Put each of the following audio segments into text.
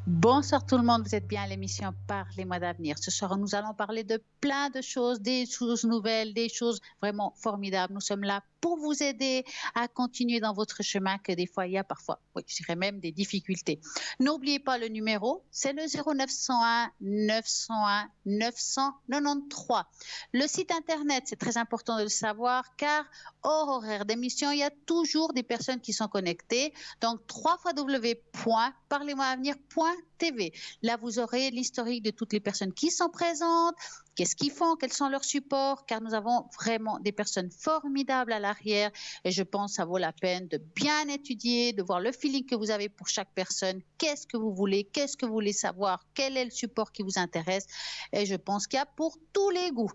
Bonsoir tout le monde, vous êtes bien à l'émission Parlez-moi d'avenir. Ce soir, nous allons parler de plein de choses, des choses nouvelles, des choses vraiment formidables. Nous sommes là pour vous aider à continuer dans votre chemin que des fois, il y a parfois, oui, je dirais même des difficultés. N'oubliez pas le numéro, c'est le 0901 901 993. Le site internet, c'est très important de le savoir car hors horaire d'émission, il y a toujours des personnes qui sont connectées. Donc, www.parlez-moi-avenir.tv. Là, vous aurez l'historique de toutes les personnes qui sont présentes, qu'est-ce qu'ils font, quels sont leurs supports, car nous avons vraiment des personnes formidables à l'arrière et je pense que ça vaut la peine de bien étudier, de voir le feeling que vous avez pour chaque personne, qu'est-ce que vous voulez savoir, quel est le support qui vous intéresse et je pense qu'il y a pour tous les goûts.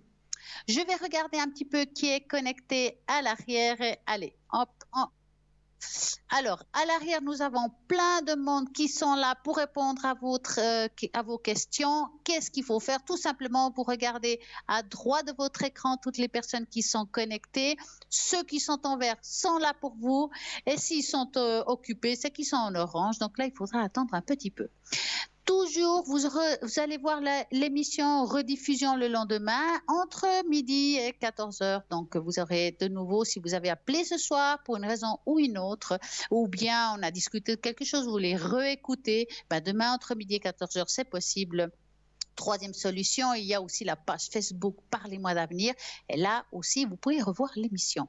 Je vais regarder un petit peu qui est connecté à l'arrière. Allez, hop, hop. Alors, à l'arrière, nous avons plein de monde qui sont là pour répondre à vos questions. Qu'est-ce qu'il faut faire? Tout simplement, vous regardez à droite de votre écran toutes les personnes qui sont connectées. Ceux qui sont en vert sont là pour vous. Et s'ils sont occupés, c'est qu'ils sont en orange. Donc là, il faudra attendre un petit peu. Toujours, vous allez voir l'émission rediffusion le lendemain entre midi et 14 heures. Donc, vous aurez de nouveau, si vous avez appelé ce soir pour une raison ou une autre, ou bien on a discuté de quelque chose, vous voulez réécouter, ben demain entre midi et 14 heures, c'est possible. Troisième solution, il y a aussi la page Facebook Parlez-moi d'avenir. Et là aussi, vous pouvez revoir l'émission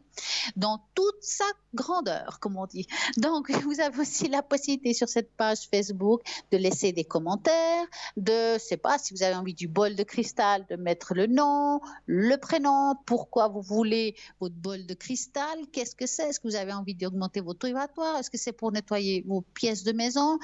dans toute sa grandeur, comme on dit. Donc, vous avez aussi la possibilité sur cette page Facebook de laisser des commentaires, de, je sais pas, si vous avez envie du bol de cristal, de mettre le nom, le prénom, pourquoi vous voulez votre bol de cristal, qu'est-ce que c'est, est-ce que vous avez envie d'augmenter votre évacuatoire, est-ce que c'est pour nettoyer vos pièces de maison?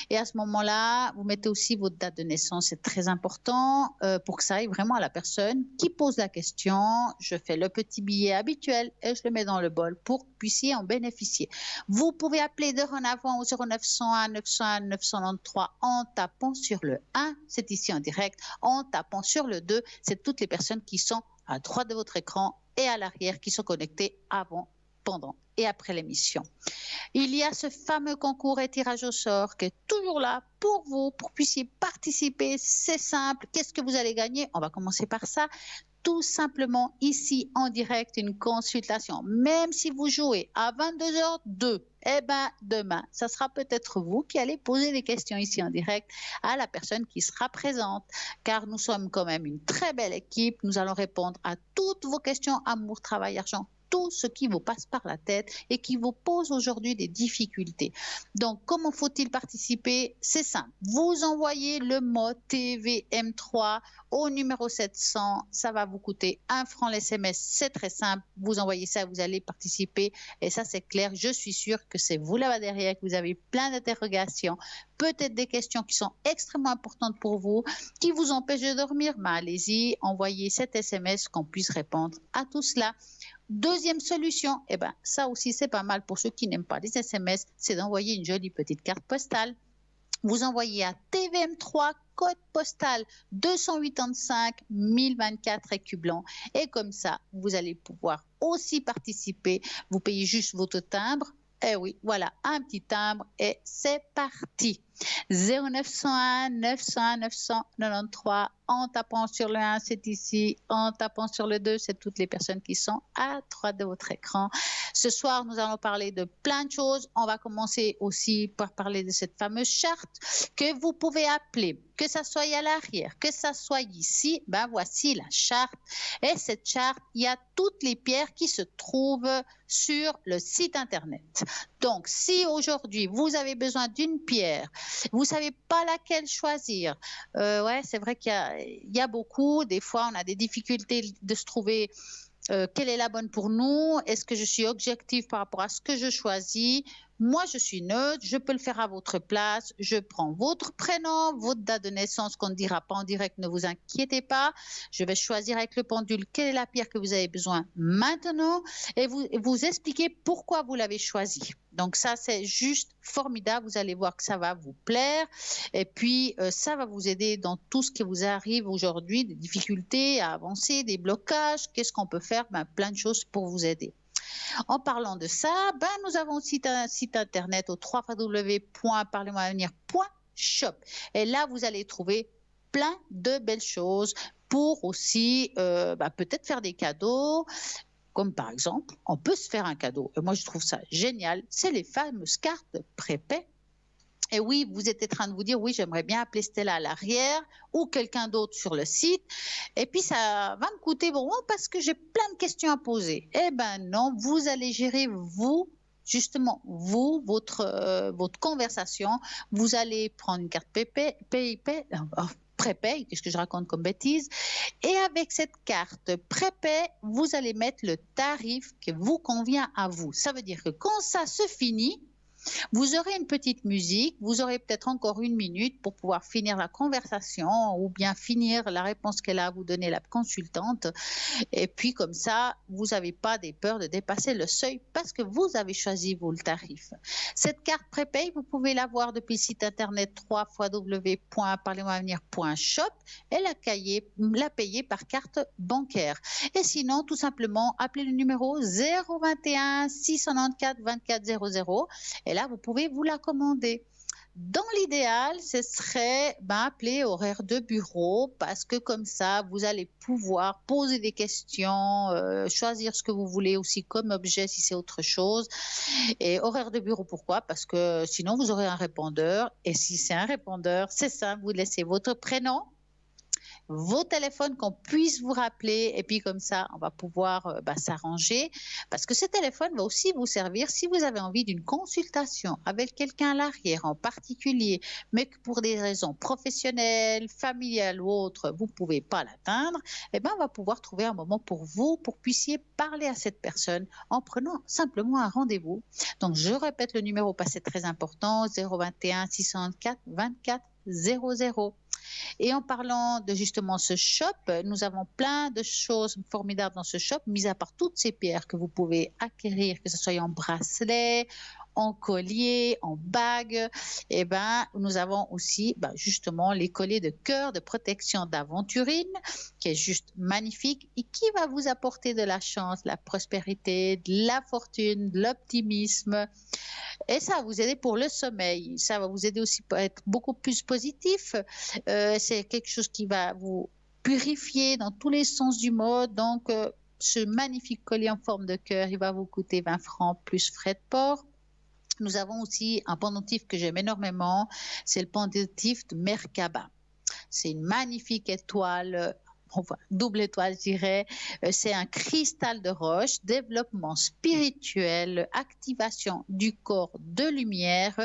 Et à ce moment-là, vous mettez aussi votre date de naissance, c'est très important pour que ça aille vraiment à la personne qui pose la question. Je fais le petit billet habituel et je le mets dans le bol pour que vous puissiez en bénéficier. Vous pouvez appeler dorénavant au 0901 901 993 en tapant sur le 1, c'est ici en direct, en tapant sur le 2, c'est toutes les personnes qui sont à droite de votre écran et à l'arrière qui sont connectées avant, pendant et après l'émission. Il y a ce fameux concours et tirage au sort qui est toujours là pour vous, pour que vous puissiez participer. C'est simple. Qu'est-ce que vous allez gagner? On va commencer par ça. Tout simplement ici en direct une consultation. Même si vous jouez à 22h02, eh ben demain, ça sera peut-être vous qui allez poser des questions ici en direct à la personne qui sera présente. Car nous sommes quand même une très belle équipe. Nous allons répondre à toutes vos questions amour, travail, argent, tout ce qui vous passe par la tête et qui vous pose aujourd'hui des difficultés. Donc, comment faut-il participer? C'est simple. Vous envoyez le mot TVM3 au numéro 700. Ça va vous coûter 1 franc l'SMS. C'est très simple. Vous envoyez ça, vous allez participer. Et ça, c'est clair. Je suis sûre que c'est vous là-bas derrière, que vous avez plein d'interrogations, peut-être des questions qui sont extrêmement importantes pour vous, qui vous empêchent de dormir. Ben, allez-y, envoyez cet SMS qu'on puisse répondre à tout cela. Deuxième solution, eh ben, ça aussi c'est pas mal pour ceux qui n'aiment pas les SMS, c'est d'envoyer une jolie petite carte postale. Vous envoyez à TVM3, code postal 285 1024 écus blancs. Et comme ça, vous allez pouvoir aussi participer. Vous payez juste votre timbre. Eh oui, voilà, un petit timbre et c'est parti. 0901 901 993 en tapant sur le 1, c'est ici, en tapant sur le 2, c'est toutes les personnes qui sont à droite de votre écran. Ce soir, nous allons parler de plein de choses. On va commencer aussi par parler de cette fameuse charte que vous pouvez appeler, que ça soit à l'arrière, que ça soit ici. Ben voici la charte. Et cette charte, il y a toutes les pierres qui se trouvent sur le site internet. Donc, si aujourd'hui vous avez besoin d'une pierre, vous savez pas laquelle choisir. Ouais, c'est vrai qu'il y a beaucoup. Des fois, on a des difficultés de se trouver quelle est la bonne pour nous? Est-ce que je suis objective par rapport à ce que je choisis? Moi, je suis neutre, je peux le faire à votre place. Je prends votre prénom, votre date de naissance qu'on ne dira pas en direct, ne vous inquiétez pas. Je vais choisir avec le pendule quelle est la pierre que vous avez besoin maintenant et vous expliquer pourquoi vous l'avez choisie. Donc ça, c'est juste formidable. Vous allez voir que ça va vous plaire et puis ça va vous aider dans tout ce qui vous arrive aujourd'hui, des difficultés à avancer, des blocages. Qu'est-ce qu'on peut faire? Ben, plein de choses pour vous aider. En parlant de ça, ben, nous avons aussi un site internet au www.parlez-moi-avenir.ch Shop. Et là, vous allez trouver plein de belles choses pour aussi peut-être faire des cadeaux. Comme par exemple, on peut se faire un cadeau. Et moi, je trouve ça génial. C'est les fameuses cartes prépaies. Et oui, vous êtes en train de vous dire, oui, j'aimerais bien appeler Stella à l'arrière ou quelqu'un d'autre sur le site. Et puis, ça va me coûter bon parce que j'ai plein de questions à poser. Eh ben non, vous allez gérer vous. Justement, vous, votre conversation, vous allez prendre une carte prépay, qu'est-ce que je raconte comme bêtise? Et avec cette carte prépay, vous allez mettre le tarif qui vous convient à vous. Ça veut dire que quand ça se finit, vous aurez une petite musique, vous aurez peut-être encore 1 minute pour pouvoir finir la conversation ou bien finir la réponse qu'elle a à vous donner, la consultante. Et puis comme ça, vous n'avez pas des peurs de dépasser le seuil parce que vous avez choisi, vous, le tarif. Cette carte prépay, vous pouvez l'avoir depuis le site internet www.parlez-moi-avenir.shop et la payer par carte bancaire. Et sinon, tout simplement, appelez le numéro 021 694 24 00 et là, vous pouvez vous la commander. Dans l'idéal, ce serait appeler horaire de bureau parce que comme ça, vous allez pouvoir poser des questions, choisir ce que vous voulez aussi comme objet si c'est autre chose. Et horaire de bureau, pourquoi? Parce que sinon, vous aurez un répondeur. Et si c'est un répondeur, c'est simple, vous laissez votre prénom, vos téléphones, qu'on puisse vous rappeler et puis comme ça, on va pouvoir s'arranger parce que ce téléphone va aussi vous servir si vous avez envie d'une consultation avec quelqu'un à l'arrière en particulier, mais que pour des raisons professionnelles, familiales ou autres, vous ne pouvez pas l'atteindre, on va pouvoir trouver un moment pour vous, pour que puissiez parler à cette personne en prenant simplement un rendez-vous. Donc, je répète le numéro parce que c'est très important, 021 604 24 00. Et en parlant de justement ce shop, nous avons plein de choses formidables dans ce shop, mis à part toutes ces pierres que vous pouvez acquérir, que ce soit en bracelet, en collier, en bague. Nous avons aussi justement les colliers de cœur de protection d'aventurine, qui est juste magnifique et qui va vous apporter de la chance, de la prospérité, de la fortune, de l'optimisme. Et ça va vous aider pour le sommeil. Ça va vous aider aussi pour être beaucoup plus positif. C'est quelque chose qui va vous purifier dans tous les sens du mot. Donc, ce magnifique collier en forme de cœur, il va vous coûter 20 francs plus frais de port. Nous avons aussi un pendentif que j'aime énormément. C'est le pendentif de Merkaba. C'est une magnifique étoile, double étoile, je dirais. C'est un cristal de roche, développement spirituel, activation du corps de lumière,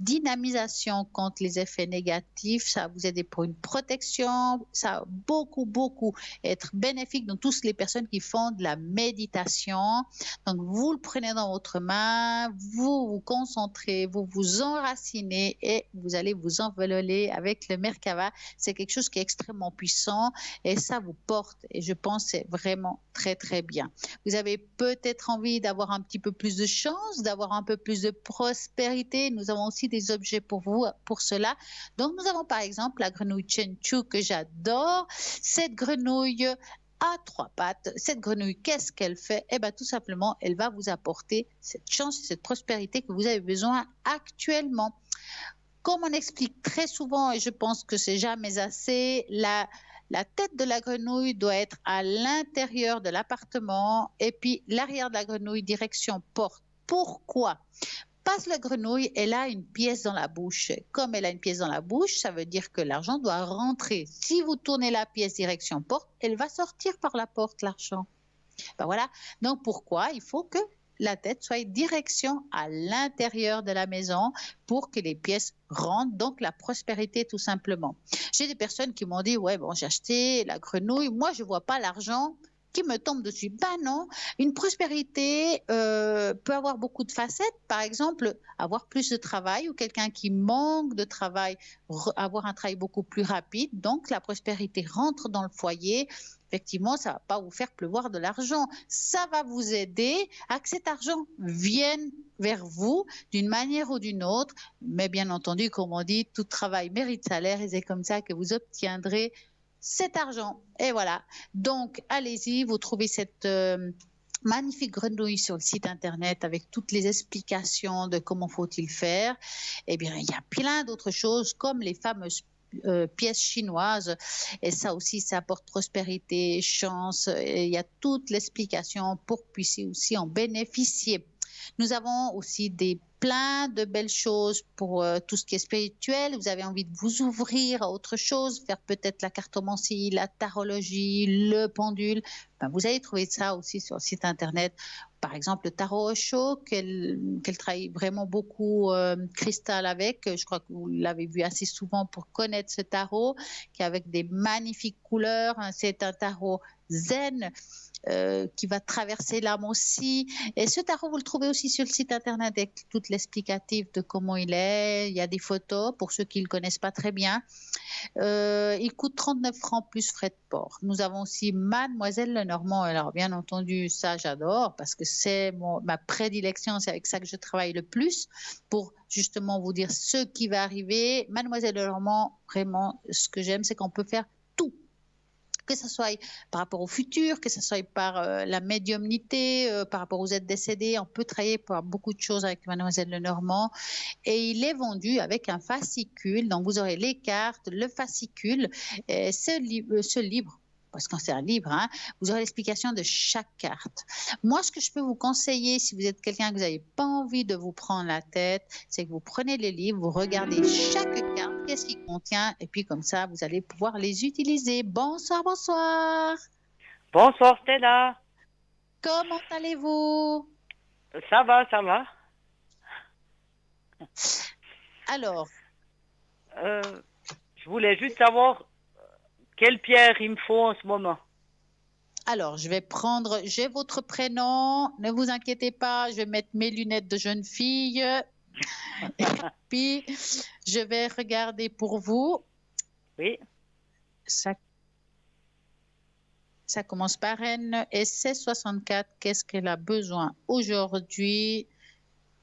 dynamisation contre les effets négatifs. Ça va vous aider pour une protection. Ça va beaucoup être bénéfique dans toutes les personnes qui font de la méditation. Donc, vous le prenez dans votre main, vous vous concentrez, vous vous enracinez et vous allez vous envoler avec le Merkaba. C'est quelque chose qui est extrêmement puissant et ça vous porte et je pense que c'est vraiment très bien. Vous avez peut-être envie d'avoir un petit peu plus de chance, d'avoir un peu plus de prospérité. Nous avons aussi des objets pour vous pour cela. Donc nous avons par exemple la grenouille Chenchu que j'adore. Cette grenouille à 3 pattes. Cette grenouille, qu'est-ce qu'elle fait? Tout simplement, elle va vous apporter cette chance et cette prospérité que vous avez besoin actuellement. Comme on explique très souvent, et je pense que c'est jamais assez, la tête de la grenouille doit être à l'intérieur de l'appartement et puis l'arrière de la grenouille direction porte. Pourquoi? Parce que la grenouille, elle a une pièce dans la bouche. Comme elle a une pièce dans la bouche, ça veut dire que l'argent doit rentrer. Si vous tournez la pièce direction porte, elle va sortir par la porte, l'argent. Voilà. Donc pourquoi? Il faut que la tête soit direction à l'intérieur de la maison pour que les pièces rentrent, donc la prospérité tout simplement. J'ai des personnes qui m'ont dit, ouais, bon, j'ai acheté la grenouille, moi je vois pas l'argent qui me tombe dessus. Non, une prospérité peut avoir beaucoup de facettes. Par exemple, avoir plus de travail ou quelqu'un qui manque de travail, avoir un travail beaucoup plus rapide. Donc, la prospérité rentre dans le foyer. Effectivement, ça ne va pas vous faire pleuvoir de l'argent. Ça va vous aider à que cet argent vienne vers vous d'une manière ou d'une autre. Mais bien entendu, comme on dit, tout travail mérite salaire et c'est comme ça que vous obtiendrez cet argent. Et voilà. Donc, allez-y, vous trouvez cette magnifique grenouille sur le site internet avec toutes les explications de comment faut-il faire. Eh bien, il y a plein d'autres choses comme les fameuses pièces chinoises et ça aussi, ça apporte prospérité, chance. Et il y a toute l'explication pour que vous puissiez aussi en bénéficier. Nous avons aussi plein de belles choses pour tout ce qui est spirituel. Vous avez envie de vous ouvrir à autre chose, faire peut-être la cartomancie, la tarologie, le pendule. Ben, vous allez trouver ça aussi sur le site internet. Par exemple, le tarot Osho, qu'elle travaille vraiment beaucoup cristal avec. Je crois que vous l'avez vu assez souvent pour connaître ce tarot, qui est avec des magnifiques couleurs. C'est un tarot zen. Qui va traverser l'âme aussi. Et ce tarot, vous le trouvez aussi sur le site internet avec tout l'explicatif de comment il est. Il y a des photos pour ceux qui ne le connaissent pas très bien. Il coûte 39 francs plus frais de port. Nous avons aussi Mademoiselle Lenormand. Alors, bien entendu, ça, j'adore parce que c'est ma prédilection. C'est avec ça que je travaille le plus pour justement vous dire ce qui va arriver. Mademoiselle Lenormand, vraiment, ce que j'aime, c'est qu'on peut faire tout. Que ce soit par rapport au futur, que ce soit par la médiumnité, par rapport aux êtres décédés. On peut travailler pour beaucoup de choses avec Mademoiselle Lenormand. Et il est vendu avec un fascicule. Donc, vous aurez les cartes, le fascicule, et ce livre. Parce que c'est un livre, hein, vous aurez l'explication de chaque carte. Moi, ce que je peux vous conseiller, si vous êtes quelqu'un que vous n'avez pas envie de vous prendre la tête, c'est que vous prenez les livres, vous regardez chaque carte, qu'est-ce qu'il contient, et puis comme ça, vous allez pouvoir les utiliser. Bonsoir, bonsoir. Bonsoir Stella. Comment allez-vous? Ça va, ça va. Alors, je voulais juste savoir quelle pierre il me faut en ce moment. Alors, j'ai votre prénom, ne vous inquiétez pas, je vais mettre mes lunettes de jeune fille. Et puis, je vais regarder pour vous. Oui. Ça commence par N et c'est 64. Qu'est-ce qu'elle a besoin aujourd'hui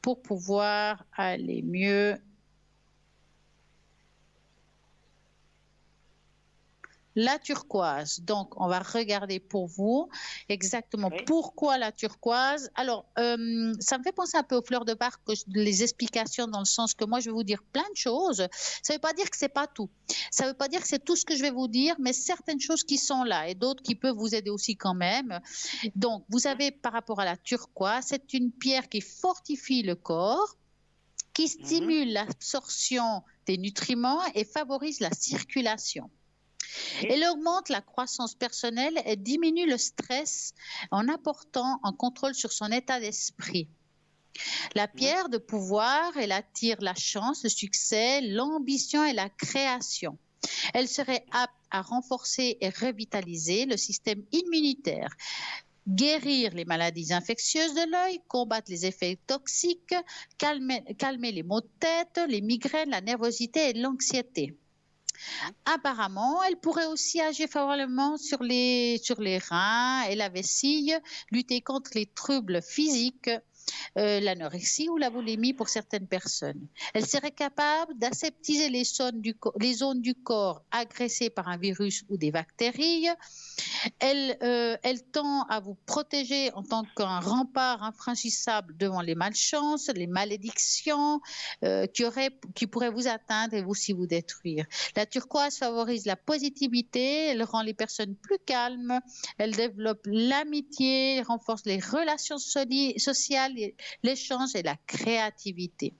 pour pouvoir aller mieux? La turquoise. Donc, on va regarder pour vous exactement pourquoi la turquoise. Alors, ça me fait penser un peu aux fleurs de Bach, les explications dans le sens que moi, je vais vous dire plein de choses. Ça ne veut pas dire que ce n'est pas tout. Ça ne veut pas dire que c'est tout ce que je vais vous dire, mais certaines choses qui sont là et d'autres qui peuvent vous aider aussi quand même. Donc, vous avez par rapport à la turquoise, c'est une pierre qui fortifie le corps, qui stimule l'absorption des nutriments et favorise la circulation. Elle augmente la croissance personnelle et diminue le stress en apportant un contrôle sur son état d'esprit. La pierre de pouvoir, elle attire la chance, le succès, l'ambition et la création. Elle serait apte à renforcer et revitaliser le système immunitaire, guérir les maladies infectieuses de l'œil, combattre les effets toxiques, calmer les maux de tête, les migraines, la nervosité et l'anxiété. Apparemment, elle pourrait aussi agir favorablement sur les reins et la vessie, lutter contre les troubles physiques, l'anorexie ou la boulimie pour certaines personnes. Elle serait capable d'aseptiser les zones du corps agressées par un virus ou des bactéries. Elle tend à vous protéger en tant qu'un rempart infranchissable devant les malchances, les malédictions qui pourraient vous atteindre et aussi vous détruire. La turquoise favorise la positivité, elle rend les personnes plus calmes, elle développe l'amitié, renforce les relations sociales, l'échange et la créativité.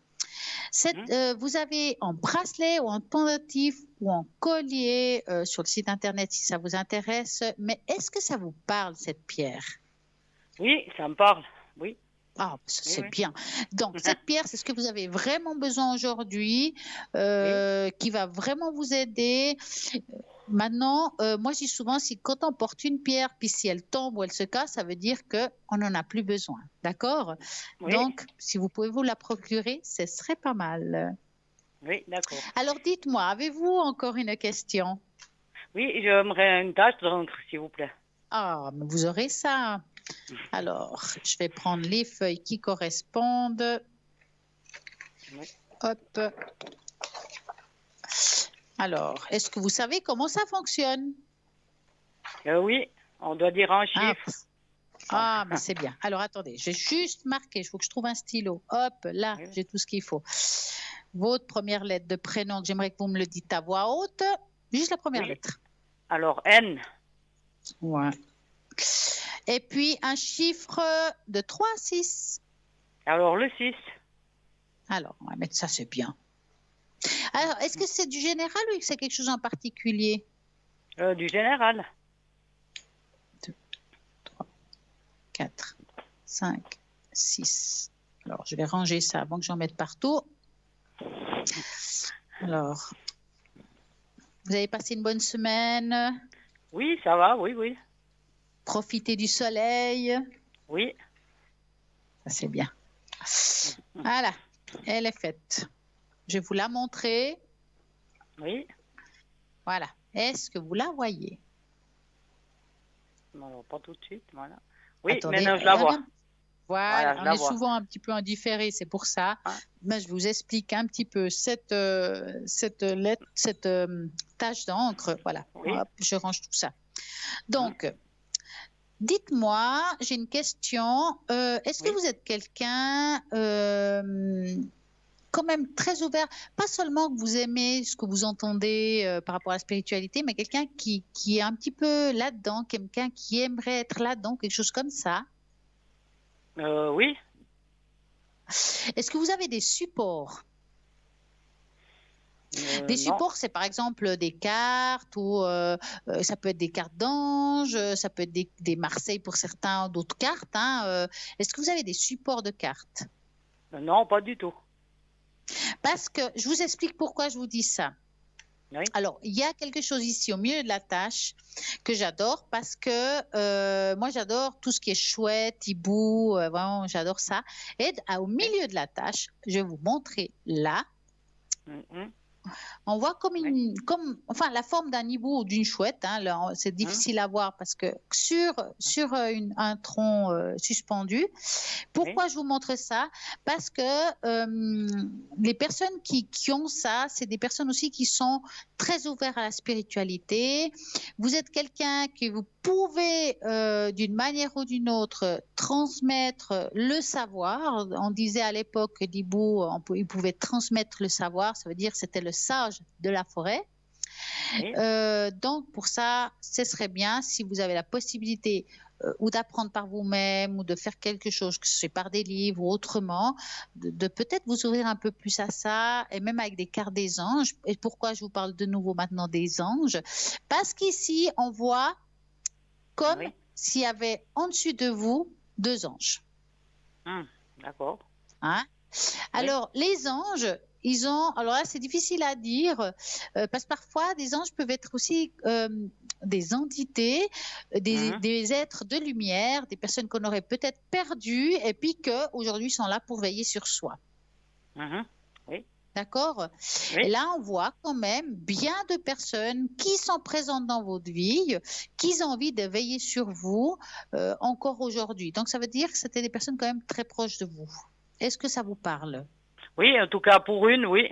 Vous avez en bracelet ou en pendentif ou en collier sur le site internet si ça vous intéresse. Mais est-ce que ça vous parle, cette pierre? Oui, ça me parle. Oui. Ah, c'est bien. Donc, cette pierre, c'est ce que vous avez vraiment besoin aujourd'hui, qui va vraiment vous aider. Maintenant, moi, je dis souvent, quand on porte une pierre, puis si elle tombe ou elle se casse, ça veut dire qu'on n'en a plus besoin. D'accord? Donc, si vous pouvez vous la procurer, ce serait pas mal. Oui, d'accord. Alors, dites-moi, avez-vous encore une question? Oui, j'aimerais une tache d'encre, s'il vous plaît. Ah, mais vous aurez ça. Alors, je vais prendre les feuilles qui correspondent. Oui. Hop. Alors, est-ce que vous savez comment ça fonctionne? Oui, on doit dire un chiffre. Ah, mais c'est bien. Alors, attendez, j'ai juste marqué. Il faut que je trouve un stylo. Hop, là, Oui. j'ai tout ce qu'il faut. Votre première lettre de prénom, que j'aimerais que vous me le dites à voix haute. Juste la première Oui. lettre. Alors, N. Ouais. Et puis, un chiffre de 3 à 6. Alors, le 6. Alors, on va mettre ça, c'est bien. Alors, est-ce que c'est du général ou c'est quelque chose en particulier? Du général. 4, 5, 6. Alors, je vais ranger ça avant que j'en mette partout. Alors, vous avez passé une bonne semaine? Oui, ça va, oui, oui. Profitez du soleil? Oui. Ça, c'est bien. Voilà, elle est faite. Je vais vous la montrer. Oui. Voilà. Est-ce que vous la voyez? Non, pas tout de suite, voilà. Oui, Attendez, maintenant je la vois. Voilà, Je on la est vois. souvent un petit peu en différé, c'est pour ça. Ah. Mais je vous explique un petit peu cette tache d'encre. Voilà, Oui. hop, je range tout ça. Donc, dites-moi, j'ai une question. Est-ce que Oui. vous êtes quelqu'un quand même très ouvert, pas seulement que vous aimez ce que vous entendez par rapport à la spiritualité, mais quelqu'un qui est un petit peu là-dedans, quelqu'un qui aimerait être là-dedans, quelque chose comme ça? Oui. Est-ce que vous avez des supports? Des Non. supports, c'est par exemple des cartes ou ça peut être des cartes d'ange, ça peut être des Marseille pour certains, d'autres cartes. Hein, est-ce que vous avez des supports de cartes? Non, pas du tout. Parce que je vous explique pourquoi je vous dis ça. Oui. Alors, il y a quelque chose ici au milieu de la tâche que j'adore parce que moi, j'adore tout ce qui est chouette, hibou, vraiment, j'adore ça. Et au milieu de la tâche, je vais vous montrer là. On voit comme enfin, la forme d'un hibou ou d'une chouette. Hein, c'est difficile à voir parce que sur un tronc suspendu. Pourquoi je vous montre ça? Parce que les personnes qui ont ça, c'est des personnes aussi qui sont très ouvertes à la spiritualité. Vous êtes quelqu'un que vous pouvez, d'une manière ou d'une autre, transmettre le savoir. On disait à l'époque que l'hibou, il pouvait transmettre le savoir. Ça veut dire que c'était le sage de la forêt. Oui. Donc, pour ça, ce serait bien si vous avez la possibilité ou d'apprendre par vous-même ou de faire quelque chose, que ce soit par des livres ou autrement, de peut-être vous ouvrir un peu plus à ça et même avec des cartes des anges. Et pourquoi je vous parle de nouveau maintenant des anges? Parce qu'ici, on voit comme s'il y avait en dessus de vous 2 anges. D'accord. Hein? Alors, les anges, ils ont. Alors là, c'est difficile à dire parce que parfois, des anges peuvent être aussi des entités, des êtres de lumière, des personnes qu'on aurait peut-être perdues et puis qu'aujourd'hui sont là pour veiller sur soi. Oui. D'accord? Et là, on voit quand même bien de personnes qui sont présentes dans votre vie, qui ont envie de veiller sur vous encore aujourd'hui. Donc, ça veut dire que c'était des personnes quand même très proches de vous. Est-ce que ça vous parle? Oui, en tout cas pour une, oui.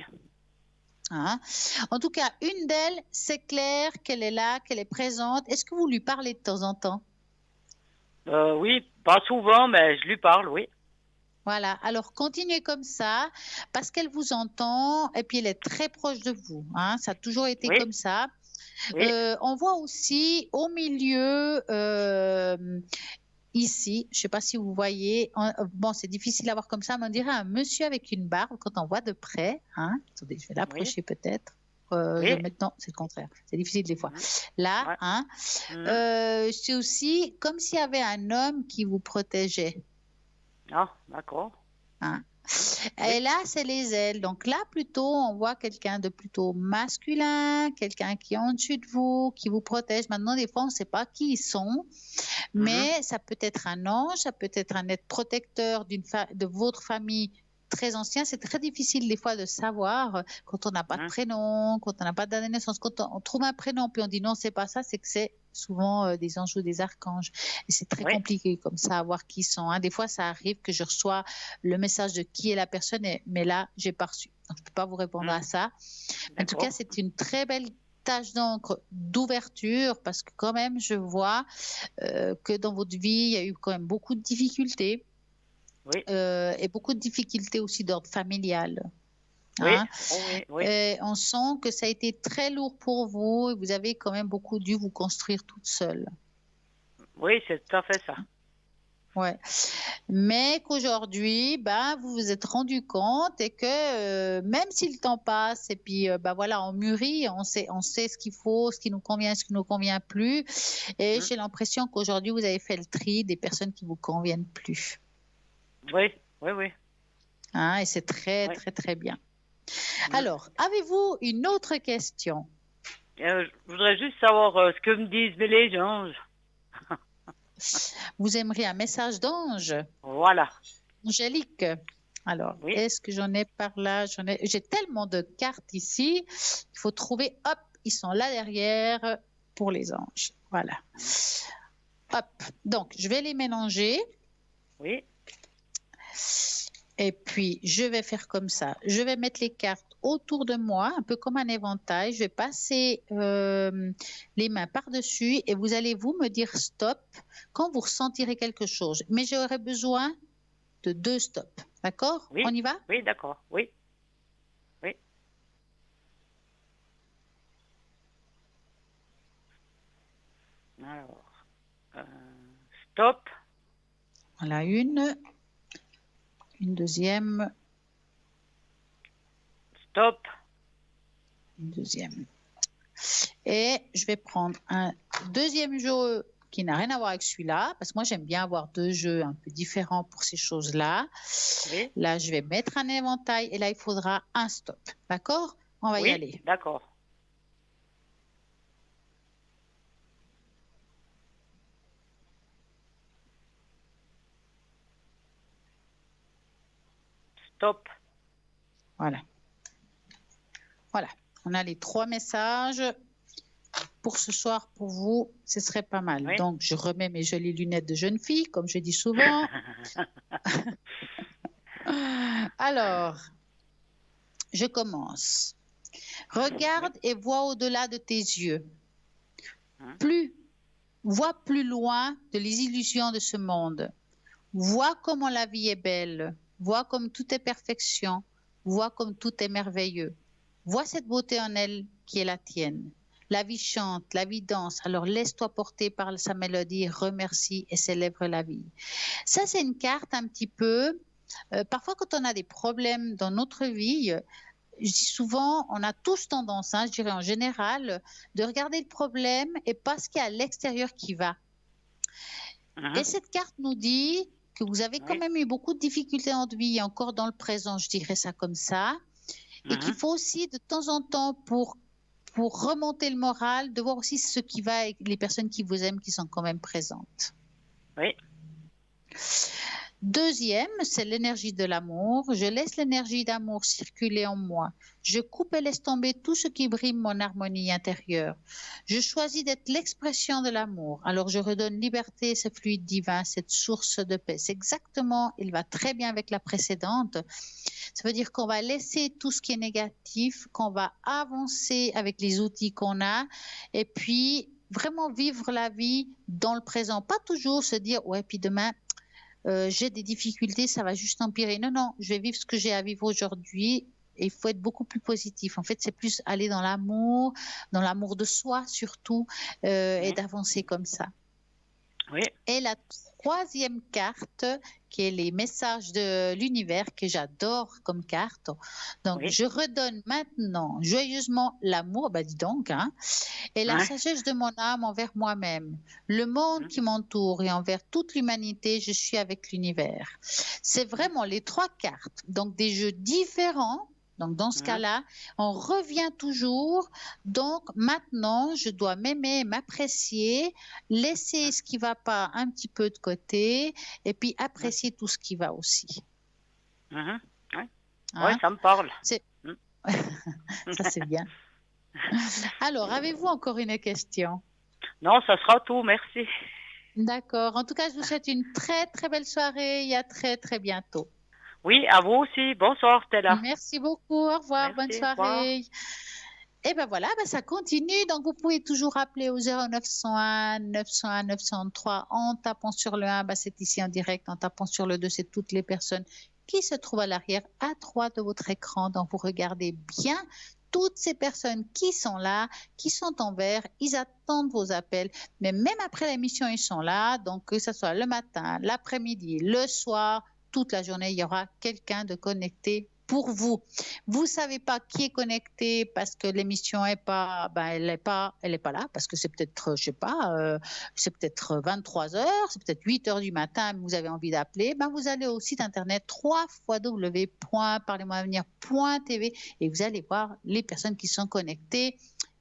Hein? En tout cas, une d'elles, c'est clair qu'elle est là, qu'elle est présente. Est-ce que vous lui parlez de temps en temps? Oui, pas souvent, mais je lui parle, oui. Voilà, alors continuez comme ça parce qu'elle vous entend et puis elle est très proche de vous. Hein? Ça a toujours été comme ça. Oui. On voit aussi au milieu, ici, je ne sais pas si vous voyez, bon, c'est difficile à voir comme ça, mais on dirait un monsieur avec une barbe quand on voit de près. Hein? Attendez, je vais l'approcher peut-être. Maintenant, c'est le contraire. C'est difficile des fois. Là, hein, c'est aussi comme s'il y avait un homme qui vous protégeait. Ah, d'accord. Hein. Et là, c'est les ailes. Donc là, plutôt, on voit quelqu'un de plutôt masculin, quelqu'un qui est en dessus de vous, qui vous protège. Maintenant, des fois, on ne sait pas qui ils sont, mais ça peut être un ange, ça peut être un être protecteur de votre famille très ancien. C'est très difficile des fois de savoir quand on n'a pas de prénom, quand on n'a pas de date de naissance. Quand on trouve un prénom puis on dit non, c'est pas ça, c'est que c'est souvent des anges ou des archanges. Et c'est très compliqué comme ça à voir qui ils sont. Hein. Des fois, ça arrive que je reçois le message de qui est la personne, mais là, j'ai pas reçu. Donc, je peux pas vous répondre à ça. En tout cas, c'est une très belle tache d'encre d'ouverture parce que quand même, je vois que dans votre vie, il y a eu quand même beaucoup de difficultés Oui, et beaucoup de difficultés aussi d'ordre familial. oui, Hein. oui, oui. Et on sent que ça a été très lourd pour vous et vous avez quand même beaucoup dû vous construire toute seule. Oui, c'est tout à fait ça. Ouais. Mais qu'aujourd'hui, bah, vous vous êtes rendu compte et que même si le temps passe et puis bah, voilà, on mûrit, on sait ce qu'il faut, ce qui nous convient, ce qui ne nous convient plus. Et Hmm. j'ai l'impression qu'aujourd'hui, vous avez fait le tri des personnes qui vous conviennent plus. Oui, oui, oui, Hein, et c'est très, oui. très, très bien. Hmm. Alors, avez-vous une autre question? Je voudrais juste savoir ce que me disent les anges. Vous aimeriez un message d'ange? Voilà. Angélique. Alors, Oui. est-ce que j'en ai par là? J'ai tellement de cartes ici. Il faut trouver, hop, ils sont là derrière pour les anges. Voilà. Hop. Donc, je vais les mélanger. Oui. Et puis, je vais faire comme ça. Je vais mettre les cartes autour de moi, un peu comme un éventail. Je vais passer les mains par-dessus et vous allez vous me dire stop quand vous ressentirez quelque chose. Mais j'aurai besoin de 2 stops. D'accord? Oui. On y va? Oui, d'accord. Oui. Oui. Alors, stop. Voilà, une deuxième, Stop. une deuxième. Et je vais prendre un deuxième jeu qui n'a rien à voir avec celui-là, parce que moi j'aime bien avoir 2 jeux un peu différents pour ces choses-là. Oui. Là, je vais mettre un éventail et là, il faudra un stop. D'accord? On va y Oui, aller. d'accord. Stop. Voilà. Voilà. On a les 3 messages. Pour ce soir, pour vous, ce serait pas mal. Oui. Donc, je remets mes jolies lunettes de jeune fille, comme je dis souvent. Alors, je commence. Regarde et vois au-delà de tes yeux. Hein? Vois plus loin de les illusions de ce monde. Vois comment la vie est belle. Vois comme tout est perfection. Vois comme tout est merveilleux. Vois cette beauté en elle qui est la tienne. La vie chante, la vie danse. Alors laisse-toi porter par sa mélodie, remercie et célèbre la vie. Ça, c'est une carte un petit peu. Parfois, quand on a des problèmes dans notre vie, je dis souvent, on a tous tendance, hein, je dirais en général, de regarder le problème et pas ce qu'il y a à l'extérieur qui va. Et cette carte nous dit que vous avez quand Oui. même eu beaucoup de difficultés dans votre vie, encore dans le présent, je dirais ça comme ça, et qu'il faut aussi de temps en temps, pour remonter le moral, de voir aussi ce qui va avec les personnes qui vous aiment, qui sont quand même présentes. Oui. Deuxième, c'est l'énergie de l'amour. Je laisse l'énergie d'amour circuler en moi. Je coupe et laisse tomber tout ce qui brime mon harmonie intérieure. Je choisis d'être l'expression de l'amour. Alors je redonne liberté, ce fluide divin, cette source de paix. C'est exactement, il va très bien avec la précédente. Ça veut dire qu'on va laisser tout ce qui est négatif, qu'on va avancer avec les outils qu'on a et puis vraiment vivre la vie dans le présent. Pas toujours se dire, ouais, puis demain, j'ai des difficultés, ça va juste empirer. Non, non, je vais vivre ce que j'ai à vivre aujourd'hui. Et il faut être beaucoup plus positif. En fait, c'est plus aller dans l'amour de soi surtout, et d'avancer comme ça. Oui. Et la troisième carte, qui est les messages de l'univers, que j'adore comme carte. Donc, Oui. je redonne maintenant joyeusement l'amour, bah dis donc, hein, et la sagesse de mon âme envers moi-même, le monde qui m'entoure et envers toute l'humanité, je suis avec l'univers. C'est vraiment les 3 cartes, donc des jeux différents. Donc, dans ce cas-là, on revient toujours. Donc, maintenant, je dois m'aimer, m'apprécier, laisser ce qui ne va pas un petit peu de côté et puis apprécier tout ce qui va aussi. Oui. Hein? Oui, ça me parle. Ça, c'est bien. Alors, avez-vous encore une question? Non, ça sera tout, merci. D'accord. En tout cas, je vous souhaite une très, très belle soirée et à très, très bientôt. Oui, à vous aussi. Bonsoir, Stella. Merci beaucoup. Au revoir. Bonne Merci, au revoir. soirée. Et ben voilà, ben ça continue. Donc, vous pouvez toujours appeler au 0901 901 903 en tapant sur le 1, ben c'est ici en direct. En tapant sur le 2, c'est toutes les personnes qui se trouvent à l'arrière, à droite de votre écran. Donc, vous regardez bien toutes ces personnes qui sont là, qui sont en vert. Ils attendent vos appels. Mais même après l'émission, ils sont là. Donc, que ce soit le matin, l'après-midi, le soir, toute la journée, il y aura quelqu'un de connecté pour vous. Vous savez pas qui est connecté parce que l'émission est pas, ben elle est pas là parce que c'est peut-être, je sais pas, c'est peut-être 23 heures, c'est peut-être 8 heures du matin, mais vous avez envie d'appeler. Ben vous allez au site internet www.parlez-moi-avenir.tv et vous allez voir les personnes qui sont connectées,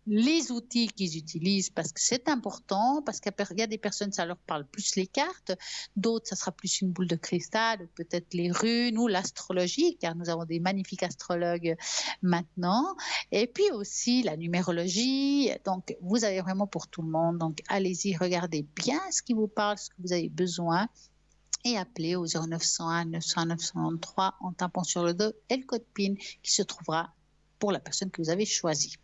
les outils qu'ils utilisent parce que c'est important, parce qu'il y a des personnes, ça leur parle plus les cartes, d'autres, ça sera plus une boule de cristal, peut-être les runes ou l'astrologie, car nous avons des magnifiques astrologues maintenant, et puis aussi la numérologie. Donc, vous avez vraiment pour tout le monde. Donc, allez-y, regardez bien ce qui vous parle, ce que vous avez besoin, et appelez au 0901 900 903 en tapant sur le 2 et le code PIN qui se trouvera pour la personne que vous avez choisie.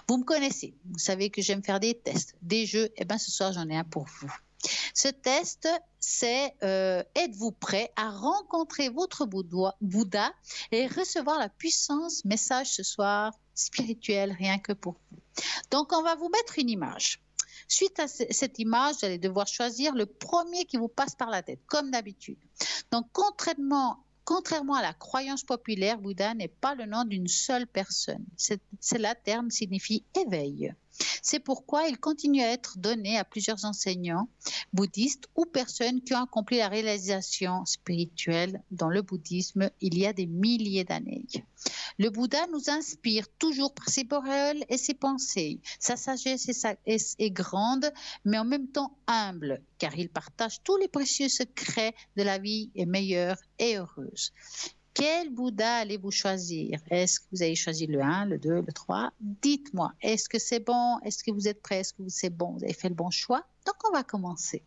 Vous me connaissez, vous savez que j'aime faire des tests, des jeux. Et bien ce soir, j'en ai un pour vous. Ce test, c'est êtes-vous prêt à rencontrer votre Bouddha et recevoir la puissance message ce soir spirituel rien que pour vous. Donc, on va vous mettre une image. Suite à cette image, vous allez devoir choisir le premier qui vous passe par la tête, comme d'habitude. Donc, contrairement à la croyance populaire, Bouddha n'est pas le nom d'une seule personne. Le terme signifie éveil. C'est pourquoi il continue à être donné à plusieurs enseignants bouddhistes ou personnes qui ont accompli la réalisation spirituelle dans le bouddhisme il y a des milliers d'années. Le Bouddha nous inspire toujours par ses paroles et ses pensées. Sa sagesse est grande, mais en même temps humble, car il partage tous les précieux secrets de la vie et meilleure et heureuse. Quel Bouddha allez-vous choisir? Est-ce que vous avez choisi le 1, le 2, le 3? Dites-moi, est-ce que c'est bon? Est-ce que vous êtes prêts? Est-ce que c'est bon? Vous avez fait le bon choix? Donc, on va commencer.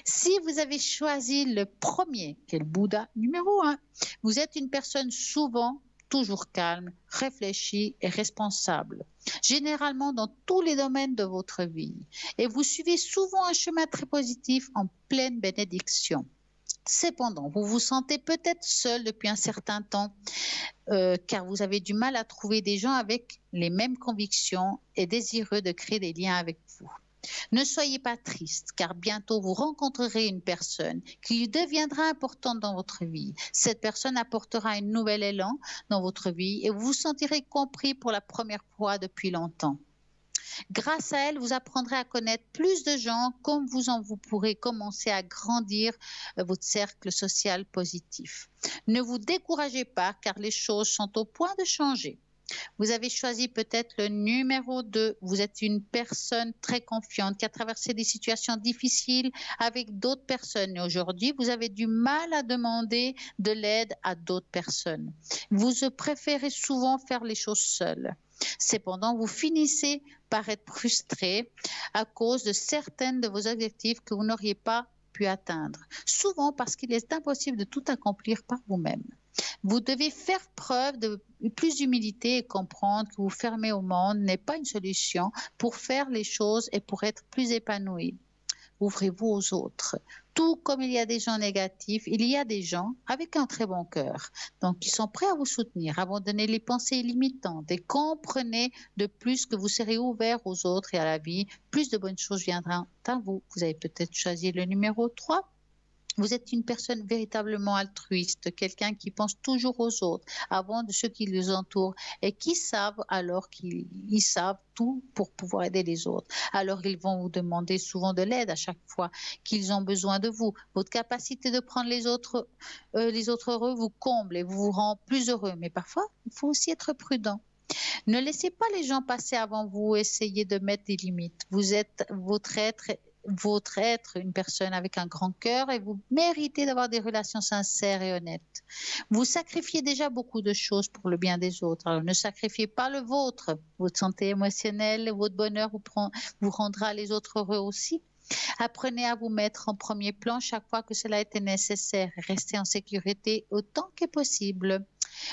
Si vous avez choisi le premier, qui est le Bouddha numéro 1, vous êtes une personne souvent toujours calme, réfléchie et responsable, généralement dans tous les domaines de votre vie. Et vous suivez souvent un chemin très positif en pleine bénédiction. Cependant, vous vous sentez peut-être seul depuis un certain temps, car vous avez du mal à trouver des gens avec les mêmes convictions et désireux de créer des liens avec vous. Ne soyez pas triste, car bientôt vous rencontrerez une personne qui deviendra importante dans votre vie. Cette personne apportera un nouvel élan dans votre vie et vous vous sentirez compris pour la première fois depuis longtemps. Grâce à elle, vous apprendrez à connaître plus de gens, comme vous pourrez commencer à grandir votre cercle social positif. Ne vous découragez pas, car les choses sont au point de changer. Vous avez choisi peut-être le numéro 2. Vous êtes une personne très confiante qui a traversé des situations difficiles avec d'autres personnes. Et aujourd'hui, vous avez du mal à demander de l'aide à d'autres personnes. Vous préférez souvent faire les choses seules. Cependant, vous finissez par être frustré à cause de certains de vos objectifs que vous n'auriez pas pu atteindre. Souvent parce qu'il est impossible de tout accomplir par vous-même. Vous devez faire preuve de plus d'humilité et comprendre que vous fermer au monde n'est pas une solution pour faire les choses et pour être plus épanoui. Ouvrez-vous aux autres. Tout comme il y a des gens négatifs, il y a des gens avec un très bon cœur. Donc, qui sont prêts à vous soutenir. Abandonnez les pensées limitantes et comprenez de plus que vous serez ouvert aux autres et à la vie. Plus de bonnes choses viendront à vous. Vous avez peut-être choisi le numéro 3. Vous êtes une personne véritablement altruiste, quelqu'un qui pense toujours aux autres avant de ceux qui les entourent et qui savent alors qu'ils savent tout pour pouvoir aider les autres. Alors ils vont vous demander souvent de l'aide à chaque fois qu'ils ont besoin de vous. Votre capacité de prendre les autres heureux vous comble et vous rend plus heureux. Mais parfois, il faut aussi être prudent. Ne laissez pas les gens passer avant vous, essayez de mettre des limites. Vous êtes votre être une personne avec un grand cœur et vous méritez d'avoir des relations sincères et honnêtes. Vous sacrifiez déjà beaucoup de choses pour le bien des autres. Alors ne sacrifiez pas le vôtre. Votre santé émotionnelle, votre bonheur vous rendra les autres heureux aussi. Apprenez à vous mettre en premier plan chaque fois que cela était nécessaire. Restez en sécurité autant que possible.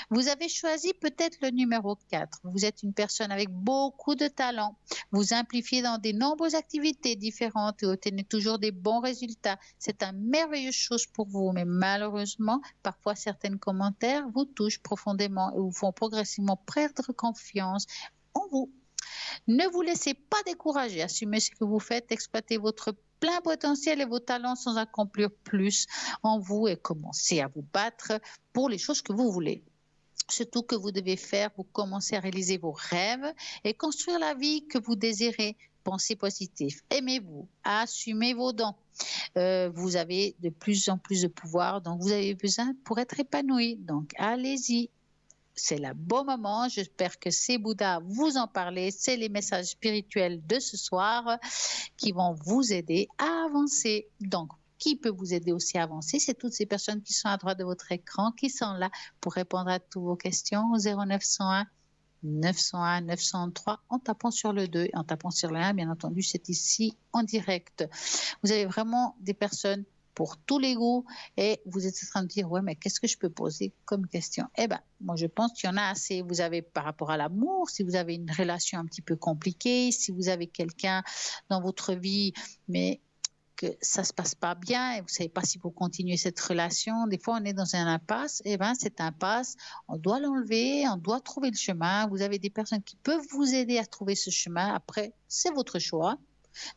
Vous avez choisi peut-être le numéro 4. Vous êtes une personne avec beaucoup de talent. Vous impliquez dans de nombreuses activités différentes et obtenez toujours des bons résultats. C'est une merveilleuse chose pour vous, mais malheureusement, parfois certains commentaires vous touchent profondément et vous font progressivement perdre confiance en vous. Ne vous laissez pas décourager, assumez ce que vous faites, exploitez votre plein potentiel et vos talents sans accomplir plus en vous et commencez à vous battre pour les choses que vous voulez. Surtout que vous devez faire, vous commencez à réaliser vos rêves et construire la vie que vous désirez. Pensez positif, aimez-vous, assumez vos dons. Vous avez de plus en plus de pouvoir, donc vous avez besoin pour être épanoui. Donc allez-y. C'est le bon moment. J'espère que ces Bouddhas vous en parlent. C'est les messages spirituels de ce soir qui vont vous aider à avancer. Donc, qui peut vous aider aussi à avancer? C'est toutes ces personnes qui sont à droite de votre écran, qui sont là pour répondre à toutes vos questions au 0901 901 903 en tapant sur le 2 et en tapant sur le 1. Bien entendu, c'est ici en direct. Vous avez vraiment des personnes pour tous les goûts et vous êtes en train de dire ouais mais qu'est-ce que je peux poser comme question? Eh ben moi je pense qu'il y en a assez. Vous avez par rapport à l'amour, si vous avez une relation un petit peu compliquée, si vous avez quelqu'un dans votre vie mais que ça se passe pas bien et vous savez pas si vous continuez cette relation, des fois on est dans un impasse. Eh ben cette impasse on doit l'enlever, on doit trouver le chemin. Vous avez des personnes qui peuvent vous aider à trouver ce chemin. Après c'est votre choix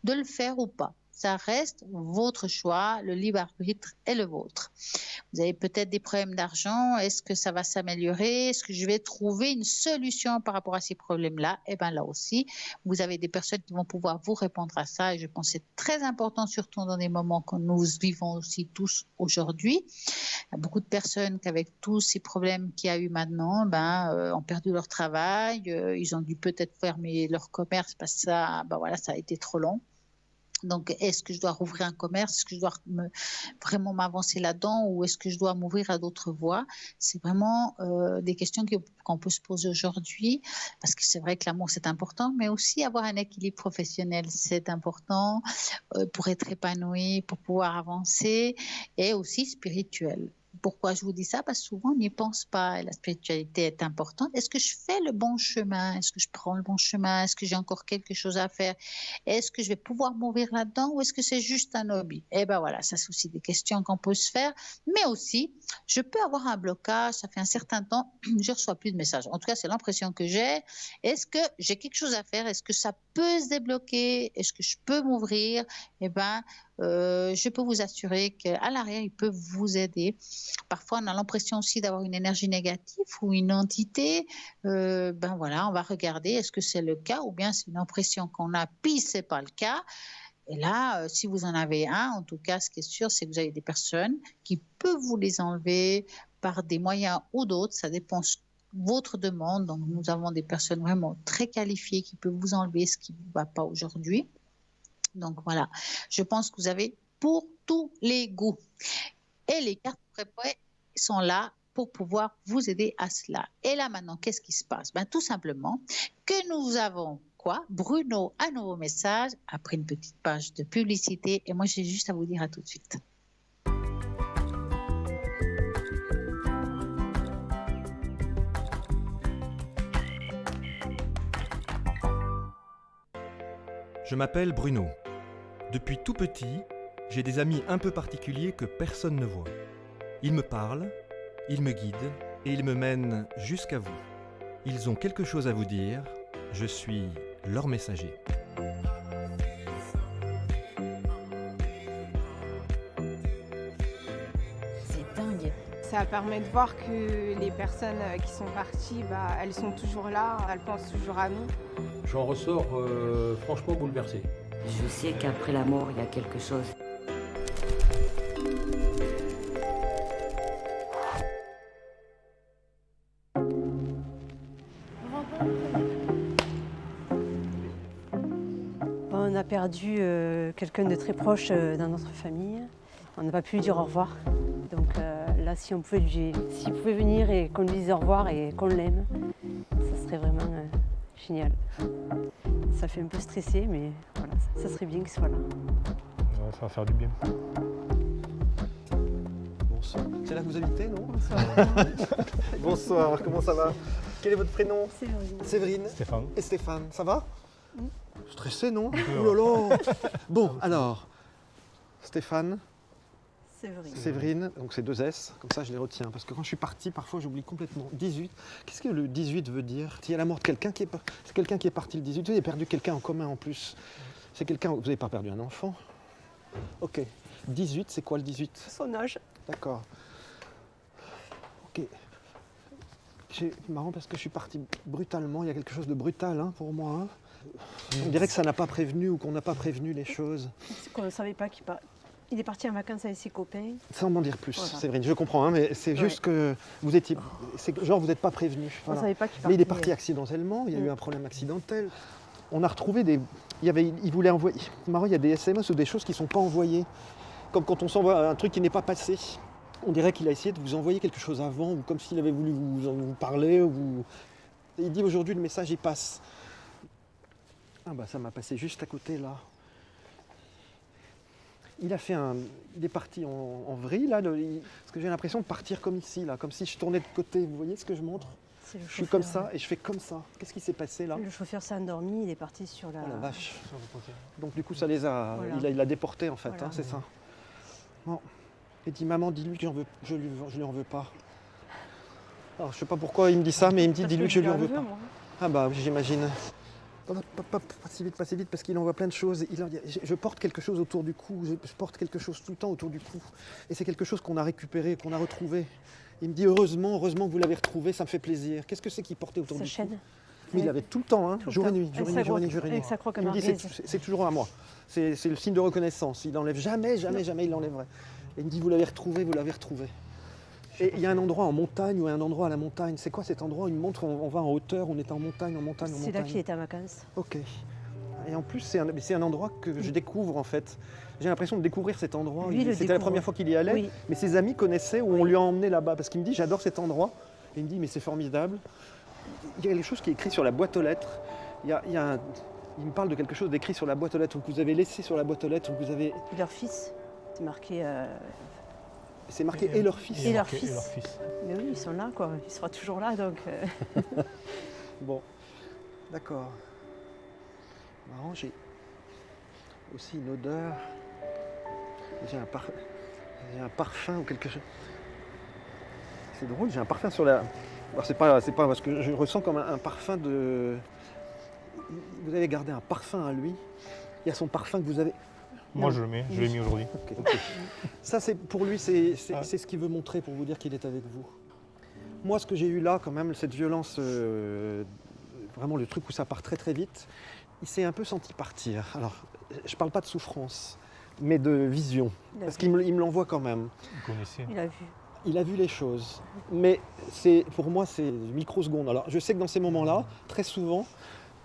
de le faire ou pas. Ça reste votre choix, le libre arbitre est le vôtre. Vous avez peut-être des problèmes d'argent, est-ce que ça va s'améliorer? Est-ce que je vais trouver une solution par rapport à ces problèmes-là? Eh bien là aussi, vous avez des personnes qui vont pouvoir vous répondre à ça et je pense que c'est très important, surtout dans des moments que nous vivons aussi tous aujourd'hui. Il y a beaucoup de personnes qui avec tous ces problèmes qu'il y a eu maintenant, ont perdu leur travail, ils ont dû peut-être fermer leur commerce parce que ça, voilà, ça a été trop long. Donc, est-ce que je dois rouvrir un commerce? Est-ce que je dois vraiment m'avancer là-dedans ou est-ce que je dois m'ouvrir à d'autres voies? C'est vraiment des questions qu'on peut se poser aujourd'hui parce que c'est vrai que l'amour, c'est important, mais aussi avoir un équilibre professionnel, c'est important pour être épanoui, pour pouvoir avancer et aussi spirituel. Pourquoi je vous dis ça? Parce que souvent, on n'y pense pas. La spiritualité est importante. Est-ce que je fais le bon chemin? Est-ce que je prends le bon chemin? Est-ce que j'ai encore quelque chose à faire? Est-ce que je vais pouvoir m'ouvrir là-dedans ou est-ce que c'est juste un hobby? Eh bien voilà, ça c'est aussi des questions qu'on peut se faire. Mais aussi, je peux avoir un blocage. Ça fait un certain temps, je ne reçois plus de messages. En tout cas, c'est l'impression que j'ai. Est-ce que j'ai quelque chose à faire? Est-ce que ça peut se débloquer? Est-ce que je peux m'ouvrir? Eh bien, je peux vous assurer qu'à l'arrière, ils peuvent vous aider. Parfois, on a l'impression aussi d'avoir une énergie négative ou une entité. Voilà, on va regarder est-ce que c'est le cas ou bien c'est une impression qu'on a, puis c'est pas le cas. Et là, si vous en avez un, en tout cas, ce qui est sûr, c'est que vous avez des personnes qui peuvent vous les enlever par des moyens ou d'autres. Ça dépend votre demande. Donc, nous avons des personnes vraiment très qualifiées qui peuvent vous enlever ce qui ne va pas aujourd'hui. Donc voilà, je pense que vous avez pour tous les goûts. Et les cartes préparées sont là pour pouvoir vous aider à cela. Et là maintenant, qu'est-ce qui se passe? Tout simplement que nous avons quoi? Bruno, un nouveau message après une petite page de publicité. Et moi, j'ai juste à vous dire à tout de suite. Je m'appelle Bruno. Depuis tout petit, j'ai des amis un peu particuliers que personne ne voit. Ils me parlent, ils me guident et ils me mènent jusqu'à vous. Ils ont quelque chose à vous dire, je suis leur messager. C'est dingue. Ça permet de voir que les personnes qui sont parties, elles sont toujours là, elles pensent toujours à nous. J'en ressors franchement bouleversé. Je sais qu'après la mort, il y a quelque chose. On a perdu quelqu'un de très proche dans notre famille. On n'a pas pu lui dire au revoir. Donc là, si on pouvait s'il pouvait venir et qu'on lui dise au revoir et qu'on l'aime, ça serait vraiment génial. Ça fait un peu stresser, mais voilà, ça serait bien qu'il soit là. Ça va faire du bien. Bon sang. C'est là que vous habitez, non? Bonsoir, comment ça va? Quel est votre prénom? Séverine. Stéphane. Et Stéphane, ça va? Stressé, non? Oh là là. Bon, alors, Stéphane, Séverine, donc c'est 2 S, comme ça je les retiens, parce que quand je suis parti, parfois j'oublie complètement. 18, qu'est-ce que le 18 veut dire? Il y a la mort de quelqu'un c'est quelqu'un qui est parti le 18, vous avez perdu quelqu'un en commun en plus. C'est quelqu'un, vous n'avez pas perdu un enfant? Ok. 18, c'est quoi le 18? Son âge. D'accord. Ok. C'est marrant parce que je suis parti brutalement, il y a quelque chose de brutal pour moi. Hein. On dirait que ça n'a pas prévenu ou qu'on n'a pas prévenu les choses. C'est qu'on ne savait pas qu'il il est parti en vacances avec ses copains. Sans m'en dire plus, Voilà. Séverine, je comprends, mais c'est juste que vous étiez. Genre, vous n'êtes pas prévenu. On ne savait pas qu'il partait. Mais il est parti accidentellement, il y a eu un problème accidentel. On a retrouvé des. Il voulait envoyer. C'est marrant, il y a des SMS ou des choses qui ne sont pas envoyées. Comme quand on s'envoie un truc qui n'est pas passé. On dirait qu'il a essayé de vous envoyer quelque chose avant, ou comme s'il avait voulu vous parler. Et il dit aujourd'hui le message il passe. Ah bah ça m'a passé juste à côté là. Il est parti en vrille là, parce que j'ai l'impression de partir comme ici là, comme si je tournais de côté. Vous voyez ce que je montre? Je suis comme ça et je fais comme ça. Qu'est-ce qui s'est passé là? Le chauffeur s'est endormi, il est parti sur la... Oh la vache. Donc du coup ça les a, Voilà. il a déportés en fait, Voilà. c'est ça. Bon. Il dit maman, dis-lui que je lui en veux pas. Alors je sais pas pourquoi il me dit ça, mais il me dit dis-lui que je lui en veux pas. Moi. Ah bah j'imagine. Pas si vite, parce qu'il envoie plein de choses. Je porte quelque chose autour du cou, je porte quelque chose tout le temps autour du cou. Et c'est quelque chose qu'on a récupéré, qu'on a retrouvé. Il me dit heureusement que vous l'avez retrouvé, ça me fait plaisir. Qu'est-ce que c'est qu'il portait autour Sa du chaîne. cou? Mais il avait tout le temps, jour et nuit, jour et nuit, jour et nuit, jour et nuit. Avec sa croque à Il me dit merguez. c'est toujours à moi. C'est le signe de reconnaissance. Il n'enlève jamais il l'enlèverait. Et il me dit vous l'avez retrouvé. Et il y a un endroit en montagne ou un endroit à la montagne. C'est quoi cet endroit? Il me montre, on va en hauteur, on est en montagne. C'est là qu'il était en vacances. Ok. Et en plus, c'est un endroit que je découvre en fait. J'ai l'impression de découvrir cet endroit. C'était la première fois qu'il y allait, Oui. mais ses amis connaissaient ou on lui a emmené là-bas. Parce qu'il me dit j'adore cet endroit. Et il me dit mais c'est formidable. Il y a quelque chose qui est écrit sur la boîte aux lettres. Il me parle de quelque chose d'écrit sur la boîte aux lettres, ou que vous avez laissé sur la boîte aux lettres, ou que vous avez... Et leur fils, c'est marqué... C'est marqué et leur fils. Et leur fils. Mais oui, ils sont là, quoi. Il sera toujours là, donc... Bon, d'accord. Marrant, j'ai aussi une odeur. J'ai un parfum ou quelque chose. C'est drôle, j'ai un parfum sur la... Alors c'est pas parce que je ressens comme un parfum de... Vous avez gardé un parfum à lui. Il y a son parfum que vous avez... Moi je le mets, je l'ai mis aujourd'hui. Ok. Ça c'est pour lui, c'est ce qu'il veut montrer pour vous dire qu'il est avec vous. Moi ce que j'ai eu là quand même, cette violence, vraiment le truc où ça part très très vite, il s'est un peu senti partir. Alors je parle pas de souffrance, mais de vision. Parce qu'il me l'envoie quand même. Vous connaissez? Il a vu. Il a vu les choses, mais pour moi c'est microsecondes. Alors je sais que dans ces moments-là, très souvent,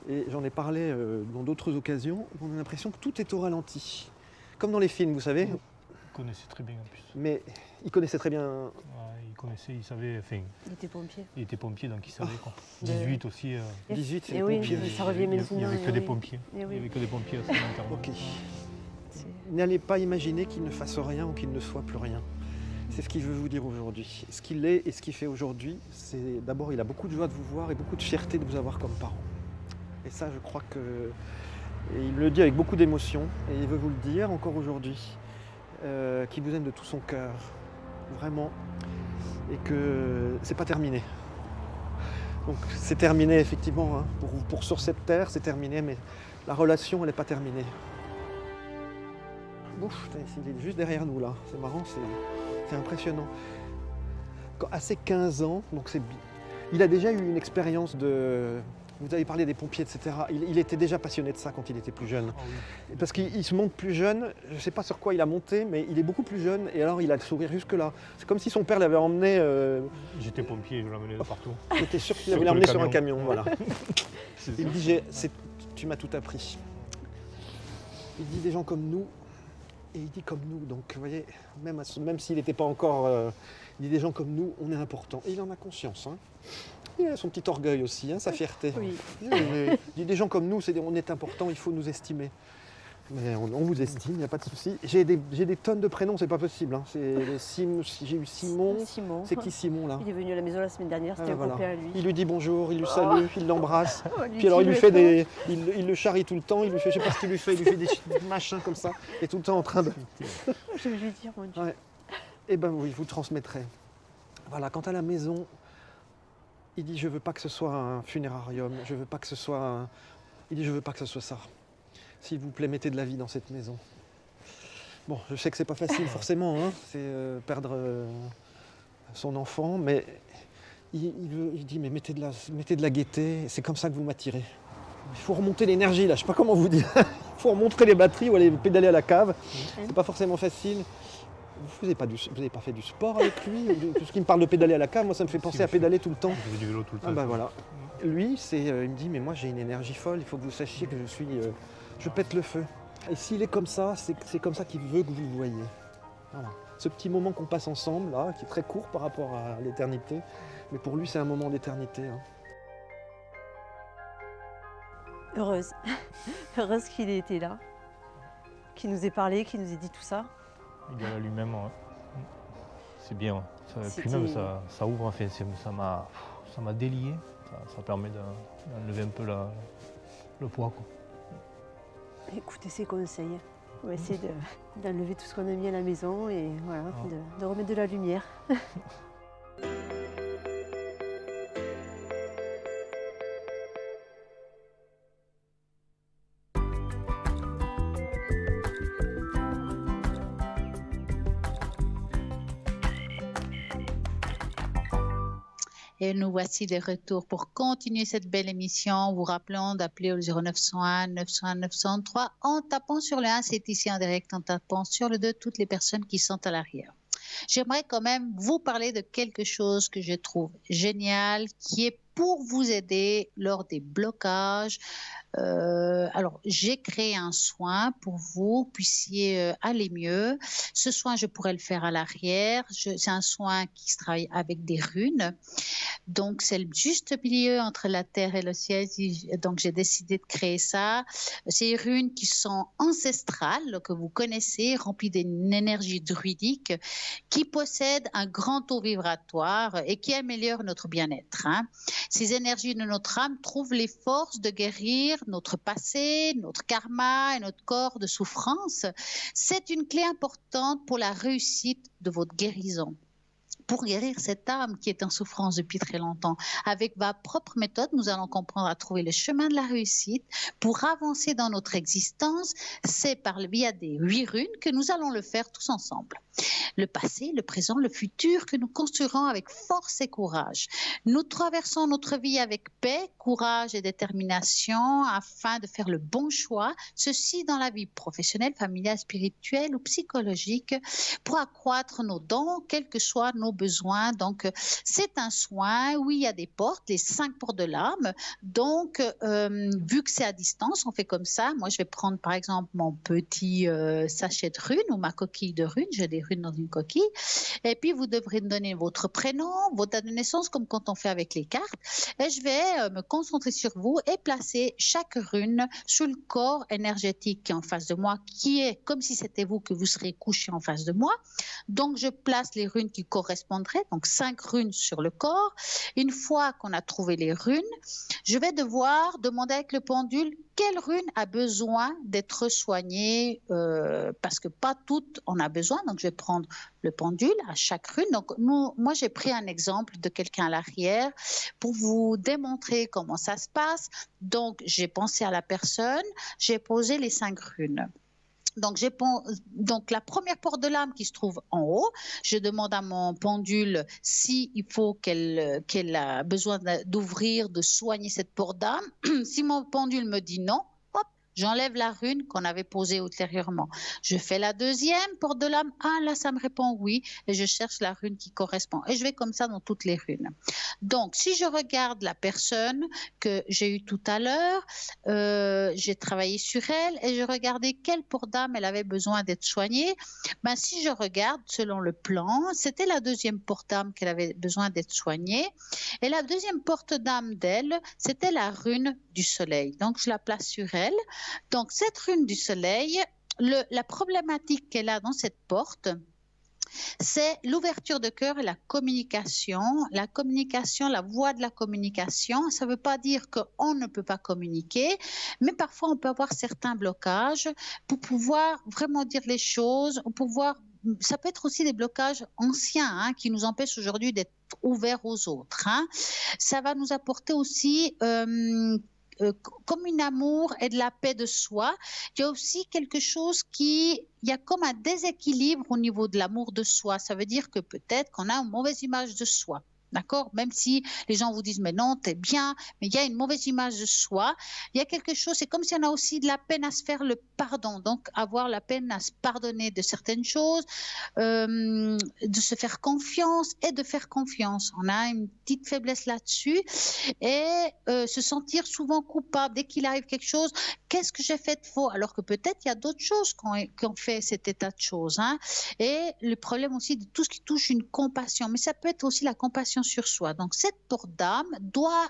et j'en ai parlé dans d'autres occasions, on a l'impression que tout est au ralenti. Comme dans les films, vous savez. Il connaissait très bien en plus. Mais il connaissait très bien. Ouais, il connaissait, il savait, enfin... Il était pompier. Il était pompier, donc il savait quoi. 18 aussi. 18, c'est Et les oui, pompiers. ça revient maintenant. Il n'y avait que et des oui. pompiers. Et Il oui. n'y avait que des pompiers à ce moment-là. Ok. N'allez pas imaginer qu'il ne fasse rien ou qu'il ne soit plus rien. C'est ce qu'il veut vous dire aujourd'hui. Ce qu'il est et ce qu'il fait aujourd'hui, c'est d'abord, il a beaucoup de joie de vous voir et beaucoup de fierté de vous avoir comme parent. Et ça, je crois que... Et il le dit avec beaucoup d'émotion, et il veut vous le dire encore aujourd'hui, qu'il vous aime de tout son cœur, vraiment, et que c'est pas terminé. Donc c'est terminé effectivement, pour sur cette terre, c'est terminé, mais la relation, elle n'est pas terminée. Ouf, il est juste derrière nous là, c'est marrant, c'est impressionnant. À ses 15 ans, donc il a déjà eu une expérience de... Vous avez parlé des pompiers, etc. Il était déjà passionné de ça quand il était plus jeune. Ah oui. Parce qu'il se monte plus jeune, je ne sais pas sur quoi il a monté, mais il est beaucoup plus jeune et alors il a le sourire jusque-là. C'est comme si son père l'avait emmené... J'étais pompier, je l'emmenais de partout. J'étais sûr qu'il Sur avait le l'emmené sur un camion. camion, voilà. C'est Il ça. me dit, tu m'as tout appris. Il dit des gens comme nous, et il dit comme nous. Donc, vous voyez, même s'il n'était pas encore... il dit des gens comme nous, on est important. Et il en a conscience. Hein. Il a son petit orgueil aussi, sa fierté. Oui. Il dit des gens comme nous, on est important, il faut nous estimer. Mais on vous estime, il n'y a pas de souci. J'ai des tonnes de prénoms, c'est pas possible. Hein. J'ai eu Simon. Simon. C'est qui Simon là? Il est venu à la maison la semaine dernière, c'était un voilà. copain à lui. Il lui dit bonjour, il lui salue, il l'embrasse. Lui Puis alors dit, il lui fait il le charrie tout le temps, il lui fait, je sais pas ce qu'il lui fait, il lui fait des machins comme ça, et tout le temps en train de. Je vais lui dire, mon Dieu. Ouais. Eh ben oui, vous transmettrez. Voilà, quant à la maison, il dit je veux pas que ce soit un funérarium, je veux pas que ce soit il dit je veux pas que ce soit ça. S'il vous plaît, mettez de la vie dans cette maison. Bon, je sais que c'est pas facile forcément, hein, c'est perdre son enfant, mais il dit mais mettez de la gaieté, c'est comme ça que vous m'attirez. Il faut remonter l'énergie là, je sais pas comment vous dire. Il faut remonter les batteries ou aller pédaler à la cave. C'est pas forcément facile. Vous n'avez pas fait du sport avec lui? Tout ce qui me parle de pédaler à la cave, moi ça me fait penser à pédaler tout le temps. Je fais du vélo tout le temps. Ah bah voilà. Lui, il me dit mais moi j'ai une énergie folle, il faut que vous sachiez que je pète le feu. Et s'il est comme ça, c'est comme ça qu'il veut que vous le voyez. Voilà. Ce petit moment qu'on passe ensemble là, qui est très court par rapport à l'éternité, mais pour lui c'est un moment d'éternité. Hein. Heureuse. Heureuse qu'il ait été là, qu'il nous ait parlé, qu'il nous ait dit tout ça. Égal à lui-même, ouais. C'est bien. Ouais. Puis même ça ouvre, enfin, ça m'a délié. Ça permet d'enlever un peu le poids, quoi. Écoutez ses conseils. On va essayer d'enlever tout ce qu'on a mis à la maison et voilà, de remettre de la lumière. Et nous voici de retour pour continuer cette belle émission. Vous rappelant d'appeler au 0901 901 903 en tapant sur le 1, c'est ici en direct, en tapant sur le 2, toutes les personnes qui sont à l'arrière. J'aimerais quand même vous parler de quelque chose que je trouve génial, qui est pour vous aider lors des blocages. Alors, j'ai créé un soin pour vous puissiez aller mieux. Ce soin, je pourrais le faire à l'arrière. C'est un soin qui se travaille avec des runes. Donc, c'est le juste milieu entre la terre et le ciel. Donc, j'ai décidé de créer ça. Ces runes qui sont ancestrales, que vous connaissez, remplies d'une énergie druidique, qui possèdent un grand taux vibratoire et qui améliorent notre bien-être. Hein. Ces énergies de notre âme trouvent les forces de guérir notre passé, notre karma et notre corps de souffrance. C'est une clé importante pour la réussite de votre guérison. Pour guérir cette âme qui est en souffrance depuis très longtemps. Avec ma propre méthode, nous allons comprendre à trouver le chemin de la réussite pour avancer dans notre existence. C'est par le biais des 8 runes que nous allons le faire tous ensemble. Le passé, le présent, le futur que nous construirons avec force et courage. Nous traversons notre vie avec paix, courage et détermination afin de faire le bon choix, ceci dans la vie professionnelle, familiale, spirituelle ou psychologique, pour accroître nos dons, quels que soient nos besoins. Donc, c'est un soin où il y a des portes, les 5 portes de l'âme. Donc, vu que c'est à distance, on fait comme ça. Moi, je vais prendre par exemple mon petit sachet de runes ou ma coquille de runes. J'ai des runes dans une coquille. Et puis, vous devrez me donner votre prénom, votre date de naissance, comme quand on fait avec les cartes. Et je vais me concentrer sur vous et placer chaque rune sur le corps énergétique qui est en face de moi, qui est comme si c'était vous que vous serez couché en face de moi. Donc, je place les runes qui correspondraient, donc 5 runes sur le corps. Une fois qu'on a trouvé les runes, je vais devoir demander avec le pendule quelle rune a besoin d'être soignée, parce que pas toutes en a besoin. Donc, je vais prendre le pendule à chaque rune. Donc, moi, j'ai pris un exemple de quelqu'un à l'arrière pour vous démontrer comment ça se passe. Donc, j'ai pensé à la personne, j'ai posé les 5 runes. Donc, la première porte de l'âme qui se trouve en haut, je demande à mon pendule s'il faut qu'elle a besoin d'ouvrir, de soigner cette porte d'âme. Si mon pendule me dit non, hop, j'enlève la rune qu'on avait posée ultérieurement. Je fais la deuxième porte de l'âme. Ah, là, ça me répond oui. Et je cherche la rune qui correspond. Et je vais comme ça dans toutes les runes. Donc, si je regarde la personne que j'ai eue tout à l'heure, j'ai travaillé sur elle et je regardais quelle porte d'âme elle avait besoin d'être soignée. Ben, si je regarde selon le plan, c'était la deuxième porte d'âme qu'elle avait besoin d'être soignée. Et la deuxième porte d'âme d'elle, c'était la rune du soleil. Donc, je la place sur elle. Donc, cette rune du soleil, la problématique qu'elle a dans cette porte, c'est l'ouverture de cœur et la communication. La communication, la voie de la communication, ça ne veut pas dire qu'on ne peut pas communiquer, mais parfois on peut avoir certains blocages pour pouvoir vraiment dire les choses, ça peut être aussi des blocages anciens qui nous empêchent aujourd'hui d'être ouverts aux autres. Ça va nous apporter aussi comme un amour et de la paix de soi. Il y a aussi quelque chose il y a comme un déséquilibre au niveau de l'amour de soi. Ça veut dire que peut-être qu'on a une mauvaise image de soi. D'accord? Même si les gens vous disent, mais non, t'es bien, mais il y a une mauvaise image de soi. Il y a quelque chose, c'est comme si on a aussi de la peine à se faire le pardon. Donc, avoir la peine à se pardonner de certaines choses, de se faire confiance et de faire confiance. On a une petite faiblesse là-dessus et se sentir souvent coupable dès qu'il arrive quelque chose. Qu'est-ce que j'ai fait de faux? Alors que peut-être il y a d'autres choses qui ont fait cet état de choses. Et le problème aussi de tout ce qui touche une compassion. Mais ça peut être aussi la compassion sur soi. Donc, cette porte d'âme doit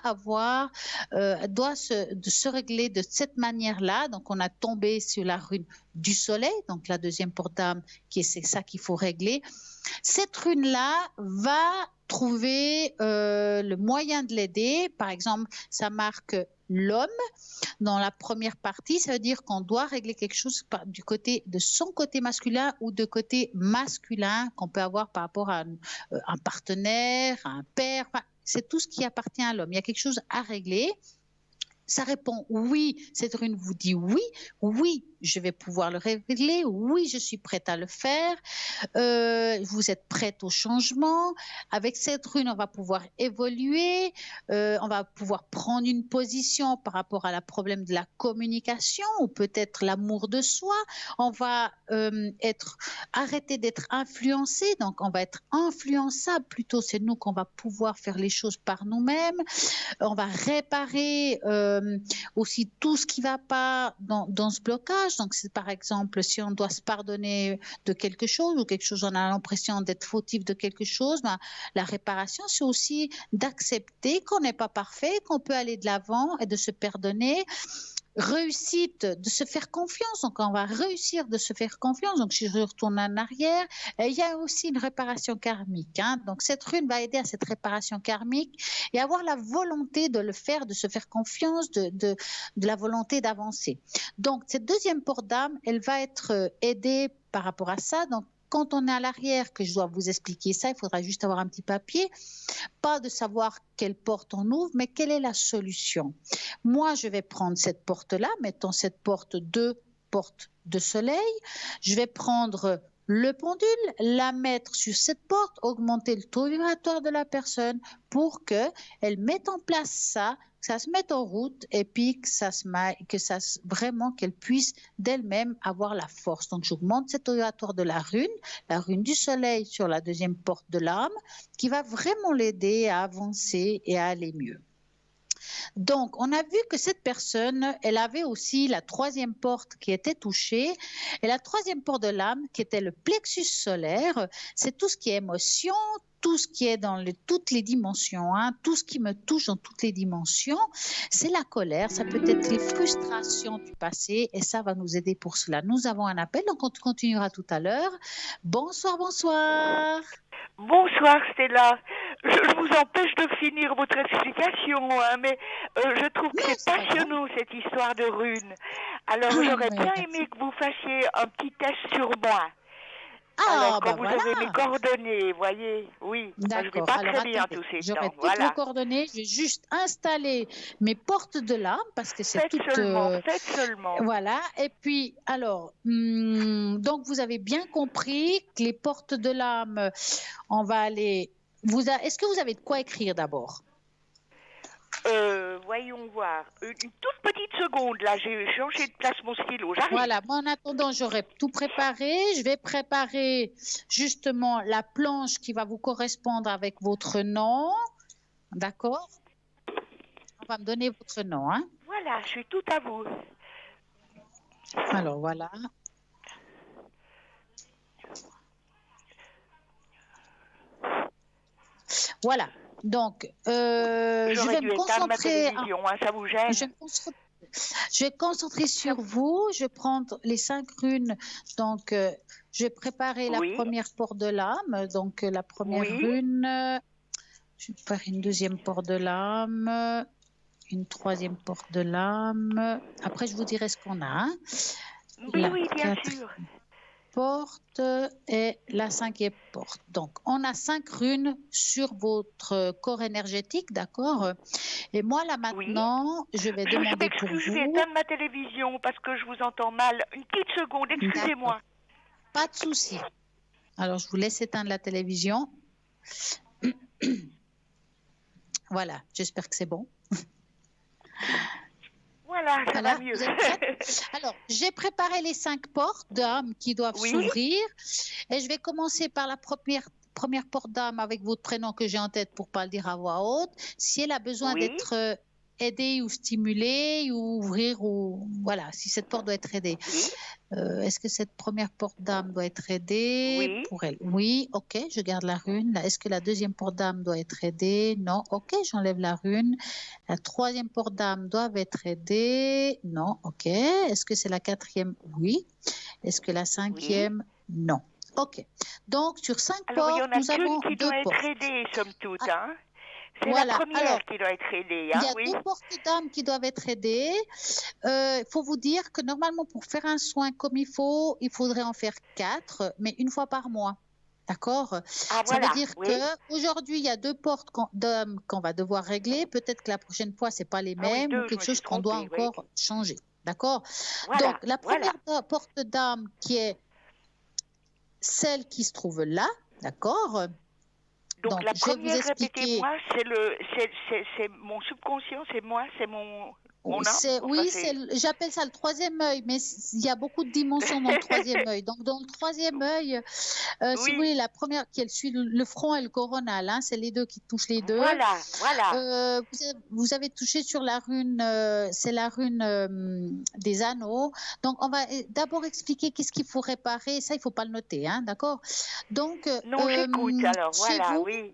se régler de cette manière-là. Donc, on a tombé sur la rune du soleil, donc la deuxième porte d'âme, c'est ça qu'il faut régler. Cette rune-là va trouver le moyen de l'aider. Par exemple, ça marque l'homme dans la première partie, ça veut dire qu'on doit régler quelque chose du côté de son côté masculin ou de côté masculin qu'on peut avoir par rapport à un partenaire, à un père. Enfin, c'est tout ce qui appartient à l'homme. Il y a quelque chose à régler. Ça répond oui, cette rune vous dit oui, oui, je vais pouvoir le régler, oui, je suis prête à le faire, vous êtes prête au changement. Avec cette rune, on va pouvoir évoluer, on va pouvoir prendre une position par rapport à la problème de la communication ou peut-être l'amour de soi. On va arrêter d'être influencé, donc on va être influençable, plutôt c'est nous qu'on va pouvoir faire les choses par nous-mêmes. On va réparer aussi tout ce qui ne va pas dans ce blocage. Donc, c'est par exemple, si on doit se pardonner de quelque chose ou quelque chose, on a l'impression d'être fautif de quelque chose, la réparation, c'est aussi d'accepter qu'on n'est pas parfait, qu'on peut aller de l'avant et de se pardonner. Réussite, de se faire confiance. Donc, on va réussir de se faire confiance. Donc, si je retourne en arrière, il y a aussi une réparation karmique. Donc, cette rune va aider à cette réparation karmique et avoir la volonté de le faire, de se faire confiance, de la volonté d'avancer. Donc, cette deuxième porte d'âme, elle va être aidée par rapport à ça. Donc, quand on est à l'arrière, que je dois vous expliquer ça, il faudra juste avoir un petit papier. Pas de savoir quelle porte on ouvre, mais quelle est la solution. Moi, je vais prendre cette porte-là, mettons cette porte de soleil. Je vais prendre le pendule, la mettre sur cette porte, augmenter le taux vibratoire de la personne pour qu'elle mette en place ça, que ça se mette en route et puis vraiment qu'elle puisse d'elle-même avoir la force. Donc, j'augmente cet taux vibratoire de la rune du soleil sur la deuxième porte de l'âme, qui va vraiment l'aider à avancer et à aller mieux. Donc, on a vu que cette personne, elle avait aussi la troisième porte qui était touchée. Et la troisième porte de l'âme, qui était le plexus solaire, c'est tout ce qui est émotion, tout ce qui est dans toutes les dimensions, tout ce qui me touche dans toutes les dimensions, c'est la colère, ça peut être les frustrations du passé et ça va nous aider pour cela. Nous avons un appel, donc on continuera tout à l'heure. Bonsoir, bonsoir. Bonsoir Stella, je vous empêche de finir votre explication, mais je trouve que c'est passionnant cette histoire de runes. Alors j'aurais bien aimé que vous fassiez un petit test sur moi. Alors quand vous avez mes coordonnées, voyez, oui, je ne vais pas très bien tous ces temps. J'aurai toutes vos coordonnées, je vais juste installer mes portes de l'âme parce que c'est tout... Faites seulement. Voilà, et puis alors, donc vous avez bien compris que les portes de l'âme, on va aller... Est-ce que vous avez de quoi écrire d'abord ? Voyons voir. Une toute petite seconde, là, j'ai changé de place mon stylo, j'arrive. Voilà, moi en attendant, j'aurai tout préparé. Je vais préparer justement la planche qui va vous correspondre avec votre nom. D'accord ? On va me donner votre nom. Voilà, je suis tout à vous. Alors, voilà. Voilà. Donc, je vais me concentrer. Ça vous gêne? Je vais concentrer sur vous. Je vais prendre les 5 runes. Donc, je vais préparer la première porte de l'âme. Donc, la première rune. Je vais faire une deuxième porte de l'âme. Une troisième porte de l'âme. Après, je vous dirai ce qu'on a. Hein. Oui, bien sûr. Porte et la 5e porte. Donc, on a 5 runes sur votre corps énergétique, d'accord? Et moi, là, maintenant, je vais demander pour vous... Je vais éteindre ma télévision parce que je vous entends mal. Une petite seconde, excusez-moi. Pas de souci. Alors, je vous laisse éteindre la télévision. Voilà, j'espère que c'est bon. Voilà, ça va mieux. Alors, j'ai préparé les 5 portes d'âme qui doivent s'ouvrir. Et je vais commencer par la première porte d'âme avec votre prénom que j'ai en tête pour ne pas le dire à voix haute. Si elle a besoin d'être aidée ou stimulée ou ouvrir, ou voilà, si cette porte doit être aidée. Est-ce que cette première porte d'âme doit être aidée pour elle? Oui, ok, je garde la rune. Est-ce que la deuxième porte d'âme doit être aidée? Non, ok, j'enlève la rune. La troisième porte d'âme doit être aidée? Non, ok. Est-ce que c'est la 4e? Oui. Est-ce que la 5e? Non. Ok. Donc, sur 5 portes, nous avons 2 portes. Il y en a qu'une qui doit être aidée, somme toute, hein? C'est la première qui doit être aidée. Hein, il y a 2 portes d'âme qui doivent être aidées. Il faut vous dire que normalement, pour faire un soin comme il faudrait en faire 4, mais une fois par mois. D'accord? Ça veut dire qu'aujourd'hui, il y a 2 portes d'âme qu'on va devoir régler. Peut-être que la prochaine fois, ce n'est pas les mêmes ou quelque chose qu'on doit encore changer. D'accord? Donc, la première porte d'âme qui est celle qui se trouve là. D'accord? Donc la première, répétez-moi, c'est mon subconscient, c'est moi, c'est mon âme. Oui, j'appelle ça le 3e œil, mais il y a beaucoup de dimensions dans le 3e œil. Donc dans le 3e œil, si vous voulez, la première qui suit le front et le coronal, hein, c'est les deux qui touchent les deux. Voilà. Vous avez touché sur la rune, c'est la rune des anneaux. Donc on va d'abord expliquer qu'est-ce qu'il faut réparer. Ça, il ne faut pas le noter, hein, d'accord? Donc, non, j'écoute alors, voilà, oui.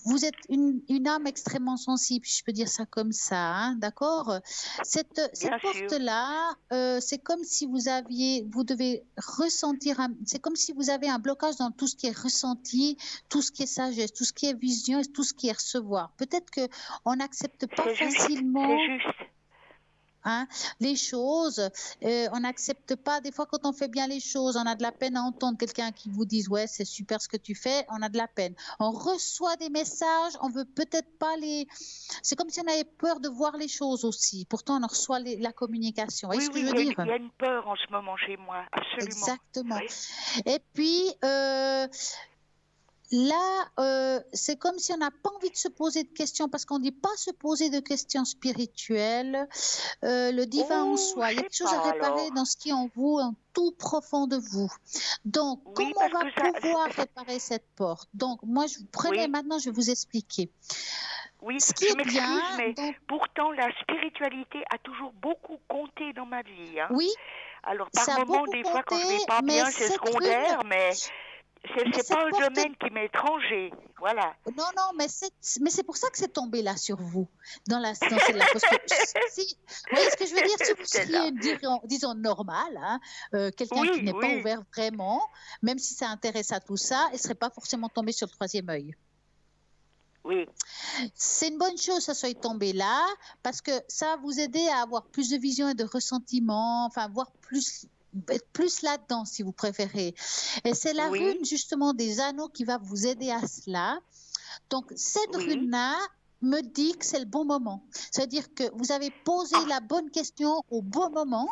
Vous êtes une âme extrêmement sensible, je peux dire ça comme ça, hein, d'accord? Cette porte-là, c'est comme si vous devez ressentir, c'est comme si vous avez un blocage dans tout ce qui est ressenti, tout ce qui est sagesse, tout ce qui est vision et tout ce qui est recevoir. Peut-être qu'on n'accepte pas facilement. C'est juste. Hein, les choses, on n'accepte pas, des fois quand on fait bien les choses, on a de la peine à entendre quelqu'un qui vous dise ouais c'est super ce que tu fais, on a de la peine. On reçoit des messages, on veut peut-être pas c'est comme si on avait peur de voir les choses aussi, pourtant on reçoit la communication. Oui, ce que je veux dire? Il y a une peur en ce moment chez moi, absolument. Exactement. Et puis là, c'est comme si on n'a pas envie de se poser de questions, parce qu'on ne dit pas se poser de questions spirituelles. Le divin en soi, il y a quelque chose à réparer dans ce qui est en vous, en tout profond de vous. Donc, comment on va pouvoir réparer cette porte? Donc, moi, maintenant, je vais vous expliquer. Oui, ce qui est bien, mais pourtant, la spiritualité a toujours beaucoup compté dans ma vie. Hein. Oui. Alors, par moments, des fois, quand je ne vais pas bien, c'est secondaire, mais... C'est pas un domaine qui m'est étranger, voilà. Non, mais c'est pour ça que c'est tombé là sur vous, dans celle-là. Parce que vous voyez ce que je veux dire? Si vous seriez, disons, normal, hein, quelqu'un qui n'est pas ouvert vraiment, même si ça intéresse à tout ça, il ne serait pas forcément tombé sur le 3e œil. Oui. C'est une bonne chose que ça soit tombé là, parce que ça va vous aider à avoir plus de vision et de ressentiment, enfin, voir être plus là-dedans si vous préférez. Et c'est la rune justement des anneaux qui va vous aider à cela. Donc cette rune-là me dit que c'est le bon moment. C'est-à-dire que vous avez posé la bonne question au bon moment,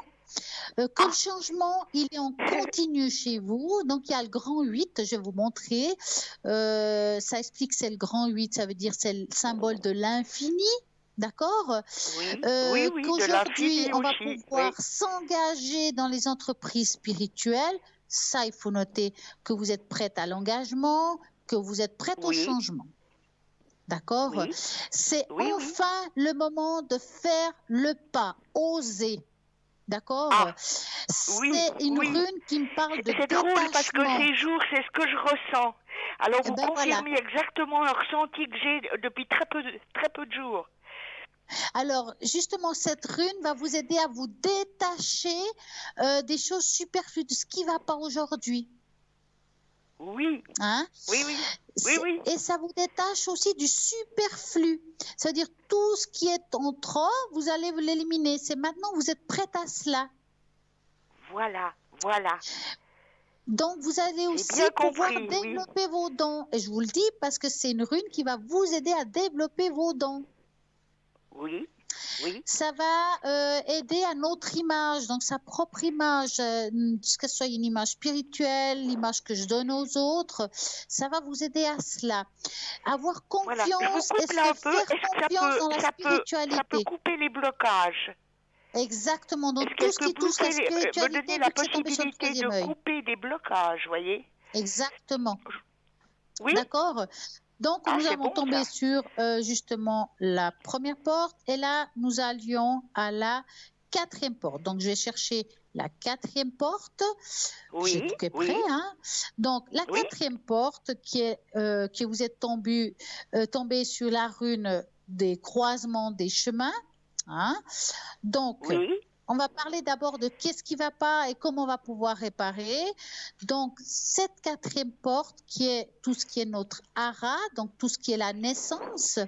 que le changement il est en continu chez vous. Donc il y a le grand 8, je vais vous montrer. Ça explique que c'est le grand 8, ça veut dire c'est le symbole de l'infini. D'accord? Qu'aujourd'hui, on va pouvoir s'engager dans les entreprises spirituelles. Ça, il faut noter que vous êtes prête à l'engagement, que vous êtes prête au changement. D'accord? C'est enfin le moment de faire le pas, oser. D'accord? C'est une rune qui me parle de détachement. C'est drôle parce que ces jours, c'est ce que je ressens. Alors, vous confirmez exactement le ressenti que j'ai depuis très peu de jours. Alors, justement, cette rune va vous aider à vous détacher des choses superflues, de ce qui ne va pas aujourd'hui. Oui, Hein? oui, oui, oui, oui. Et ça vous détache aussi du superflu. C'est-à-dire tout ce qui est en trop, vous allez l'éliminer. C'est maintenant, vous êtes prête à cela. Voilà, voilà. Donc, vous allez J'ai aussi bien pouvoir compris, oui. développer vos dons. Et je vous le dis parce que c'est une rune qui va vous aider à développer vos dons. Oui, oui. Ça va aider à notre image, donc sa propre image, que ce soit une image spirituelle, l'image que je donne aux autres, ça va vous aider à cela. Avoir Voilà. Je vous confiance et coupe là un se peu. faire Est-ce que confiance dans la ça spiritualité. peut couper les blocages? Exactement, donc Est-ce tout qu'elle ce peut qui touche la me spiritualité, donner vu la que c'est tombé sur le possibilité troisième de œil. couper des blocages, voyez? Exactement. Oui. D'accord. Donc, Ah, nous c'est avons bon, tombé ça. sur justement la première porte et là, nous allions à la quatrième porte. Donc, je vais chercher la quatrième porte. J'ai Oui, tout qui est oui. prêt. Hein. Donc, la Oui. quatrième porte qui vous êtes tombé sur la rune des croisements des chemins. Hein. Donc, Oui. on va parler d'abord de qu'est-ce qui ne va pas et comment on va pouvoir réparer. Donc, cette quatrième porte qui est tout ce qui est notre hara, donc tout ce qui est la naissance,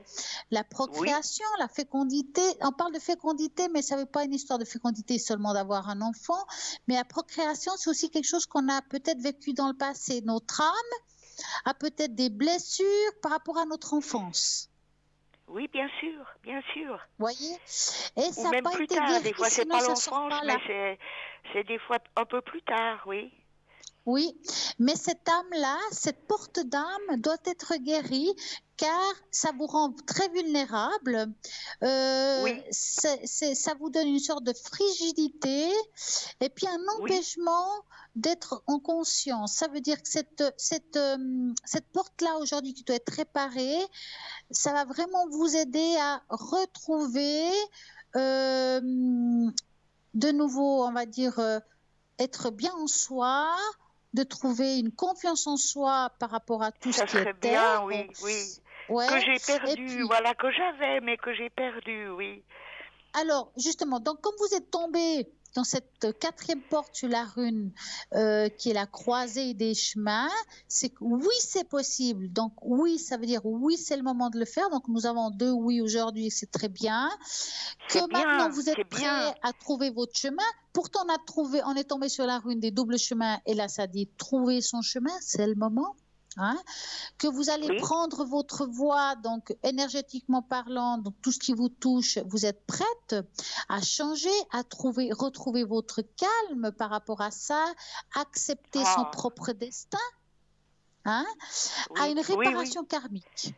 la procréation, la fécondité. On parle de fécondité, mais ça ne veut pas une histoire de fécondité seulement d'avoir un enfant. Mais la procréation, c'est aussi quelque chose qu'on a peut-être vécu dans le passé. Notre âme a peut-être des blessures par rapport à notre enfance. Oui, bien sûr, bien sûr. Voyez, et Ou ça n'a même pas plus été tard. guéri, Des fois, c'est sinon pas ça sort l'enfance, pas là. mais c'est des fois un peu plus tard, oui. Oui, mais cette âme-là, cette porte d'âme doit être guérie car ça vous rend très vulnérable. Oui. Ça vous donne une sorte de frigidité et puis un empêchement d'être en conscience. Ça veut dire que cette porte-là aujourd'hui qui doit être réparée, ça va vraiment vous aider à retrouver de nouveau, on va dire, être bien en soi, de trouver une confiance en soi par rapport à tout ce qui serait est bien, terre. oui, oui. Ouais. Que j'ai perdu, Et puis, voilà, que j'avais, mais que j'ai perdu, oui. alors, justement, donc comme vous êtes tombé dans cette quatrième porte sur la rune qui est la croisée des chemins, c'est que oui, c'est possible. Donc oui, ça veut dire oui, c'est le moment de le faire. Donc nous avons 2 oui aujourd'hui, c'est très bien. Que maintenant vous êtes prêts à trouver votre chemin. Pourtant on est tombé sur la rune des doubles chemins et là ça dit trouver son chemin, c'est le moment. Hein, que vous allez prendre votre voie, donc énergétiquement parlant, donc tout ce qui vous touche, vous êtes prête à changer, à retrouver votre calme par rapport à ça, accepter son propre destin, hein, à une réparation karmique.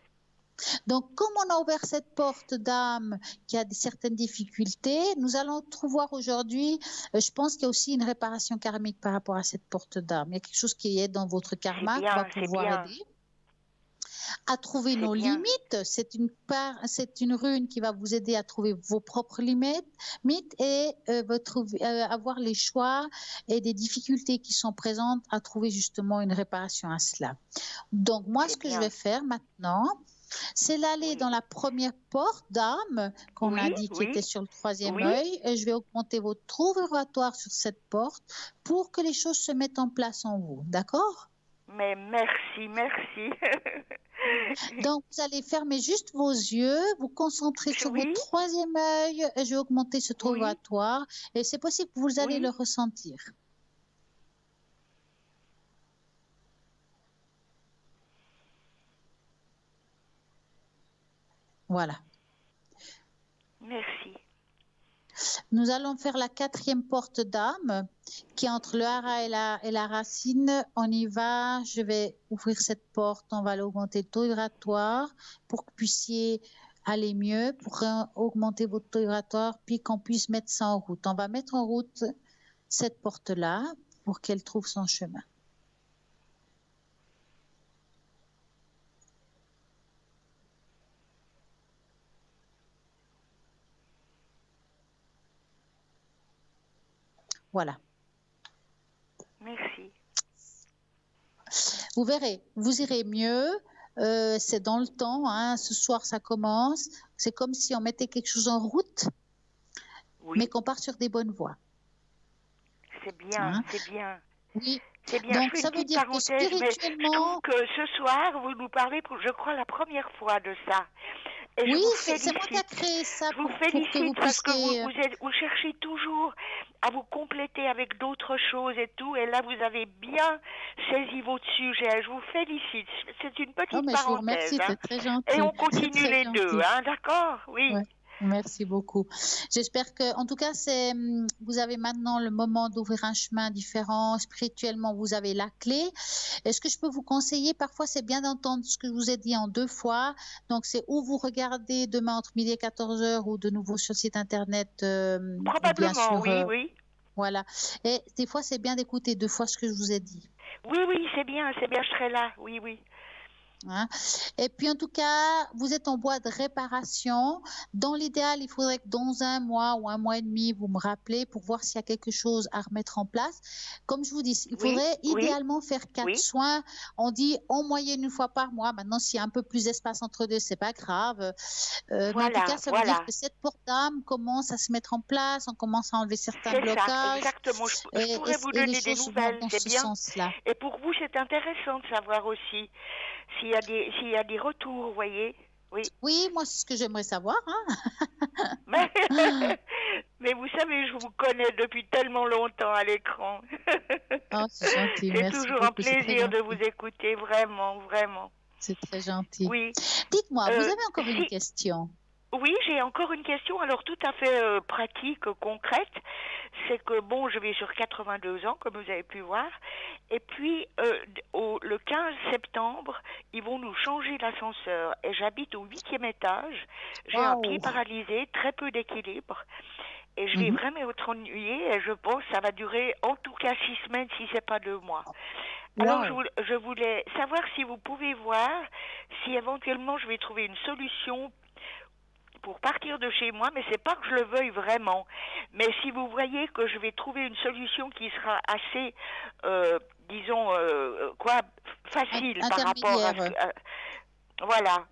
Donc, comme on a ouvert cette porte d'âme qui a certaines difficultés, nous allons voir aujourd'hui, je pense qu'il y a aussi une réparation karmique par rapport à cette porte d'âme. Il y a quelque chose qui est dans votre karma qui va pouvoir aider à trouver nos limites. C'est une rune qui va vous aider à trouver vos propres limites et avoir les choix et des difficultés qui sont présentes à trouver justement une réparation à cela. Donc, moi, ce que je vais faire maintenant, c'est l'aller dans la première porte d'âme qu'on a dit qui était sur le troisième œil. Et je vais augmenter votre trou vibratoire sur cette porte pour que les choses se mettent en place en vous. D'accord? Mais merci, merci. Donc, vous allez fermer juste vos yeux, vous concentrer sur votre troisième œil. Et je vais augmenter ce trou vibratoire. Et c'est possible que vous allez le ressentir. Voilà. Merci. Nous allons faire la quatrième porte d'âme qui est entre le hara et la racine. On y va. Je vais ouvrir cette porte. On va l'augmenter le taux vibratoire pour que vous puissiez aller mieux, pour augmenter votre taux vibratoire, puis qu'on puisse mettre ça en route. On va mettre en route cette porte-là pour qu'elle trouve son chemin. Voilà. Merci. Vous verrez, vous irez mieux. C'est dans le temps. Hein. Ce soir, ça commence. C'est comme si on mettait quelque chose en route, Oui, mais qu'on part sur des bonnes voies. c'est bien, Hein. c'est bien. Oui. C'est bien, Donc, je fais ça une veut petite dire que parenthèse, mais je trouve spirituellement, que ce soir, vous nous parlez, pour, je crois, la première fois de ça. Et je oui, vous c'est moi qui a félicite. créé ça Je vous pour que vous félicite parce que puissiez. vous cherchez toujours à vous compléter avec d'autres choses et tout. Et là, vous avez bien saisi votre sujet. Je vous félicite. C'est une Oh, petite mais je vous parenthèse. remercie, Hein. c'est très Et gentil. on C'est continue très les deux, gentil. hein, d'accord? Oui. Ouais. Merci beaucoup. J'espère que, en tout cas, vous avez maintenant le moment d'ouvrir un chemin différent. Spirituellement, vous avez la clé. Est-ce que je peux vous conseiller? Parfois, c'est bien d'entendre ce que je vous ai dit en 2 fois. Donc, c'est ou vous regardez demain entre midi et 14 heures ou de nouveau sur le site internet ou bien Probablement, sur. oui, oui. Voilà. Et des fois, c'est bien d'écouter 2 fois ce que je vous ai dit. Oui, oui, c'est bien, je serai là. Oui, oui. Hein. Et puis en tout cas, vous êtes en voie de réparation. Dans l'idéal, il faudrait que dans 1 mois ou 1 mois et demi, vous me rappelez pour voir s'il y a quelque chose à remettre en place. Comme je vous dis, il Oui, faudrait oui, idéalement faire 4 oui. soins. On dit en moyenne 1 fois par mois. Maintenant, s'il y a un peu plus d'espace entre deux, c'est pas grave. Mais en tout Voilà, cas, ça veut dire voilà. que cette porte d'âme commence à se mettre en place. On commence à enlever certains C'est ça, blocages. exactement. Je pourrais vous Et les donner des choses vont nouvelles, dans c'est ce bien. sens-là. Et pour vous, c'est intéressant de savoir aussi s'il y a des retours, vous voyez. Oui. Oui, moi, c'est ce que j'aimerais savoir. Hein. Mais vous savez, je vous connais depuis tellement longtemps à l'écran. Oh, c'est gentil, C'est merci toujours un beaucoup, c'est très plaisir de vous gentil. écouter, vraiment, vraiment. C'est très gentil. Oui. Dites-moi, vous avez encore une Si, question? oui, j'ai encore une question, alors tout à fait pratique, concrète. C'est que, bon, je vais sur 82 ans, comme vous avez pu voir. Et puis, le 15 septembre, ils vont nous changer l'ascenseur. Et j'habite au 8e étage. J'ai un pied paralysé, très peu d'équilibre. Et je vais vraiment être ennuyée. Et je pense que ça va durer en tout cas 6 semaines, si c'est pas 2 mois. Alors, je voulais savoir si vous pouvez voir si éventuellement je vais trouver une solution pour partir de chez moi, mais c'est pas que je le veuille vraiment. Mais si vous voyez que je vais trouver une solution qui sera assez, disons, facile par rapport à voilà.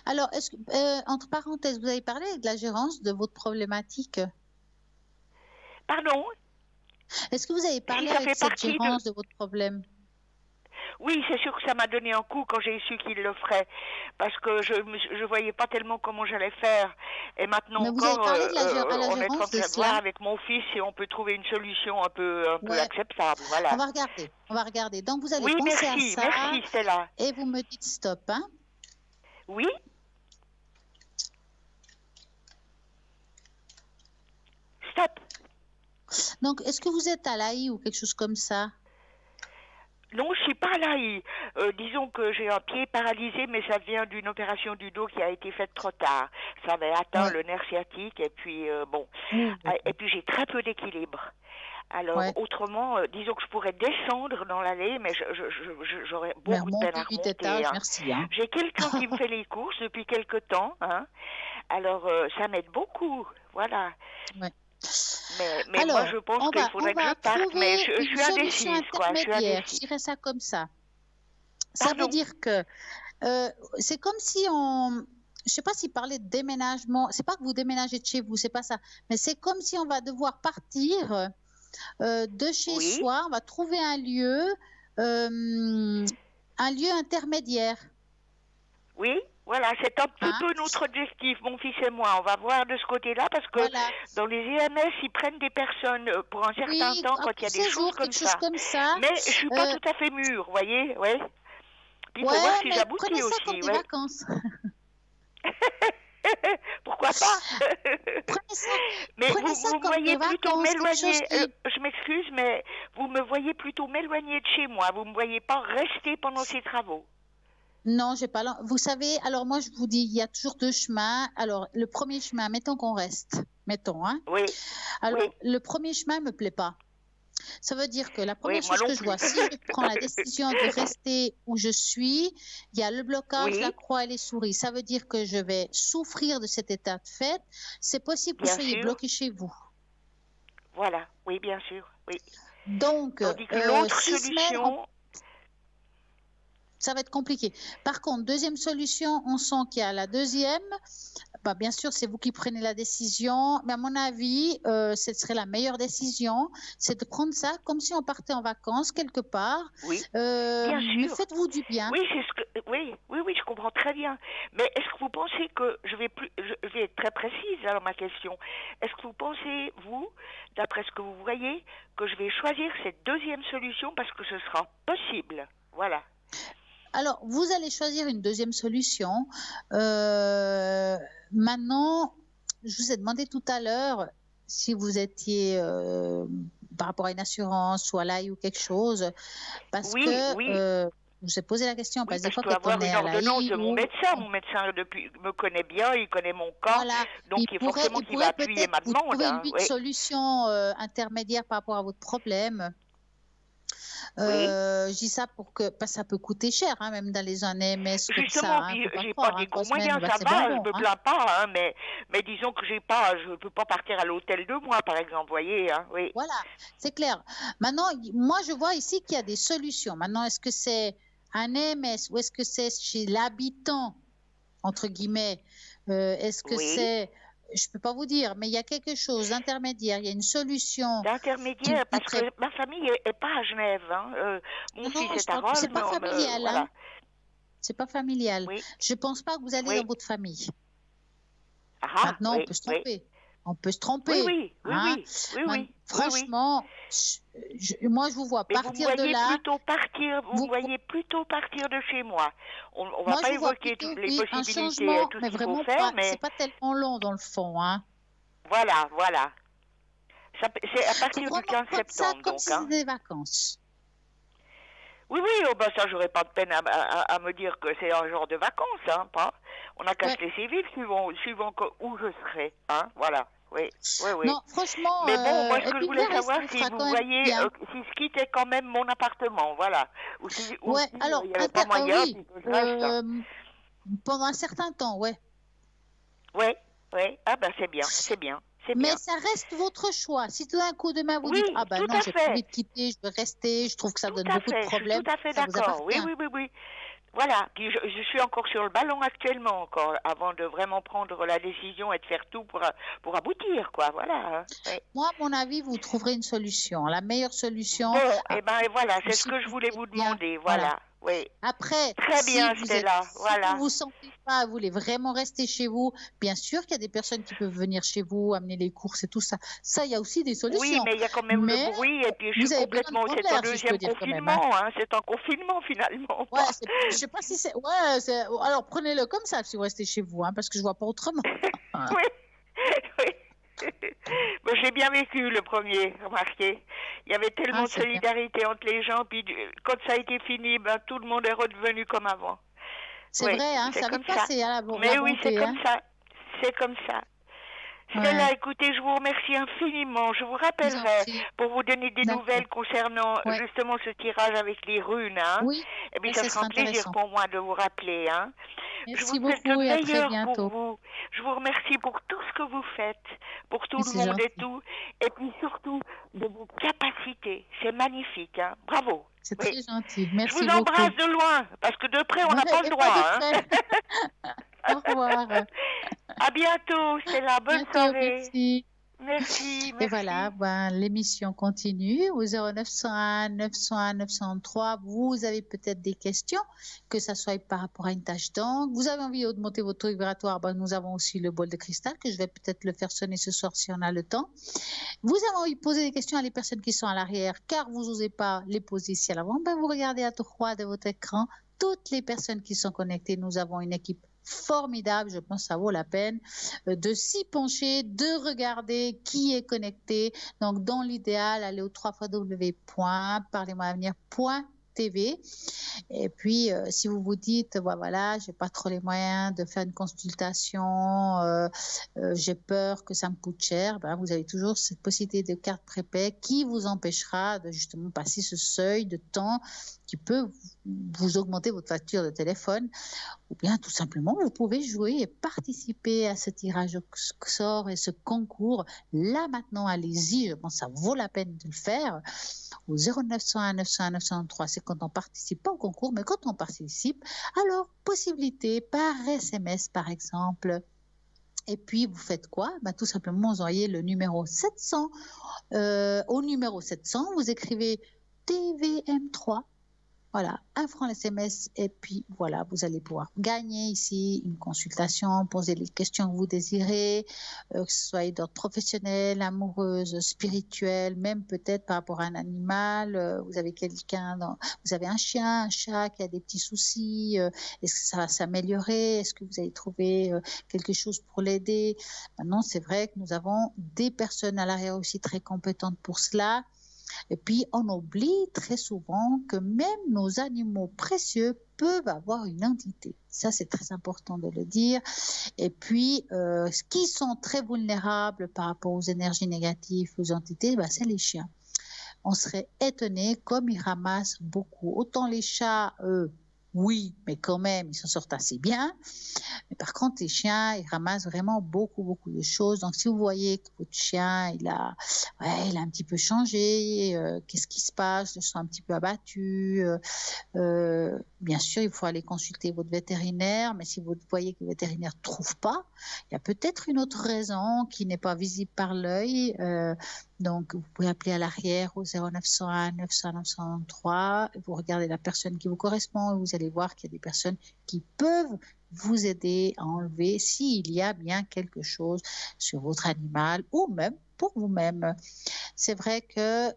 Alors, est-ce que, entre parenthèses, vous avez parlé de la gérance de votre problématique? Pardon? Est-ce que vous avez parlé avec cette gérance de votre problème? Oui, c'est sûr que ça m'a donné un coup quand j'ai su qu'il le ferait, parce que je voyais pas tellement comment j'allais faire. Et maintenant Mais vous encore, avez parlé de la on est en gérance train de de voir cela? avec mon fils si on peut trouver une solution un peu Ouais. acceptable. Voilà. On va regarder. Donc, vous allez Oui, penser merci, à ça merci Stella. et vous me dites stop. Hein? Oui. Stop. Donc, est-ce que vous êtes à l'AI ou quelque chose comme ça? Non, je suis pas là. Disons que j'ai un pied paralysé, mais ça vient d'une opération du dos qui a été faite trop tard. Ça avait atteint le nerf sciatique et puis bon. Et puis j'ai très peu d'équilibre. Alors autrement, disons que je pourrais descendre dans l'allée, mais j'aurais beaucoup de peine à remonter. Étages, merci, hein. J'ai quelqu'un qui me fait les courses depuis quelque temps. Hein. Alors ça m'aide beaucoup. Voilà. Ouais. Mais alors, moi, je pense qu'il faudrait que je parte, mais je suis indécise, quoi. Je dirais ça comme ça. Ça veut dire que c'est comme si je sais pas si parler de déménagement, c'est pas que vous déménagez de chez vous, c'est pas ça, mais c'est comme si on va devoir partir de chez soi, on va trouver un lieu intermédiaire. Oui. Voilà, c'est un petit peu notre objectif, mon fils et moi. On va voir de ce côté-là parce que dans les EMS, ils prennent des personnes pour un certain temps quand il y a des choses comme ça. Mais je suis pas tout à fait mûre, vous voyez, ouais. Puis il faut voir si j'aboutis prenez ça aussi, comme des vacances. Pourquoi pas? Mais prenez vous me voyez plutôt m'éloigner. Je m'excuse, mais vous me voyez plutôt m'éloigner de chez moi. Vous me voyez pas rester pendant ces travaux. Non, j'ai pas. Vous savez, alors moi je vous dis, il y a toujours 2 chemins. Alors le premier chemin, mettons qu'on reste, hein. Oui. Alors le premier chemin me plaît pas. Ça veut dire que la première chose que je vois, si je prends la décision de rester où je suis, il y a le blocage, la croix et les souris. Ça veut dire que je vais souffrir de cet état de fait. C'est possible que vous soyez bloqué chez vous. Voilà. Oui, bien sûr. Oui. Donc, l'autre solution. ça va être compliqué. Par contre, deuxième solution, on sent qu'il y a la deuxième. Bien sûr, c'est vous qui prenez la décision, mais à mon avis, ce serait la meilleure décision, c'est de prendre ça comme si on partait en vacances quelque part. Oui, bien Mais sûr. faites-vous du bien. Oui, oui, je comprends très bien. Mais est-ce que vous pensez que je vais être très précise dans ma question. Est-ce que vous pensez, vous, d'après ce que vous voyez, que je vais choisir cette deuxième solution parce que ce sera possible? Voilà. Alors, vous allez choisir une deuxième solution. Maintenant, je vous ai demandé tout à l'heure si vous étiez par rapport à une assurance ou à l'AI ou quelque chose, parce que je vous ai posé la question. Parce que je dois avoir une ordonnance de mon médecin. Mon médecin me connaît bien, il connaît mon cas, donc il forcément qu'il va appuyer ma demande. Vous trouvez une solution intermédiaire par rapport à votre problème. Je dis ça pour que ça peut coûter cher, même dans les zones AMS comme ça. Justement, j'ai pas des gros moyens, ça va, je me plains pas, mais disons que je peux pas partir à l'hôtel 2 mois, par exemple, voyez. Oui. Voilà, c'est clair. Maintenant, moi, je vois ici qu'il y a des solutions. Maintenant, est-ce que c'est un AMS ou est-ce que c'est chez l'habitant, entre guillemets? Est-ce que c'est... Je ne peux pas vous dire, mais il y a quelque chose d'intermédiaire, il y a une solution. D'intermédiaire, parce que ma famille n'est pas à Genève. Mon fils est à Rome. C'est pas familial. Voilà. C'est pas familial. Oui. Je ne pense pas que vous allez dans votre famille. Maintenant, on peut se tromper. On peut se tromper. Oui. Franchement, moi, je vous vois partir de là. Vous me voyez plutôt partir de chez moi. On ne va pas évoquer toutes les possibilités et tout ce qu'il faut faire, mais c'est pas tellement long dans le fond. Voilà. C'est à partir du 15 septembre. Ça, comme si c'était des vacances. Oui, ça, j'aurais pas de peine à me dire que c'est un genre de vacances, pas. On n'a qu'à se laisser vivre suivant où je serai, voilà. Oui. Non, franchement. Mais bon, moi, ce que je voulais savoir, si vous voyez, si je quittais quand même mon appartement, voilà. Alors, il n'y avait pas moyen, pendant un certain temps, Oui. Ah, c'est bien. Mais ça reste votre choix. Si tout d'un coup, demain, vous dites, non, j'ai pas envie de quitter, je veux rester, je trouve que ça donne beaucoup de problèmes. Tout à fait d'accord. Oui. Voilà, puis je suis encore sur le ballon actuellement, encore, avant de vraiment prendre la décision et de faire tout pour aboutir, quoi, voilà. Moi, à mon avis, vous trouverez une solution, la meilleure solution. Bon, voilà, c'est ce que je voulais vous demander, voilà. Oui. Après, très bien, Stella, voilà. Si vous ne vous sentez pas, vous voulez vraiment rester chez vous, bien sûr qu'il y a des personnes qui peuvent venir chez vous, amener les courses et tout ça. Ça, il y a aussi des solutions. Oui, mais il y a quand même le bruit, et puis je suis complètement... C'est un deuxième confinement, c'est un confinement finalement. Ouais, je sais pas si c'est... alors prenez-le comme ça si vous restez chez vous, parce que je vois pas autrement. Oui. Bon, j'ai bien vécu le premier, remarquez. Il y avait tellement de solidarité entre les gens, puis quand ça a été fini, tout le monde est redevenu comme avant. C'est vrai, ça va passer à la bonne. Mais oui, c'est comme ça. C'est comme ça. Stella, écoutez, je vous remercie infiniment. Je vous rappellerai pour vous donner des nouvelles concernant justement ce tirage avec les runes. Oui. Et puis ça sera un plaisir pour moi de vous rappeler. Merci beaucoup et à très bientôt. Pour vous. Je vous remercie pour tout ce que vous faites, pour tout le monde et tout. Et puis surtout de vos capacités. C'est magnifique. Bravo. C'est très gentil. Merci beaucoup. Je vous embrasse de loin, parce que de près, on n'a pas le droit. Au revoir. À bientôt, Stella. Bonne soirée. Merci. Et voilà, l'émission continue au 0901 901 903. Vous avez peut-être des questions, que ça soit par rapport à une tache d'encre. Vous avez envie d'augmenter votre taux vibratoire, nous avons aussi le bol de cristal, que je vais peut-être le faire sonner ce soir si on a le temps. Vous avez envie de poser des questions à les personnes qui sont à l'arrière, car vous n'osez pas les poser ici à l'avant. Vous regardez à droite de votre écran toutes les personnes qui sont connectées. Nous avons une équipe formidable, je pense que ça vaut la peine de s'y pencher, de regarder qui est connecté. Donc, dans l'idéal, allez au www.parlez-moi-avenir.tv. Et puis, si vous vous dites, voilà, j'ai pas trop les moyens de faire une consultation, j'ai peur que ça me coûte cher, vous avez toujours cette possibilité de carte prépay qui vous empêchera de justement passer ce seuil de temps qui peut vous augmenter votre facture de téléphone, ou bien tout simplement vous pouvez jouer et participer à ce tirage au sort et ce concours. Là maintenant, allez-y, je pense que ça vaut la peine de le faire au 0901 901 903. C'est quand on ne participe pas au concours, mais quand on participe, alors possibilité par SMS par exemple. Et puis, vous faites quoi? Tout simplement, vous envoyez le numéro 700. Au numéro 700, vous écrivez TVM3. Voilà, 1 franc SMS. Et puis, voilà, vous allez pouvoir gagner ici une consultation, poser les questions que vous désirez, que ce soit d'ordre professionnel, amoureuse, spirituelle, même peut-être par rapport à un animal. Vous avez vous avez un chien, un chat qui a des petits soucis. Est-ce que ça va s'améliorer? Est-ce que vous allez trouver quelque chose pour l'aider? Maintenant, c'est vrai que nous avons des personnes à l'arrière aussi très compétentes pour cela. Et puis, on oublie très souvent que même nos animaux précieux peuvent avoir une entité. Ça, c'est très important de le dire. Et puis, qui sont très vulnérables par rapport aux énergies négatives, aux entités, c'est les chiens. On serait étonné comme ils ramassent beaucoup. Autant les chats, oui, mais quand même, ils s'en sortent assez bien. Mais par contre, les chiens, ils ramassent vraiment beaucoup de choses. Donc, si vous voyez que votre chien, il a un petit peu changé, qu'est-ce qui se passe? Je le sens un petit peu abattu. Bien sûr, il faut aller consulter votre vétérinaire. Mais si vous voyez que le vétérinaire ne trouve pas, il y a peut-être une autre raison qui n'est pas visible par l'œil. Donc, vous pouvez appeler à l'arrière au 0901 900 903. Vous regardez la personne qui vous correspond et vous allez voir qu'il y a des personnes qui peuvent vous aider à enlever s'il y a bien quelque chose sur votre animal ou même pour vous-même. C'est vrai que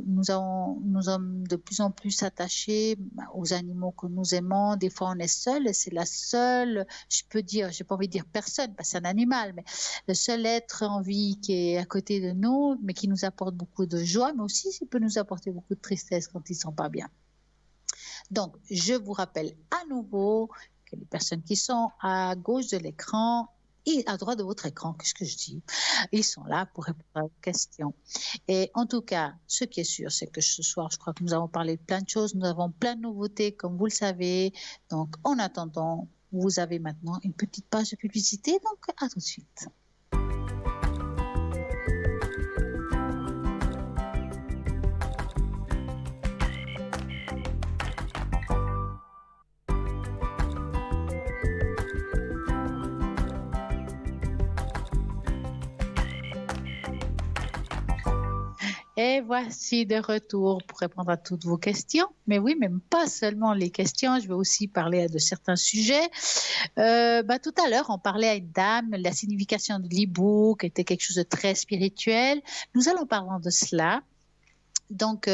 nous sommes de plus en plus attachés aux animaux que nous aimons. Des fois, on est seul et c'est la seule, je peux dire, j'ai pas envie de dire personne, parce que c'est un animal, mais le seul être en vie qui est à côté de nous, mais qui nous apporte beaucoup de joie, mais aussi il peut nous apporter beaucoup de tristesse quand ils sont pas bien. Donc, je vous rappelle à nouveau que les personnes qui sont à gauche de l'écran et à droite de votre écran, qu'est-ce que je dis? Ils sont là pour répondre à vos questions. Et en tout cas, ce qui est sûr, c'est que ce soir, je crois que nous avons parlé de plein de choses. Nous avons plein de nouveautés, comme vous le savez. Donc, en attendant, vous avez maintenant une petite page de publicité. Donc, à tout de suite. Et voici de retour pour répondre à toutes vos questions. Mais oui, même pas seulement les questions, je vais aussi parler de certains sujets. Tout à l'heure, on parlait à une dame, la signification de l'hibou, qui était quelque chose de très spirituel. Nous allons parler de cela. Donc,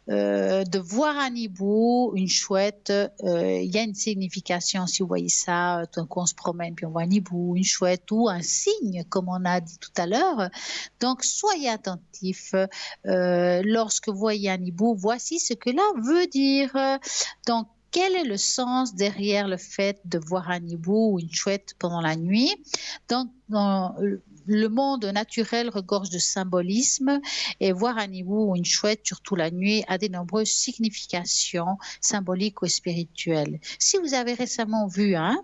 de voir un hibou, une chouette, il y a une signification. Si vous voyez ça, tout d'un coup on se promène, puis on voit un hibou, une chouette ou un cygne, comme on a dit tout à l'heure. Donc, soyez attentifs. Lorsque vous voyez un hibou, voici ce que là veut dire. Donc, quel est le sens derrière le fait de voir un hibou ou une chouette pendant la nuit? Donc, dans le monde naturel regorge de symbolisme et voir un hibou ou une chouette, surtout la nuit, a de nombreuses significations symboliques ou spirituelles. Si vous avez récemment vu un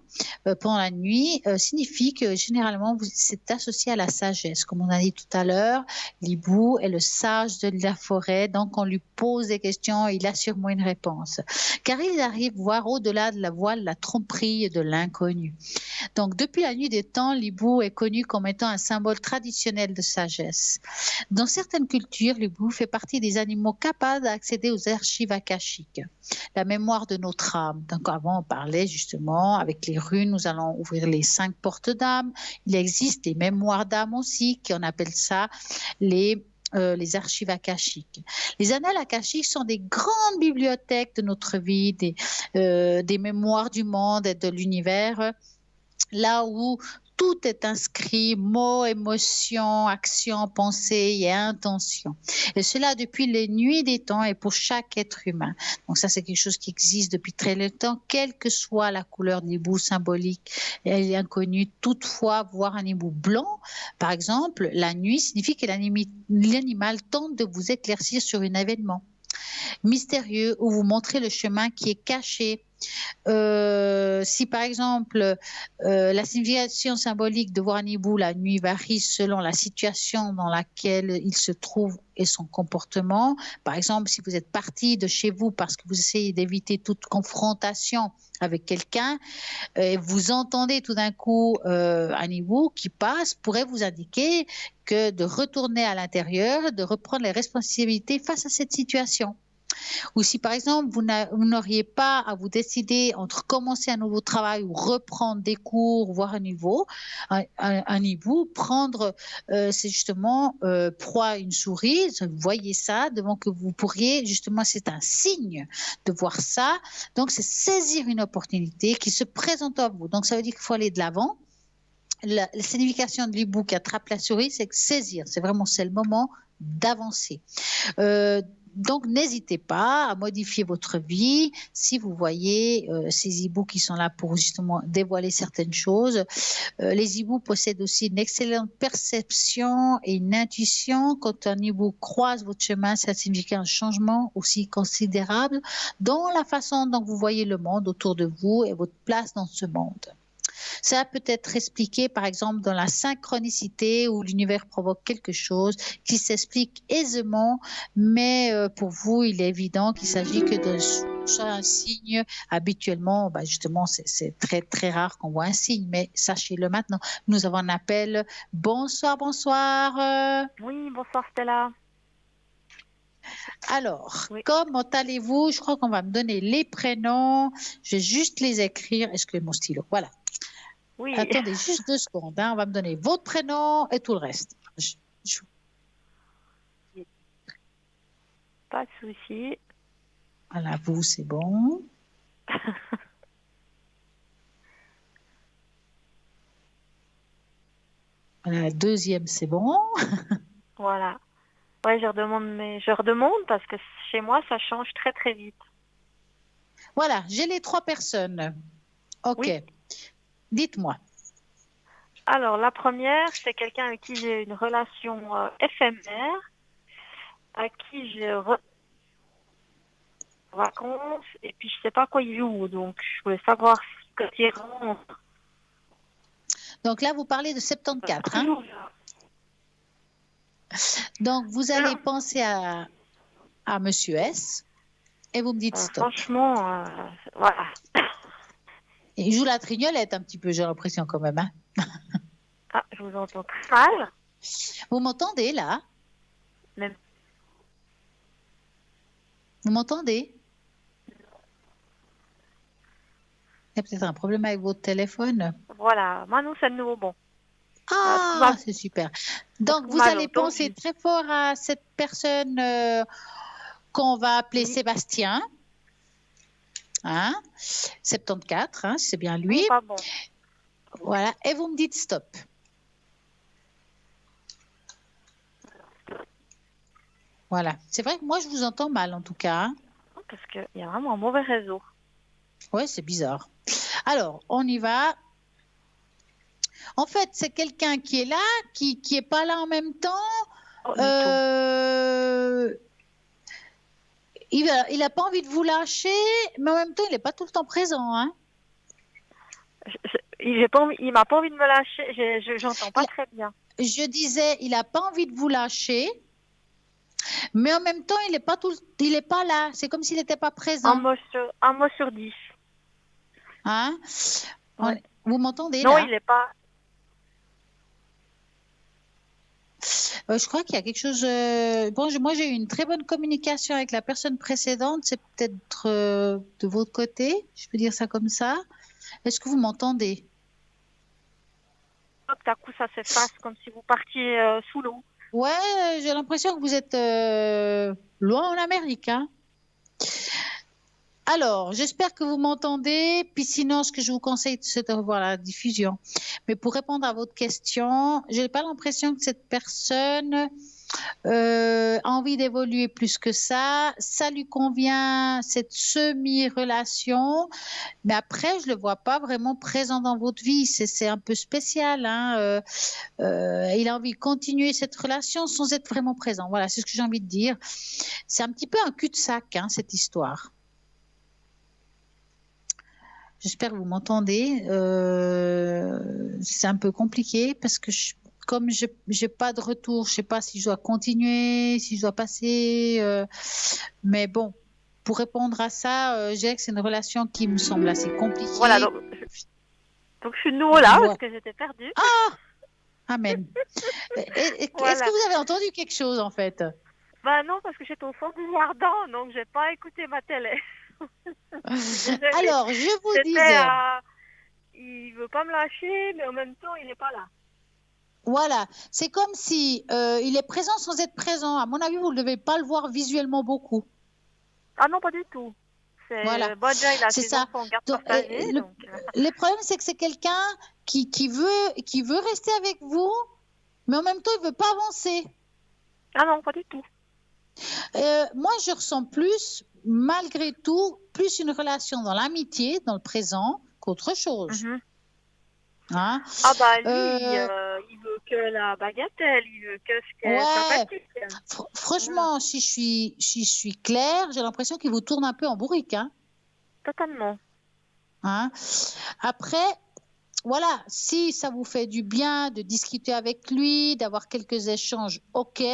pendant la nuit, signifie que généralement c'est associé à la sagesse. Comme on a dit tout à l'heure, l'hibou est le sage de la forêt, donc on lui pose des questions et il a sûrement une réponse. Car il arrive voir au-delà de la voile la tromperie de l'inconnu. Donc depuis la nuit des temps, l'hibou est connu comme étant un symbole traditionnel de sagesse. Dans certaines cultures, l'hibou fait partie des animaux capables d'accéder aux archives akashiques, la mémoire de notre âme. Donc avant, on parlait justement, avec les runes, nous allons ouvrir les 5 portes d'âme. Il existe des mémoires d'âme aussi, qu'on appelle ça les archives akashiques. Les annales akashiques sont des grandes bibliothèques de notre vie, des mémoires du monde et de l'univers, là où tout est inscrit, mots, émotions, actions, pensées et intentions. Et cela depuis les nuits des temps et pour chaque être humain. Donc ça, c'est quelque chose qui existe depuis très longtemps, quelle que soit la couleur de l'hibou symbolique. Elle est inconnue. Toutefois, voir un hibou blanc, par exemple, la nuit, signifie que l'animal tente de vous éclaircir sur un événement. mystérieux où vous montrez le chemin qui est caché. Si par exemple la signification symbolique de voir un hibou la nuit varie selon la situation dans laquelle il se trouve et son comportement. Par exemple, si vous êtes parti de chez vous parce que vous essayez d'éviter toute confrontation avec quelqu'un et vous entendez tout d'un coup un hibou qui passe, pourrait vous indiquer que de retourner à l'intérieur, de reprendre les responsabilités face à cette situation. Ou si par exemple vous n'auriez pas à vous décider entre commencer un nouveau travail ou reprendre des cours, voir un hibou, prendre c'est justement proie une souris, vous voyez ça devant que vous pourriez justement, c'est un signe de voir ça, donc c'est saisir une opportunité qui se présente à vous, donc ça veut dire qu'il faut aller de l'avant. La signification de l'hibou qui attrape la souris, c'est que saisir, c'est le moment d'avancer. Donc, n'hésitez pas à modifier votre vie si vous voyez ces hiboux qui sont là pour justement dévoiler certaines choses. Les hiboux possèdent aussi une excellente perception et une intuition. Quand un hibou croise votre chemin, ça signifie un changement aussi considérable dans la façon dont vous voyez le monde autour de vous et votre place dans ce monde. Ça peut être expliqué par exemple dans la synchronicité où l'univers provoque quelque chose qui s'explique aisément, mais pour vous, il est évident qu'il s'agit que de soit un signe. Habituellement, justement, c'est très très rare qu'on voit un signe, mais sachez-le maintenant. Nous avons un appel. Bonsoir, bonsoir. Oui, bonsoir Stella. Alors, comment allez-vous? Je crois qu'on va me donner les prénoms. Je vais juste les écrire. Est-ce que mon stylo? Voilà. Oui. Attendez juste 2 secondes. On va me donner votre prénom et tout le reste. Pas de souci. Voilà, vous, c'est bon. Voilà, la deuxième, c'est bon. Voilà. Ouais, je redemande parce que chez moi, ça change très très vite. Voilà, j'ai les 3 personnes. Ok. Oui. Dites-moi. Alors, la première, c'est quelqu'un avec qui j'ai une relation éphémère, à qui je vacances, et puis je sais pas quoi il joue, donc je voulais savoir quand il rentre. Donc là, vous parlez de 74, hein? Donc, vous allez penser à Monsieur S et vous me dites stop. Franchement, voilà. Et il joue la trignolette un petit peu, j'ai l'impression quand même. Hein? Ah, je vous entends très mal. Vous m'entendez là? Même. Vous m'entendez? Il y a peut-être un problème avec votre téléphone. Voilà, maintenant c'est de nouveau bon. Ah, c'est super. Donc, vous allez penser très fort à cette personne qu'on va appeler Sébastien. Hein? 74, hein, c'est bien lui. Pas bon. Voilà, et vous me dites stop. Voilà, c'est vrai que moi je vous entends mal en tout cas. Hein? Parce qu'il y a vraiment un mauvais réseau. Ouais, c'est bizarre. Alors, on y va. En fait, c'est quelqu'un qui est là, qui est pas là en même temps. Il n'a pas envie de vous lâcher, mais en même temps, il n'est pas tout le temps présent. Hein. Il m'a pas envie de me lâcher. J'entends pas très bien. Je disais, il n'a pas envie de vous lâcher, mais en même temps, il n'est pas là. C'est comme s'il n'était pas présent. Un mot sur 10. Hein? Ouais. Vous m'entendez Non, là? il n'est pas. Je crois qu'il y a quelque chose. Moi, j'ai eu une très bonne communication avec la personne précédente. C'est peut-être de votre côté. Je peux dire ça comme ça. Est-ce que vous m'entendez? Tout à coup, ça s'efface comme si vous partiez sous l'eau. Ouais, j'ai l'impression que vous êtes loin en Amérique. Hein. Alors, j'espère que vous m'entendez. Puis sinon, ce que je vous conseille, c'est de revoir la diffusion. Mais pour répondre à votre question, je n'ai pas l'impression que cette personne a envie d'évoluer plus que ça. Ça lui convient, cette semi-relation. Mais après, je ne le vois pas vraiment présent dans votre vie. C'est un peu spécial. Hein. Il a envie de continuer cette relation sans être vraiment présent. Voilà, c'est ce que j'ai envie de dire. C'est un petit peu un cul-de-sac, hein, cette histoire. J'espère que vous m'entendez. C'est un peu compliqué parce que comme je n'ai pas de retour, je ne sais pas si je dois continuer, si je dois passer. Mais bon, pour répondre à ça, je dirais que c'est une relation qui me semble assez compliquée. Voilà, donc je suis de nouveau là parce que j'étais perdue. Ah, amen. Est-ce Voilà. que vous avez entendu quelque chose en fait? Bah non, parce que j'étais au fond du jardin, donc j'ai pas écouté ma télé. Alors, je vous disais. Il veut pas me lâcher, mais en même temps, il n'est pas là. Voilà, c'est comme si il est présent sans être présent. À mon avis, vous ne devez pas le voir visuellement beaucoup. Ah non, pas du tout. Voilà, bon, déjà, il a c'est ses ça. enfants en garde Donc, partagée. le problème, c'est que c'est quelqu'un qui veut rester avec vous, mais en même temps, il ne veut pas avancer. Ah non, pas du tout. Moi, je ressens plus, malgré tout, plus une relation dans l'amitié, dans le présent, qu'autre chose. Hein? Ah bah lui, il veut que la bagatelle, il veut que ce qui est sympathique. Franchement, si je suis claire, j'ai l'impression qu'il vous tourne un peu en bourrique. Hein? Totalement. Hein? Après, voilà, si ça vous fait du bien de discuter avec lui, d'avoir quelques échanges, ok,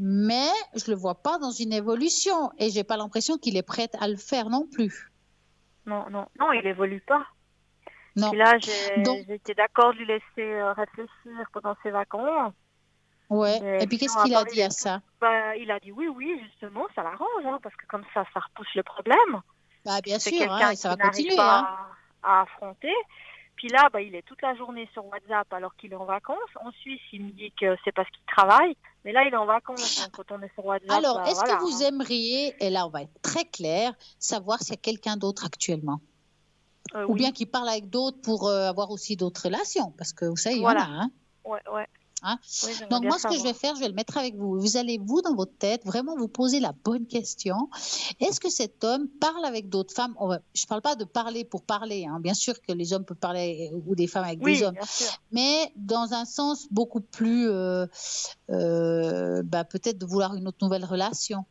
mais je ne le vois pas dans une évolution et je n'ai pas l'impression qu'il est prêt à le faire non plus. Non, il évolue pas. Non. Et là, j'ai été d'accord de lui laisser réfléchir pendant ses vacances. Ouais. Et puis, qu'est-ce qu'il a dit à ça? Il a dit oui, justement, ça l'arrange, hein, parce que comme ça repousse le problème. Bah, bien c'est sûr, quelqu'un hein, ça va qui n'arrive continuer. pas à affronter. Puis là, il est toute la journée sur WhatsApp alors qu'il est en vacances. En Suisse, il me dit que c'est parce qu'il travaille. Mais là, il est en vacances, donc quand on est sur WhatsApp... Alors, est-ce que vous aimeriez, et là, on va être très clair, savoir s'il y a quelqu'un d'autre actuellement? Ou bien qu'il parle avec d'autres pour avoir aussi d'autres relations, parce que vous savez, il y en a. Hein? Ouais. Hein? Oui, donc moi, ce que je vais faire, je vais le mettre avec vous. Vous allez, vous, dans votre tête, vraiment vous poser la bonne question. Est-ce que cet homme parle avec d'autres femmes? Je ne parle pas de parler pour parler. Hein. Bien sûr que les hommes peuvent parler, ou des femmes avec des hommes. Bien sûr. Mais dans un sens beaucoup plus, peut-être de vouloir une autre nouvelle relation.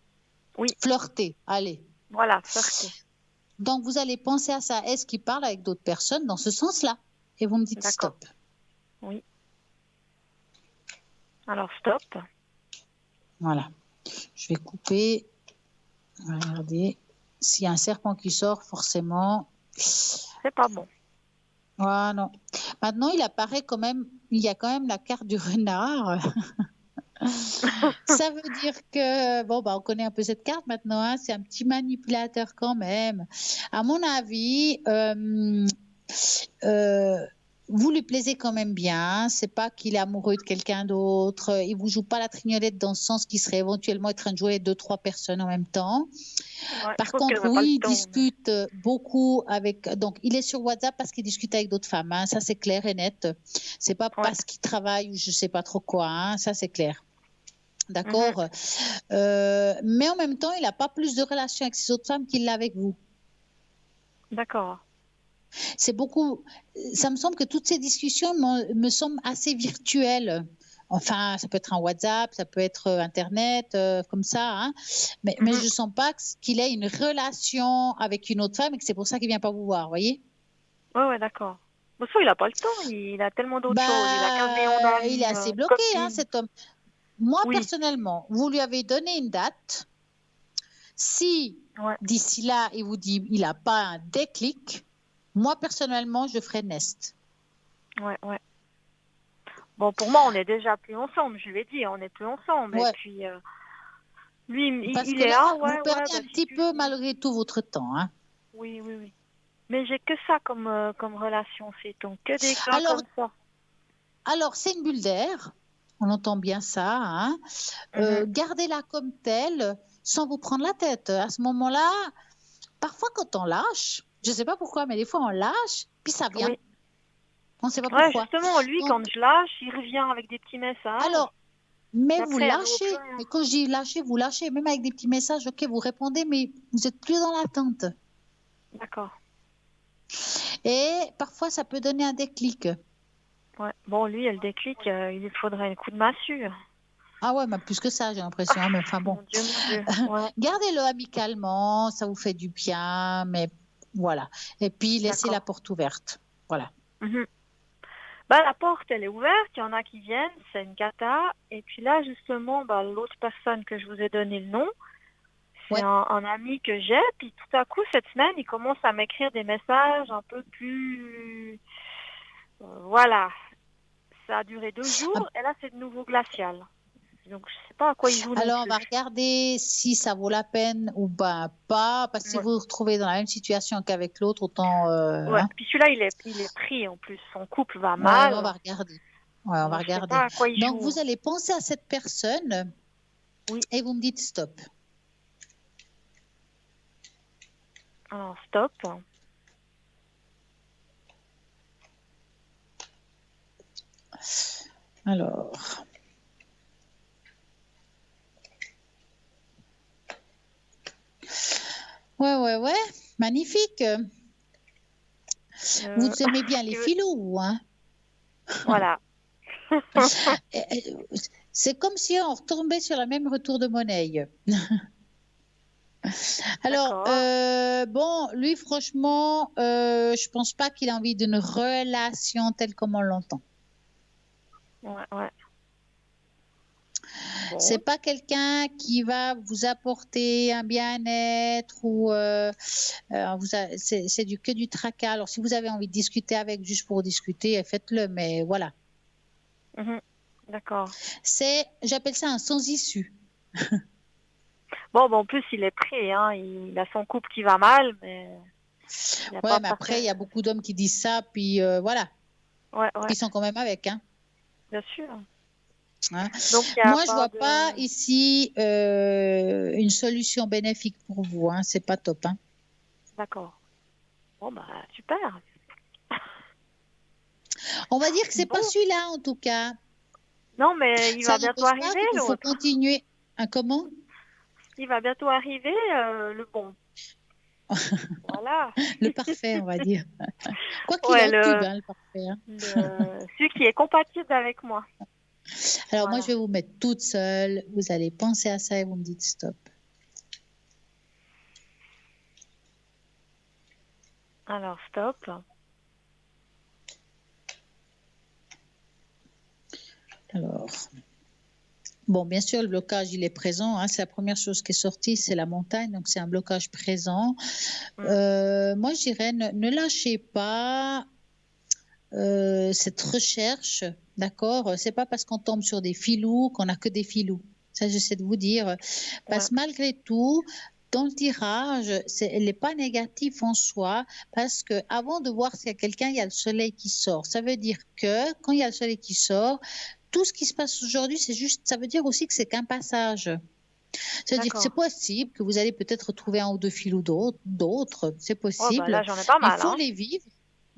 Oui. Flirter, allez. Voilà, flirter. Donc, vous allez penser à ça. Est-ce qu'il parle avec d'autres personnes dans ce sens-là? Et vous me dites stop. Oui. Alors, stop. Voilà. Je vais couper. Regardez. S'il y a un serpent qui sort, forcément... C'est pas bon. Ah non. Maintenant, il apparaît quand même... Il y a quand même la carte du renard. Ça veut dire que... Bon, on connaît un peu cette carte maintenant. Hein, c'est un petit manipulateur quand même. À mon avis... vous lui plaisez quand même bien, c'est pas qu'il est amoureux de quelqu'un d'autre, il vous joue pas la trignolette dans le sens qu'il serait éventuellement en train de jouer 2-3 personnes en même temps. Ouais, par contre, oui, il discute beaucoup avec, donc il est sur WhatsApp parce qu'il discute avec d'autres femmes, hein, ça c'est clair et net. C'est pas parce qu'il travaille ou je sais pas trop quoi, hein, ça c'est clair. D'accord. Mais en même temps, il n'a pas plus de relations avec ces autres femmes qu'il l'a avec vous. D'accord. C'est beaucoup. Ça me semble que toutes ces discussions me semblent assez virtuelles. Enfin, ça peut être un WhatsApp, ça peut être Internet, comme ça. Hein. Mais je ne sens pas qu'il ait une relation avec une autre femme et que c'est pour ça qu'il ne vient pas vous voir, vous voyez? Ouais, d'accord. Bon, ça, il n'a pas le temps. Il a tellement d'autres choses. Il a 15 millions d'amis. Il est assez bloqué, hein, cet homme. Moi, personnellement, vous lui avez donné une date. Si, d'ici là, il vous dit il n'a pas un déclic, moi, personnellement, je ferais Nest. Ouais. Bon, pour moi, on n'est déjà plus ensemble. Je lui ai dit, on n'est plus ensemble. Et puis, lui, il est là. Vous perdez un petit peu, malgré tout, votre temps. Hein. Oui. Mais j'ai que ça comme relation, c'est donc que des gars comme ça. Alors, c'est une bulle d'air. On entend bien ça. Hein. Gardez-la comme telle, sans vous prendre la tête. À ce moment-là, parfois, quand on lâche, je ne sais pas pourquoi, mais des fois, on lâche, puis ça vient. Oui. On ne sait pas pourquoi. Justement, lui, quand je lâche, il revient avec des petits messages. Alors, mais vous lâchez. Mais quand je dis lâcher, vous lâchez. Même avec des petits messages, ok, vous répondez, mais vous n'êtes plus dans l'attente. D'accord. Et parfois, ça peut donner un déclic. Ouais. Bon, lui, le déclic, il faudrait un coup de massue. Ah ouais, mais plus que ça, j'ai l'impression. Mais enfin bon, Mon Dieu, ouais. gardez-le amicalement, ça vous fait du bien, mais voilà. Et puis, laissez la D'accord. porte ouverte. Voilà. Mhm. Bah, la porte, elle est ouverte, il y en a qui viennent, c'est une cata. Et puis là, justement, bah, l'autre personne que je vous ai donné le nom, c'est Ouais. un ami que j'ai. Puis tout à coup, cette semaine, il commence à m'écrire des messages un peu plus... voilà. Ça a duré 2 jours, et là, c'est de nouveau glacial. Donc, je sais pas à quoi il joue non Alors, on plus. va regarder si ça vaut la peine ou ben pas, parce que si Ouais. vous vous retrouvez dans la même situation qu'avec l'autre, autant. Ouais. Hein. Puis celui-là, il est pris en plus. Son couple va Ouais, mal. on va regarder. Ouais, on va Donc, je sais regarder. pas à quoi il Donc, joue. vous allez penser à cette personne Oui. et vous me dites stop. Alors, stop. Alors. Ouais. Magnifique. Vous aimez bien les filous, hein? Voilà. C'est comme si on retombait sur la même retour de monnaie. Alors, bon, lui, franchement, je pense pas qu'il a envie d'une relation telle comme on l'entend. Ouais. Bon. C'est pas quelqu'un qui va vous apporter un bien-être ou c'est que du tracas. Alors, si vous avez envie de discuter avec juste pour discuter, faites-le, mais voilà. D'accord. J'appelle ça un sans issue. Bon, en plus, il est pris, hein. Il a son couple qui va mal, mais... Ouais, mais après, il y a beaucoup d'hommes qui disent ça, puis voilà. Ouais. Ils sont quand même avec, hein. Bien sûr. Hein. Donc, Moi, je vois pas ici une solution bénéfique pour vous. Hein. C'est pas top. Hein. D'accord. Bon, bah, super. On va dire que c'est pas celui-là, en tout cas. Non, mais il va bientôt arriver, Il faut continuer. Hein, comment? Il va bientôt arriver, le bon. Voilà. Le parfait, on va dire. Quoi qu'il est en tube, hein, le parfait. Hein. Celui qui est compatible avec moi. Alors, moi, je vais vous mettre toute seule. Vous allez penser à ça et vous me dites stop. Alors, stop. Alors, bon, bien sûr, le blocage, il est présent. Hein. C'est la première chose qui est sortie, c'est la montagne. Donc, c'est un blocage présent. Moi, je dirais, ne lâchez pas cette recherche. D'accord? C'est pas parce qu'on tombe sur des filous qu'on n'a que des filous. Ça, j'essaie de vous dire. Parce que malgré tout, dans le tirage, elle n'est pas négative en soi, parce que avant de voir s'il y a quelqu'un, il y a le soleil qui sort. Ça veut dire que quand il y a le soleil qui sort, tout ce qui se passe aujourd'hui, c'est juste, ça veut dire aussi que c'est qu'un passage. C'est-à-dire que c'est possible que vous allez peut-être trouver un ou deux filous d'autres, c'est possible. Oh, bah là, j'en ai pas mal. Il faut les vivre.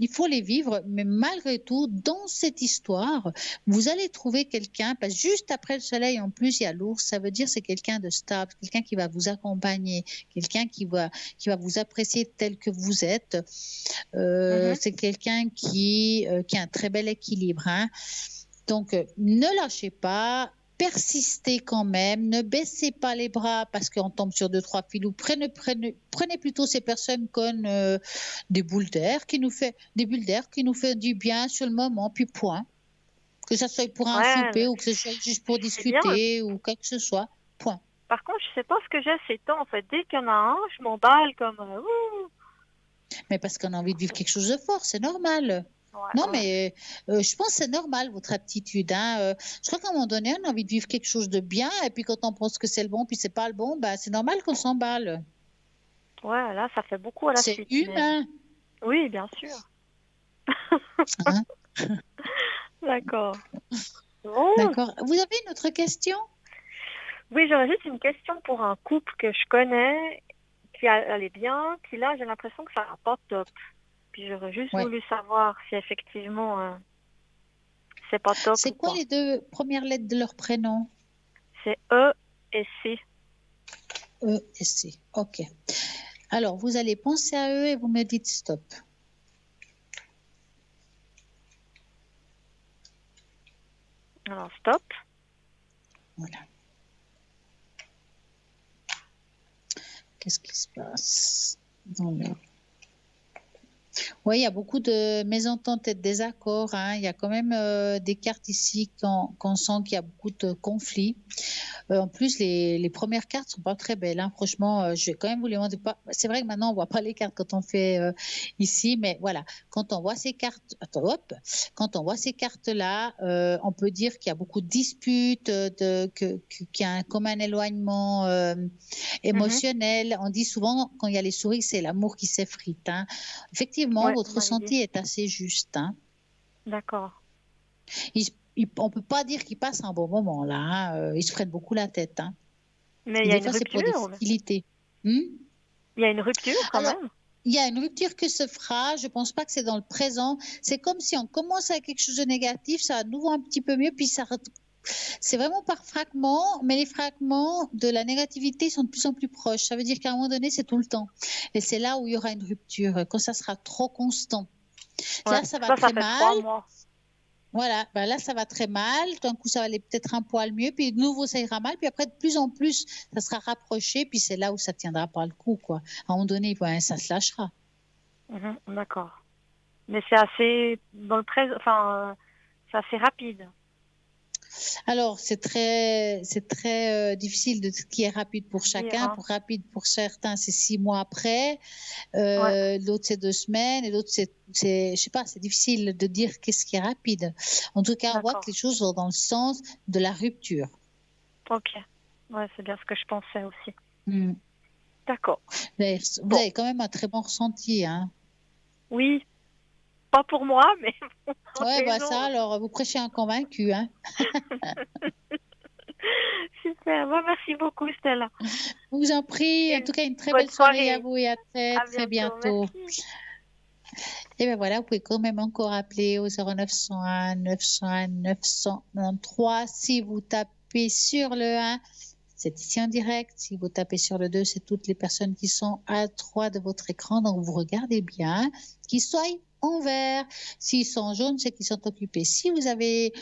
Il faut les vivre, mais malgré tout, dans cette histoire, vous allez trouver quelqu'un, parce que juste après le soleil, en plus, il y a l'ours, ça veut dire c'est quelqu'un de stable, quelqu'un qui va vous accompagner, quelqu'un qui va vous apprécier tel que vous êtes. C'est quelqu'un qui a un très bel équilibre. Hein. Donc, ne lâchez pas. Persistez quand même, ne baissez pas les bras parce qu'on tombe sur 2-3 filous. Prenez plutôt ces personnes comme des bulles d'air qui nous fait du bien sur le moment, puis point. Que ça soit pour un souper ou que ce soit juste pour discuter ou quoi que ce soit, point. Par contre, je sais pas ce que j'ai ces temps en fait. Dès qu'il y en a un, je m'emballe comme. Mais parce qu'on a envie de vivre quelque chose de fort, c'est normal. Mais je pense que c'est normal, votre aptitude. Hein. Je crois qu'à un moment donné, on a envie de vivre quelque chose de bien, et puis quand on pense que c'est le bon, puis c'est pas le bon, bah, c'est normal qu'on s'emballe. Ouais, là, ça fait beaucoup à la suite. C'est humain. Mais... Oui, bien sûr. Hein? D'accord. Bon. D'accord. Vous avez une autre question? Oui, j'aurais juste une question pour un couple que je connais, qui allait bien, qui là, j'ai l'impression que ça va pas top. Puis j'aurais juste voulu savoir si effectivement c'est pas top. C'est quoi les 2 premières lettres de leur prénom? C'est E et C. E et C, ok. Alors, vous allez penser à eux et vous me dites stop. Alors, stop. Voilà. Qu'est-ce qui se passe dans le... Oui, il y a beaucoup de mésententes et de désaccords, hein. Il y a quand même des cartes ici qu'on sent qu'il y a beaucoup de conflits. En plus, les premières cartes sont pas très belles, hein. Franchement, je vais quand même vous les montrer. C'est vrai que maintenant, on voit pas les cartes quand on fait ici, mais voilà. Quand on voit ces cartes, attends, hop, quand on voit ces cartes-là, on peut dire qu'il y a beaucoup de disputes, qu'il y a comme un éloignement émotionnel. On dit souvent, quand il y a les souris, c'est l'amour qui s'effrite, hein. Effectivement, Ouais, votre vous m'avez ressenti dit. est assez juste, hein. D'accord. On ne peut pas dire qu'ils passent un bon moment là, hein. Ils se prennent beaucoup la tête, hein. Mais Et il y a des une fois, c'est pour des rupture. futilités. Il y a une rupture quand Alors, même. il y a une rupture que se fera. Je ne pense pas que c'est dans le présent. C'est comme si on commence avec quelque chose de négatif, ça va de nouveau un petit peu mieux, puis c'est vraiment par fragments, mais les fragments de la négativité sont de plus en plus proches. Ça veut dire qu'à un moment donné, c'est tout le temps. Et c'est là où il y aura une rupture, quand ça sera trop constant. Ouais. Là, ça va Ça très fait mal. 3 mois. Voilà, ben là, ça va très mal. D'un coup, ça va aller peut-être un poil mieux. Puis de nouveau, ça ira mal. Puis après, de plus en plus, ça sera rapproché. Puis c'est là où ça tiendra pas le coup, quoi. À un moment donné, ben, ça se lâchera. D'accord. Mais c'est assez dans le présent, enfin, c'est assez rapide. Alors, c'est très difficile de ce qui est rapide pour chacun. hein. Pour rapide pour certains, c'est 6 mois après. Ouais. L'autre, c'est 2 semaines. Et l'autre, je sais pas, c'est difficile de dire qu'est-ce qui est rapide. En tout cas, on voit que les choses vont dans le sens de la rupture. Ok. Ouais, c'est bien ce que je pensais aussi. Mm. D'accord. Vous avez quand même un très bon ressenti, hein. Oui. Pas pour moi, mais pour Ouais, les bah autres. ça, alors vous prêchez un convaincu, hein. Super. Bon, merci beaucoup, Stella. Je vous en prie, en tout cas, une très bonne belle soirée à soirée. vous et à À très bientôt. bientôt. Et bien voilà, vous pouvez quand même encore appeler au 0901 901 993. Si vous tapez sur le 1, c'est ici en direct. Si vous tapez sur le 2, c'est toutes les personnes qui sont à droite de votre écran. Donc vous regardez bien, qu'ils soient en vert. S'ils sont en jaune, c'est qu'ils sont occupés. Si vous avez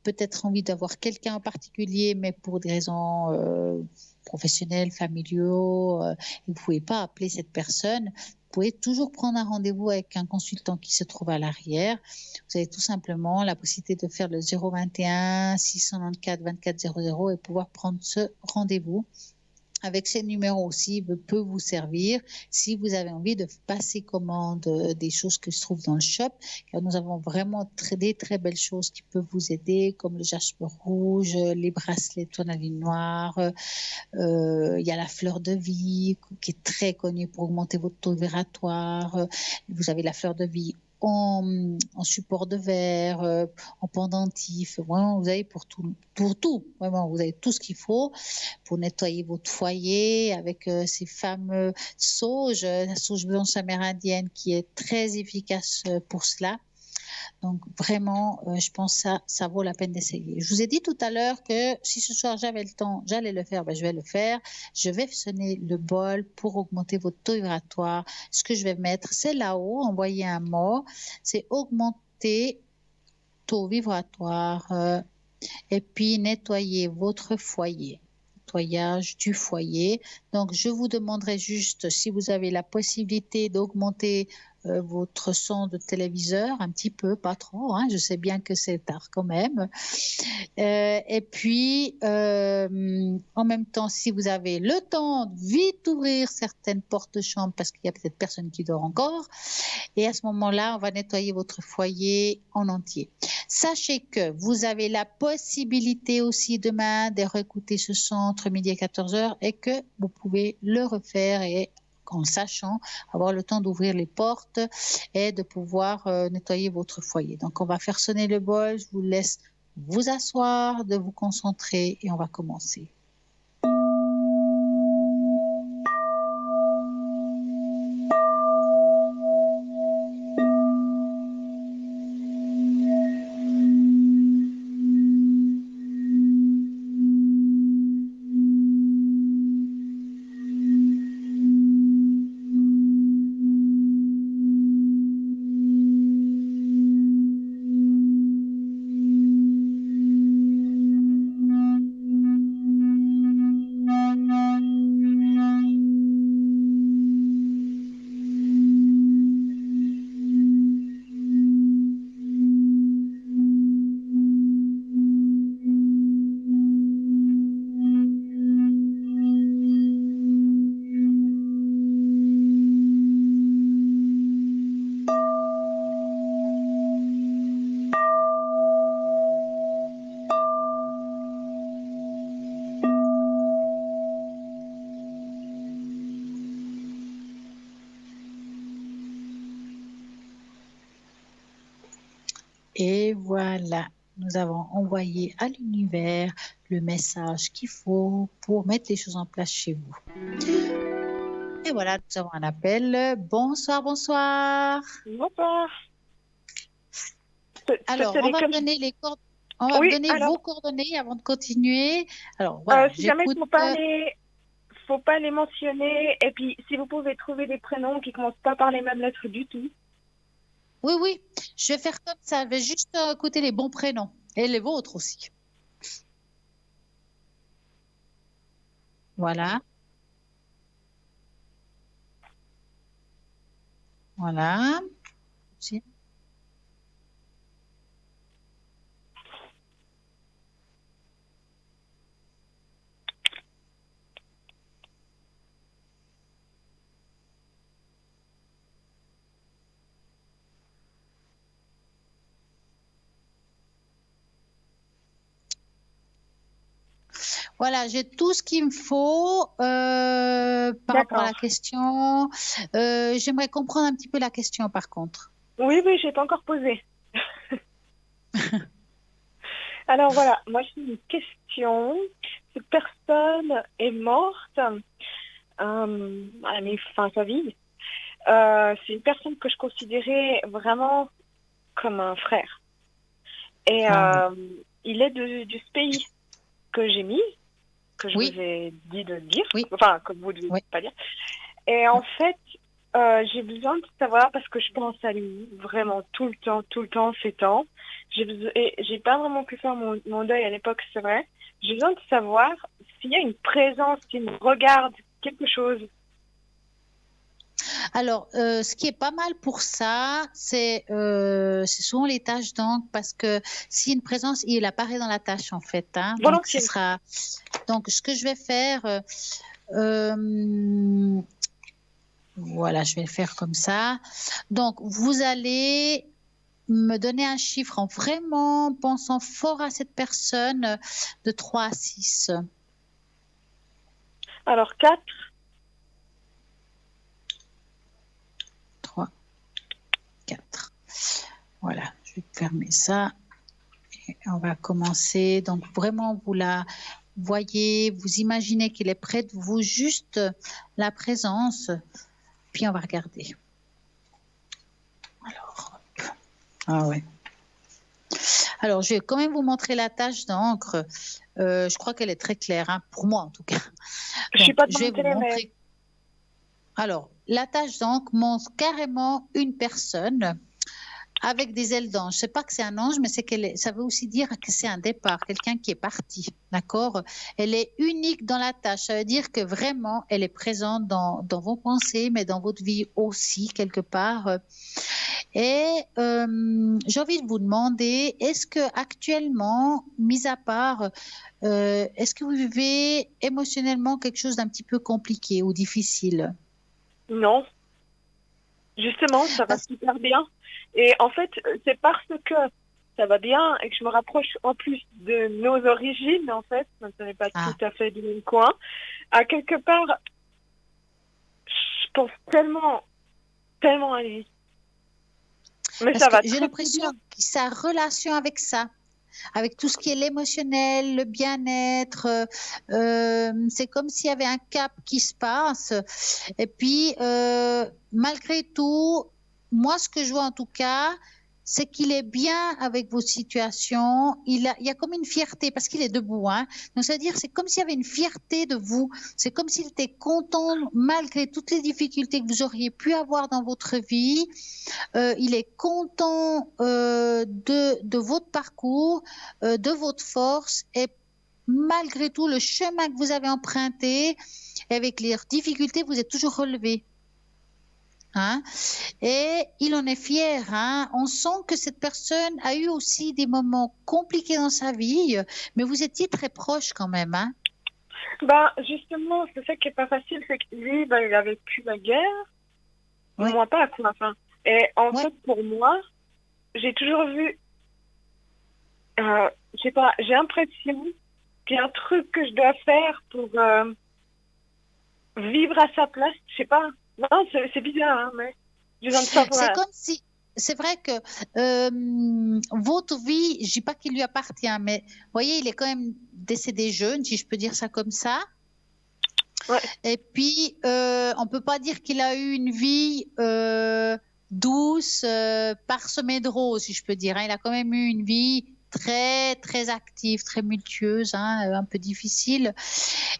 peut-être envie d'avoir quelqu'un en particulier, mais pour des raisons professionnels, familiaux, vous ne pouvez pas appeler cette personne, vous pouvez toujours prendre un rendez-vous avec un consultant qui se trouve à l'arrière. Vous avez tout simplement la possibilité de faire le 021 694 24 00 et pouvoir prendre ce rendez-vous. Avec ces numéros aussi, peut vous servir si vous avez envie de passer commande des choses qui se trouvent dans le shop, car nous avons vraiment des très belles choses qui peuvent vous aider, comme le jaspe rouge, les bracelets de tourmaline noire, il y a la fleur de vie qui est très connue pour augmenter votre taux vibratoire, vous avez la fleur de vie en support de verre, en pendentif, vraiment vous avez pour tout, vraiment vous avez tout ce qu'il faut pour nettoyer votre foyer avec ces fameux sauges, la sauge blanche amérindienne qui est très efficace pour cela. Donc vraiment, je pense que ça vaut la peine d'essayer. Je vous ai dit tout à l'heure que si ce soir j'avais le temps, j'allais le faire, je vais le faire. Je vais sonner le bol pour augmenter votre taux vibratoire. Ce que je vais mettre, c'est là-haut, envoyer un mot, c'est augmenter taux vibratoire et puis nettoyer votre foyer. Nettoyage du foyer. Donc, je vous demanderai juste si vous avez la possibilité d'augmenter votre son de téléviseur un petit peu, pas trop, hein, je sais bien que c'est tard quand même. Et puis, en même temps, si vous avez le temps, vite ouvrir certaines portes de chambre parce qu'il y a peut-être personne qui dort encore. Et à ce moment-là, on va nettoyer votre foyer en entier. Sachez que vous avez la possibilité aussi demain de réécouter ce son entre midi et 14h et que vous pouvez le refaire et en sachant avoir le temps d'ouvrir les portes et de pouvoir nettoyer votre foyer. Donc, on va faire sonner le bol. Je vous laisse vous asseoir, de vous concentrer et on va commencer. Et voilà, nous avons envoyé à l'univers le message qu'il faut pour mettre les choses en place chez vous. Et voilà, nous avons un appel. Bonsoir, bonsoir. Bonsoir. Alors, on va me donner les coordonnées. On va me donner vos coordonnées avant de continuer. Alors, voilà, si jamais il faut pas les mentionner. Et puis, si vous pouvez trouver des prénoms qui commencent pas par les mêmes lettres du tout. Oui, oui, je vais faire comme ça. Je vais juste écouter les bons prénoms et les vôtres aussi. Voilà. Voilà. Voilà, j'ai tout ce qu'il me faut par rapport à la question. J'aimerais comprendre un petit peu la question par contre. Oui, je n'ai pas encore posé. Alors voilà, moi j'ai une question. Cette personne est morte à la fin de sa vie. C'est une personne que je considérais vraiment comme un frère. Et il est du pays que j'ai mis, que je vous ai dit de dire, enfin, que vous ne devez pas dire. Et en fait, j'ai besoin de savoir, parce que je pense à lui vraiment tout le temps, ces temps. J'ai pas vraiment pu faire mon deuil à l'époque, c'est vrai. J'ai besoin de savoir s'il y a une présence qui me regarde, quelque chose. Alors, ce qui est pas mal pour ça, c'est souvent les tâches d'encre, parce que si une présence, il apparaît dans la tâche en fait. Hein, donc, ce sera. Donc, ce que je vais faire, voilà, je vais le faire comme ça. Donc, vous allez me donner un chiffre en vraiment pensant fort à cette personne de 3 à 6. Alors, 4. 3, 4. Voilà, je vais fermer ça. Et on va commencer. Donc, vraiment, vous la voyez, vous imaginez qu'il est près de vous, juste la présence. Puis, on va regarder. Alors, hop. Ah ouais. Alors, je vais quand même vous montrer la tache d'encre. Je crois qu'elle est très claire, hein, pour moi en tout cas. Je suis pas je vais vous montrer. Alors, la tache d'encre montre carrément une personne avec des ailes d'ange. Je ne sais pas que c'est un ange, mais ça veut aussi dire que c'est un départ, quelqu'un qui est parti. D'accord? Elle est unique dans la tâche. Ça veut dire que vraiment, elle est présente dans vos pensées, mais dans votre vie aussi, quelque part. Et j'ai envie de vous demander, est-ce que actuellement, mis à part, est-ce que vous vivez émotionnellement quelque chose d'un petit peu compliqué ou difficile? Non. Justement, ça va super bien. Et en fait, c'est parce que ça va bien et que je me rapproche en plus de nos origines, en fait, même si on n'est pas tout à fait du même coin. À quelque part, je pense tellement à lui. Mais parce ça va. J'ai l'impression que sa relation avec ça, avec tout ce qui est l'émotionnel, le bien-être, c'est comme s'il y avait un cap qui se passe. Et puis, malgré tout, moi, ce que je vois en tout cas, c'est qu'il est bien avec vos situations. Il y a comme une fierté parce qu'il est debout. Hein. Donc, c'est-à-dire, c'est comme s'il y avait une fierté de vous. C'est comme s'il était content malgré toutes les difficultés que vous auriez pu avoir dans votre vie. Il est content de votre parcours, de votre force et malgré tout le chemin que vous avez emprunté, avec les difficultés, vous êtes toujours relevé. Hein? Et il en est fier. Hein? On sent que cette personne a eu aussi des moments compliqués dans sa vie, mais vous étiez très proches quand même. Hein? Justement, c'est ça qui n'est pas facile, c'est que lui, il a vécu la guerre, moi pas, quoi. Enfin, et en fait, pour moi, j'ai toujours vu, je sais pas, j'ai l'impression qu'il y a un truc que je dois faire pour vivre à sa place, je sais pas. Non, c'est bizarre, hein, mais je viens de savoir. C'est comme si, c'est vrai que votre vie, je dis pas qu'il lui appartient, mais vous voyez, il est quand même décédé jeune, si je peux dire ça comme ça. Ouais. Et puis, on peut pas dire qu'il a eu une vie douce, parsemée de roses, si je peux dire, hein. Il a quand même eu une vie très, très active, très multieuse, hein, un peu difficile.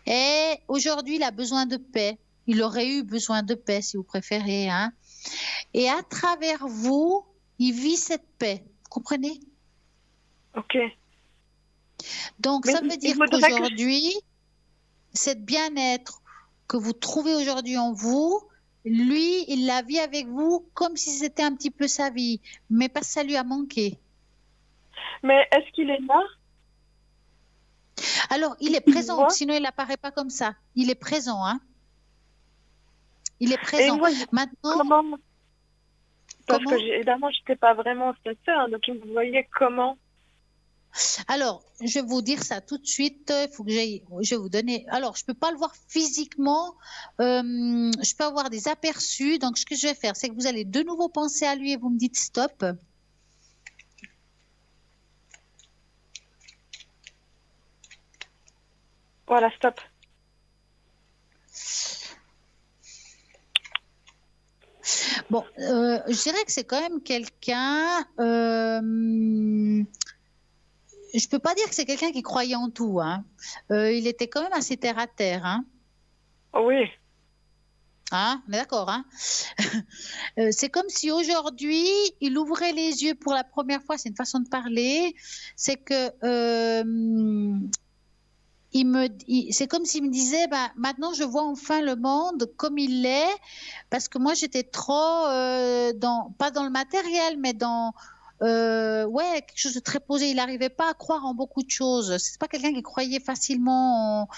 Et aujourd'hui, il a besoin de paix. Il aurait eu besoin de paix, si vous préférez, hein. Et à travers vous, il vit cette paix. Vous comprenez? Ok. Donc, Mais ça il veut dire voudrait que qu'aujourd'hui, cette bien-être que vous trouvez aujourd'hui en vous, lui, il la vit avec vous comme si c'était un petit peu sa vie, mais parce que ça lui a manqué. Mais est-ce qu'il est là? Alors, il est Il présent, voit? sinon il n'apparaît pas comme ça. Il est présent, hein. Il est Et présent. moi, Maintenant, comment? Parce comment? que évidemment, je n'étais pas vraiment sa sœur, donc il me voyait comment? Alors, je vais vous dire ça tout de suite. Il faut que je vais vous donner. Alors, je peux pas le voir physiquement. Je peux avoir des aperçus. Donc, ce que je vais faire, c'est que vous allez de nouveau penser à lui et vous me dites stop. Voilà, stop. Bon, je dirais que c'est quand même quelqu'un. Je peux pas dire que c'est quelqu'un qui croyait en tout, hein. Il était quand même assez terre à terre, hein. Oui. Hein, on est d'accord, hein. C'est comme si aujourd'hui, il ouvrait les yeux pour la première fois. C'est une façon de parler. C'est que c'est comme s'il me disait, bah, maintenant je vois enfin le monde comme il est, parce que moi j'étais trop pas dans le matériel, mais dans ouais, quelque chose de très posé. Il n'arrivait pas à croire en beaucoup de choses. C'est pas quelqu'un qui croyait facilement,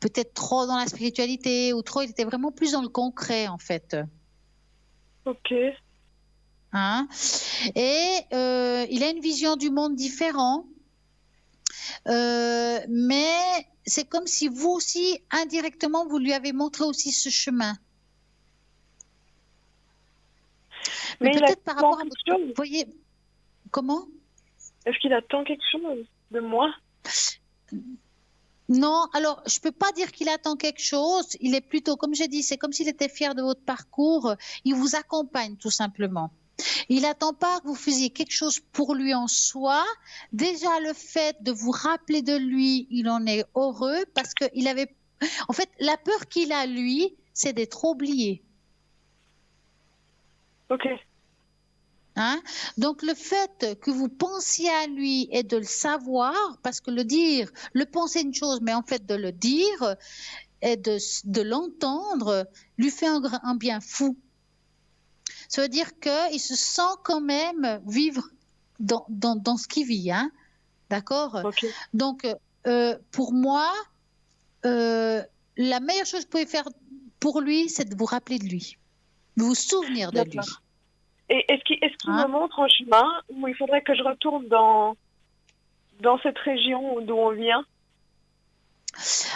peut-être trop dans la spiritualité ou trop. Il était vraiment plus dans le concret en fait. Ok. Hein? Et il a une vision du monde différente. Mais c'est comme si vous aussi, indirectement, vous lui avez montré aussi ce chemin. Mais peut-être par rapport à votre... Vous voyez, comment? Est-ce qu'il attend quelque chose de moi? Non, alors je peux pas dire qu'il attend quelque chose. Il est plutôt, comme j'ai dit, c'est comme s'il était fier de votre parcours. Il vous accompagne tout simplement. Il n'attend pas que vous faisiez quelque chose pour lui en soi. Déjà, le fait de vous rappeler de lui, il en est heureux parce qu'il avait... En fait, la peur qu'il a, lui, c'est d'être oublié. Ok. Hein? Donc, le fait que vous pensiez à lui et de le savoir, parce que le penser une chose, mais en fait de le dire et de l'entendre, lui fait un bien fou. Ça veut dire qu'il se sent quand même vivre dans ce qu'il vit, hein? D'accord? Okay. Donc, pour moi, la meilleure chose que vous pouvez faire pour lui, c'est de vous rappeler de lui, de vous souvenir de lui. Et est-ce qu'il me montre un chemin où il faudrait que je retourne dans cette région d'où on vient?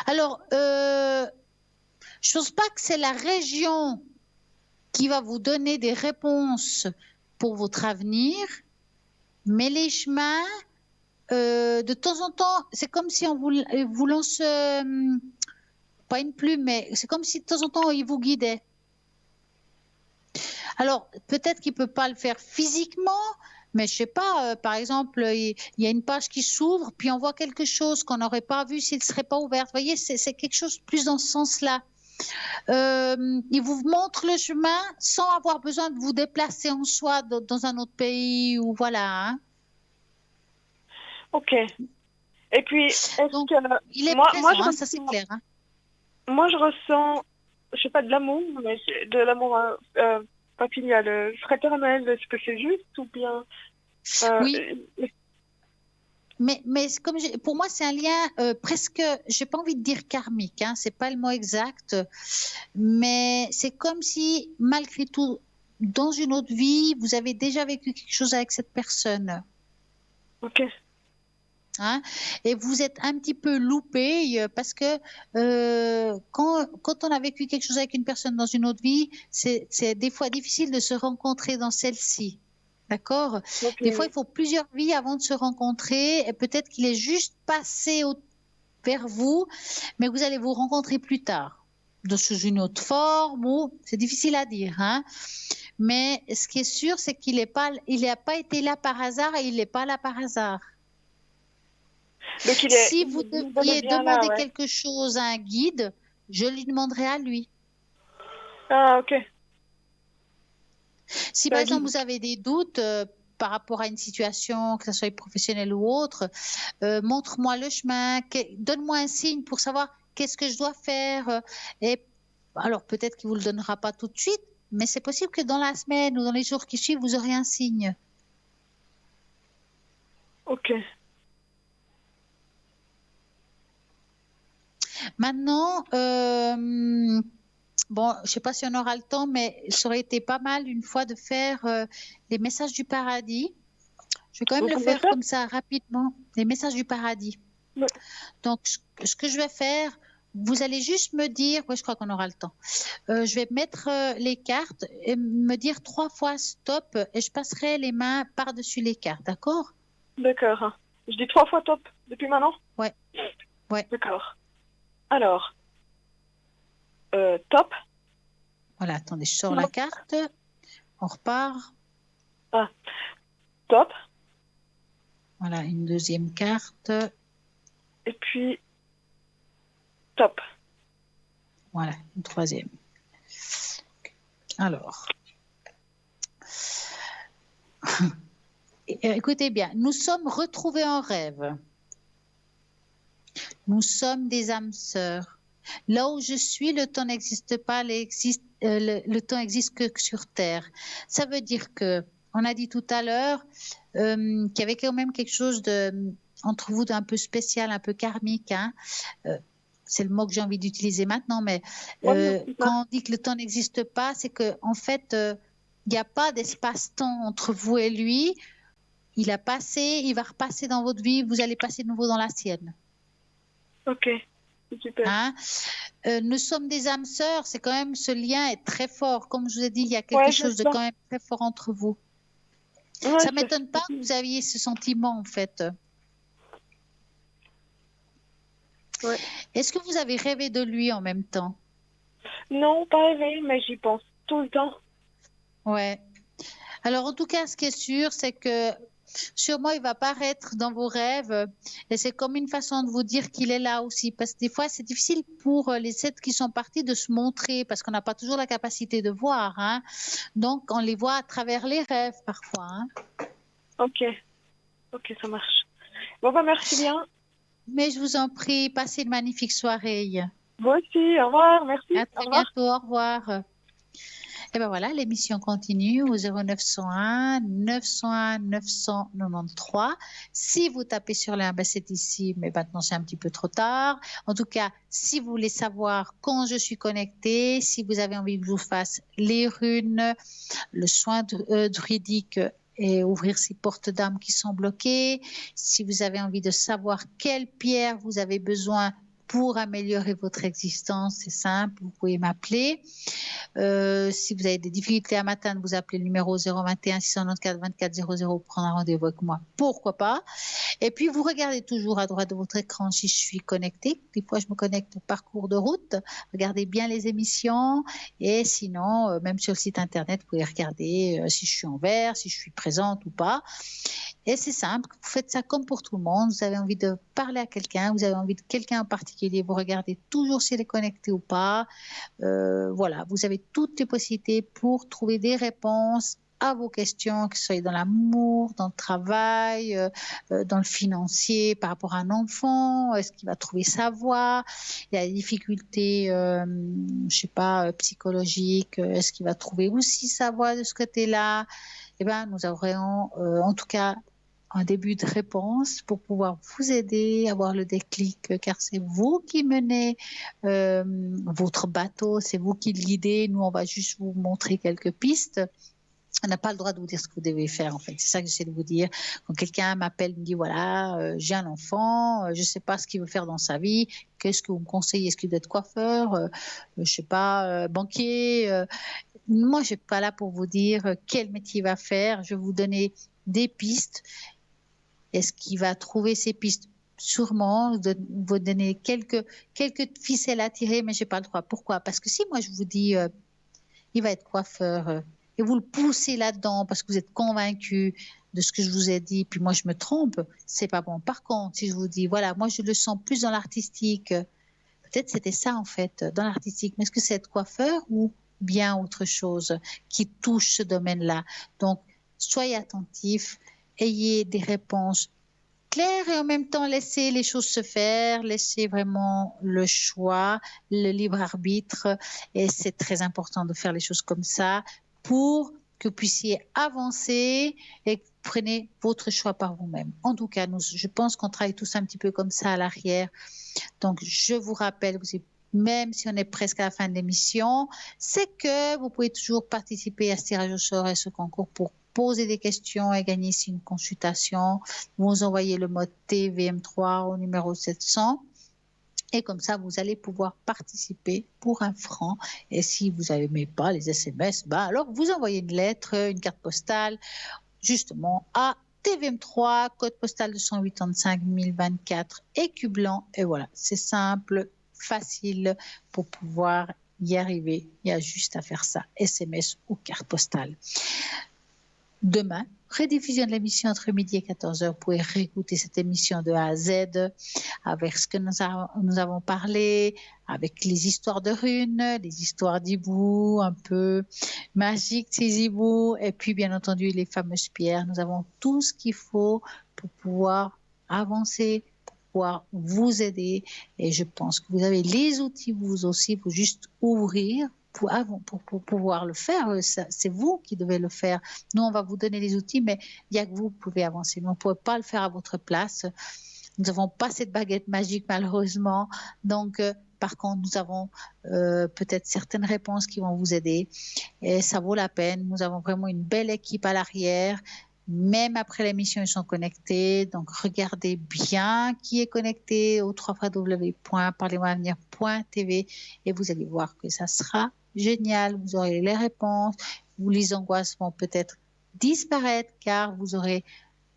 Alors, je ne pense pas que c'est la région qui va vous donner des réponses pour votre avenir, mais les chemins, de temps en temps, c'est comme si on vous lance, pas une plume, mais c'est comme si de temps en temps, il vous guidait. Alors, peut-être qu'il ne peut pas le faire physiquement, mais je ne sais pas, par exemple, il y a une page qui s'ouvre, puis on voit quelque chose qu'on n'aurait pas vu s'il ne serait pas ouvert. Vous voyez, c'est quelque chose plus dans ce sens-là. Il vous montre le chemin sans avoir besoin de vous déplacer en soi dans un autre pays ou voilà. Hein. Ok. Et puis, donc, il est présent, hein, ça c'est clair. Hein. Moi, je ressens, je sais pas, de l'amour, mais de l'amour pas filial. Fraternel, est-ce que c'est juste ou bien oui. Mais comme pour moi, c'est un lien presque, j'ai pas envie de dire karmique, hein, c'est pas le mot exact, mais c'est comme si, malgré tout, dans une autre vie, vous avez déjà vécu quelque chose avec cette personne. Ok. Hein, et vous êtes un petit peu loupé parce que quand on a vécu quelque chose avec une personne dans une autre vie, c'est des fois difficile de se rencontrer dans celle-ci. D'accord? Des fois, il faut plusieurs vies avant de se rencontrer. Et peut-être qu'il est juste passé vers vous, mais vous allez vous rencontrer plus tard, sous une autre forme, ou c'est difficile à dire, hein? Mais ce qui est sûr, c'est qu'il n'a pas été là par hasard et il n'est pas là par hasard. Donc si vous deviez bien demander là, ouais. quelque chose à un guide, je lui demanderai à lui. Ah, ok. Si par exemple vous avez des doutes par rapport à une situation, que ce soit professionnelle ou autre, montre-moi le chemin, donne-moi un signe pour savoir qu'est-ce que je dois faire. Et alors peut-être qu'il ne vous le donnera pas tout de suite, mais c'est possible que dans la semaine ou dans les jours qui suivent, vous aurez un signe. Ok. Maintenant, bon, je ne sais pas si on aura le temps, mais ça aurait été pas mal une fois de faire les messages du paradis. Je vais quand même le faire comme ça rapidement, les messages du paradis. Ouais. Donc, ce que je vais faire, vous allez juste me dire, oui, je crois qu'on aura le temps. Je vais mettre les cartes et me dire 3 fois stop et je passerai les mains par-dessus les cartes, d'accord? D'accord. Je dis 3 fois top depuis maintenant? Ouais. Ouais. D'accord. Alors, top. Voilà, attendez, je sors la carte. On repart. Ah, top. Voilà, une deuxième carte. Et puis, top. Voilà, une troisième. Alors, écoutez bien, nous sommes retrouvés en rêve. Nous sommes des âmes sœurs. Là où je suis, le temps n'existe pas, le temps existe que sur Terre. Ça veut dire que, on a dit tout à l'heure qu'il y avait quand même quelque chose entre vous d'un peu spécial, un peu karmique. Hein. C'est le mot que j'ai envie d'utiliser maintenant, mais quand on dit que le temps n'existe pas, c'est qu'en fait, il n'y a pas d'espace-temps entre vous et lui. Il a passé, il va repasser dans votre vie, vous allez passer de nouveau dans la sienne. Ok, super. Hein? Nous sommes des âmes sœurs, c'est quand même, ce lien est très fort. Comme je vous ai dit, il y a quelque chose de quand même très fort entre vous. Ouais, ça ne m'étonne pas que vous aviez ce sentiment, en fait. Ouais. Est-ce que vous avez rêvé de lui en même temps? Non, pas rêvé, mais j'y pense tout le temps. Ouais. Alors, en tout cas, ce qui est sûr, c'est que sûrement, il va apparaître dans vos rêves et c'est comme une façon de vous dire qu'il est là aussi. Parce que des fois, c'est difficile pour les êtres qui sont partis de se montrer parce qu'on n'a pas toujours la capacité de voir. Hein. Donc, on les voit à travers les rêves parfois. Hein. Ok, ça marche. Bon, bah merci bien. Mais je vous en prie, passez une magnifique soirée. Vous aussi, au revoir, merci. À très bientôt, au revoir. Et bien voilà, l'émission continue au 0901 901 993. Si vous tapez sur l'un, ben c'est ici, mais maintenant c'est un petit peu trop tard. En tout cas, si vous voulez savoir quand je suis connectée, si vous avez envie que je vous fasse les runes, le soin druidique et ouvrir ces portes d'âme qui sont bloquées, si vous avez envie de savoir quelle pierre vous avez besoin pour améliorer votre existence, c'est simple, vous pouvez m'appeler. Si vous avez des difficultés à m'atteindre, vous appelez le numéro 021 694 24 00 pour prendre un rendez-vous avec moi. Pourquoi pas? Et puis, vous regardez toujours à droite de votre écran si je suis connectée. Des fois, je me connecte par cours de route. Regardez bien les émissions. Et sinon, même sur le site Internet, vous pouvez regarder si je suis en vert, si je suis présente ou pas. Et c'est simple, vous faites ça comme pour tout le monde. Vous avez envie de parler à quelqu'un, vous avez envie de quelqu'un en particulier, vous regardez toujours si elle est connectée ou pas. Voilà, vous avez toutes les possibilités pour trouver des réponses à vos questions, que ce soit dans l'amour, dans le travail, dans le financier, par rapport à un enfant, est-ce qu'il va trouver sa voie? Il y a des difficultés, je sais pas, psychologiques, est-ce qu'il va trouver aussi sa voie de ce côté-là? Eh bien, nous aurons en tout cas un début de réponse pour pouvoir vous aider, avoir le déclic, car c'est vous qui menez votre bateau, c'est vous qui le guidez. Nous, on va juste vous montrer quelques pistes. On n'a pas le droit de vous dire ce que vous devez faire, en fait. C'est ça que j'essaie de vous dire. Quand quelqu'un m'appelle, me dit, voilà, j'ai un enfant, je ne sais pas ce qu'il veut faire dans sa vie, qu'est-ce que vous me conseillez? Est-ce qu'il doit être coiffeur, je ne sais pas, banquier? Moi, je ne suis pas là pour vous dire quel métier il va faire. Je vais vous donner des pistes. Est-ce qu'il va trouver ces pistes? Sûrement, vous donner quelques ficelles à tirer, mais je n'ai pas le droit. Pourquoi? Parce que si moi, je vous dis, il va être coiffeur, et vous le poussez là-dedans parce que vous êtes convaincu de ce que je vous ai dit, puis moi je me trompe, c'est pas bon. Par contre, si je vous dis, voilà, moi je le sens plus dans l'artistique, peut-être c'était ça en fait, dans l'artistique, mais est-ce que c'est être coiffeur ou bien autre chose qui touche ce domaine-là? Donc, soyez attentifs, ayez des réponses claires et en même temps laissez les choses se faire, laissez vraiment le choix, le libre arbitre, et c'est très important de faire les choses comme ça pour que vous puissiez avancer et que vous preniez votre choix par vous-même. En tout cas, je pense qu'on travaille tous un petit peu comme ça à l'arrière. Donc, je vous rappelle, même si on est presque à la fin de l'émission, c'est que vous pouvez toujours participer à ce tirage au sort et ce concours pour poser des questions et gagner ici une consultation. Vous envoyez le mode TVM3 au numéro 700. Et comme ça, vous allez pouvoir participer pour 1 franc. Et si vous n'aimez pas les SMS, alors vous envoyez une lettre, une carte postale, justement à TVM3, code postal 285 024, écu blanc. Et voilà, c'est simple, facile pour pouvoir y arriver. Il y a juste à faire ça, SMS ou carte postale. Demain, rediffusion de l'émission entre midi et 14h. Vous pouvez réécouter cette émission de A à Z avec ce que nous avons parlé, avec les histoires de runes, les histoires d'hibou, un peu magiques ces hiboux, et puis bien entendu les fameuses pierres. Nous avons tout ce qu'il faut pour pouvoir avancer, pour pouvoir vous aider. Et je pense que vous avez les outils vous aussi, pour juste ouvrir. Pour pouvoir le faire, c'est vous qui devez le faire. Nous, on va vous donner les outils, mais il n'y a que vous qui pouvez avancer. Nous, on ne pourrait pas le faire à votre place. Nous n'avons pas cette baguette magique, malheureusement. Donc, par contre, nous avons peut-être certaines réponses qui vont vous aider. Et ça vaut la peine. Nous avons vraiment une belle équipe à l'arrière. Même après l'émission, ils sont connectés. Donc, regardez bien qui est connecté au www.parlez-moi-avenir.tv et vous allez voir que ça sera génial. Vous aurez les réponses. Les angoisses vont peut-être disparaître car vous aurez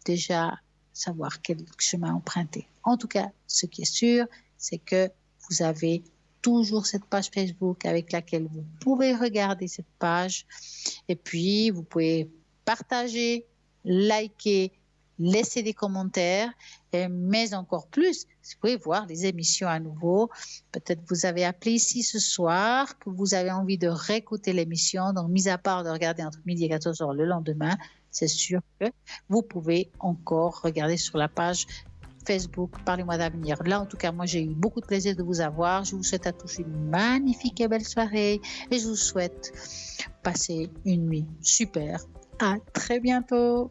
déjà savoir quel chemin emprunter. En tout cas, ce qui est sûr, c'est que vous avez toujours cette page Facebook avec laquelle vous pouvez regarder cette page. Et puis, vous pouvez partager, liker, laisser des commentaires, mais encore plus, vous pouvez voir les émissions à nouveau. Peut-être vous avez appelé ici ce soir, que vous avez envie de réécouter l'émission. Donc, mis à part de regarder entre midi et 14h le lendemain, c'est sûr que vous pouvez encore regarder sur la page Facebook Parlez-moi d'avenir. Là, en tout cas, moi, j'ai eu beaucoup de plaisir de vous avoir. Je vous souhaite à tous une magnifique et belle soirée et je vous souhaite passer une nuit super. À très bientôt.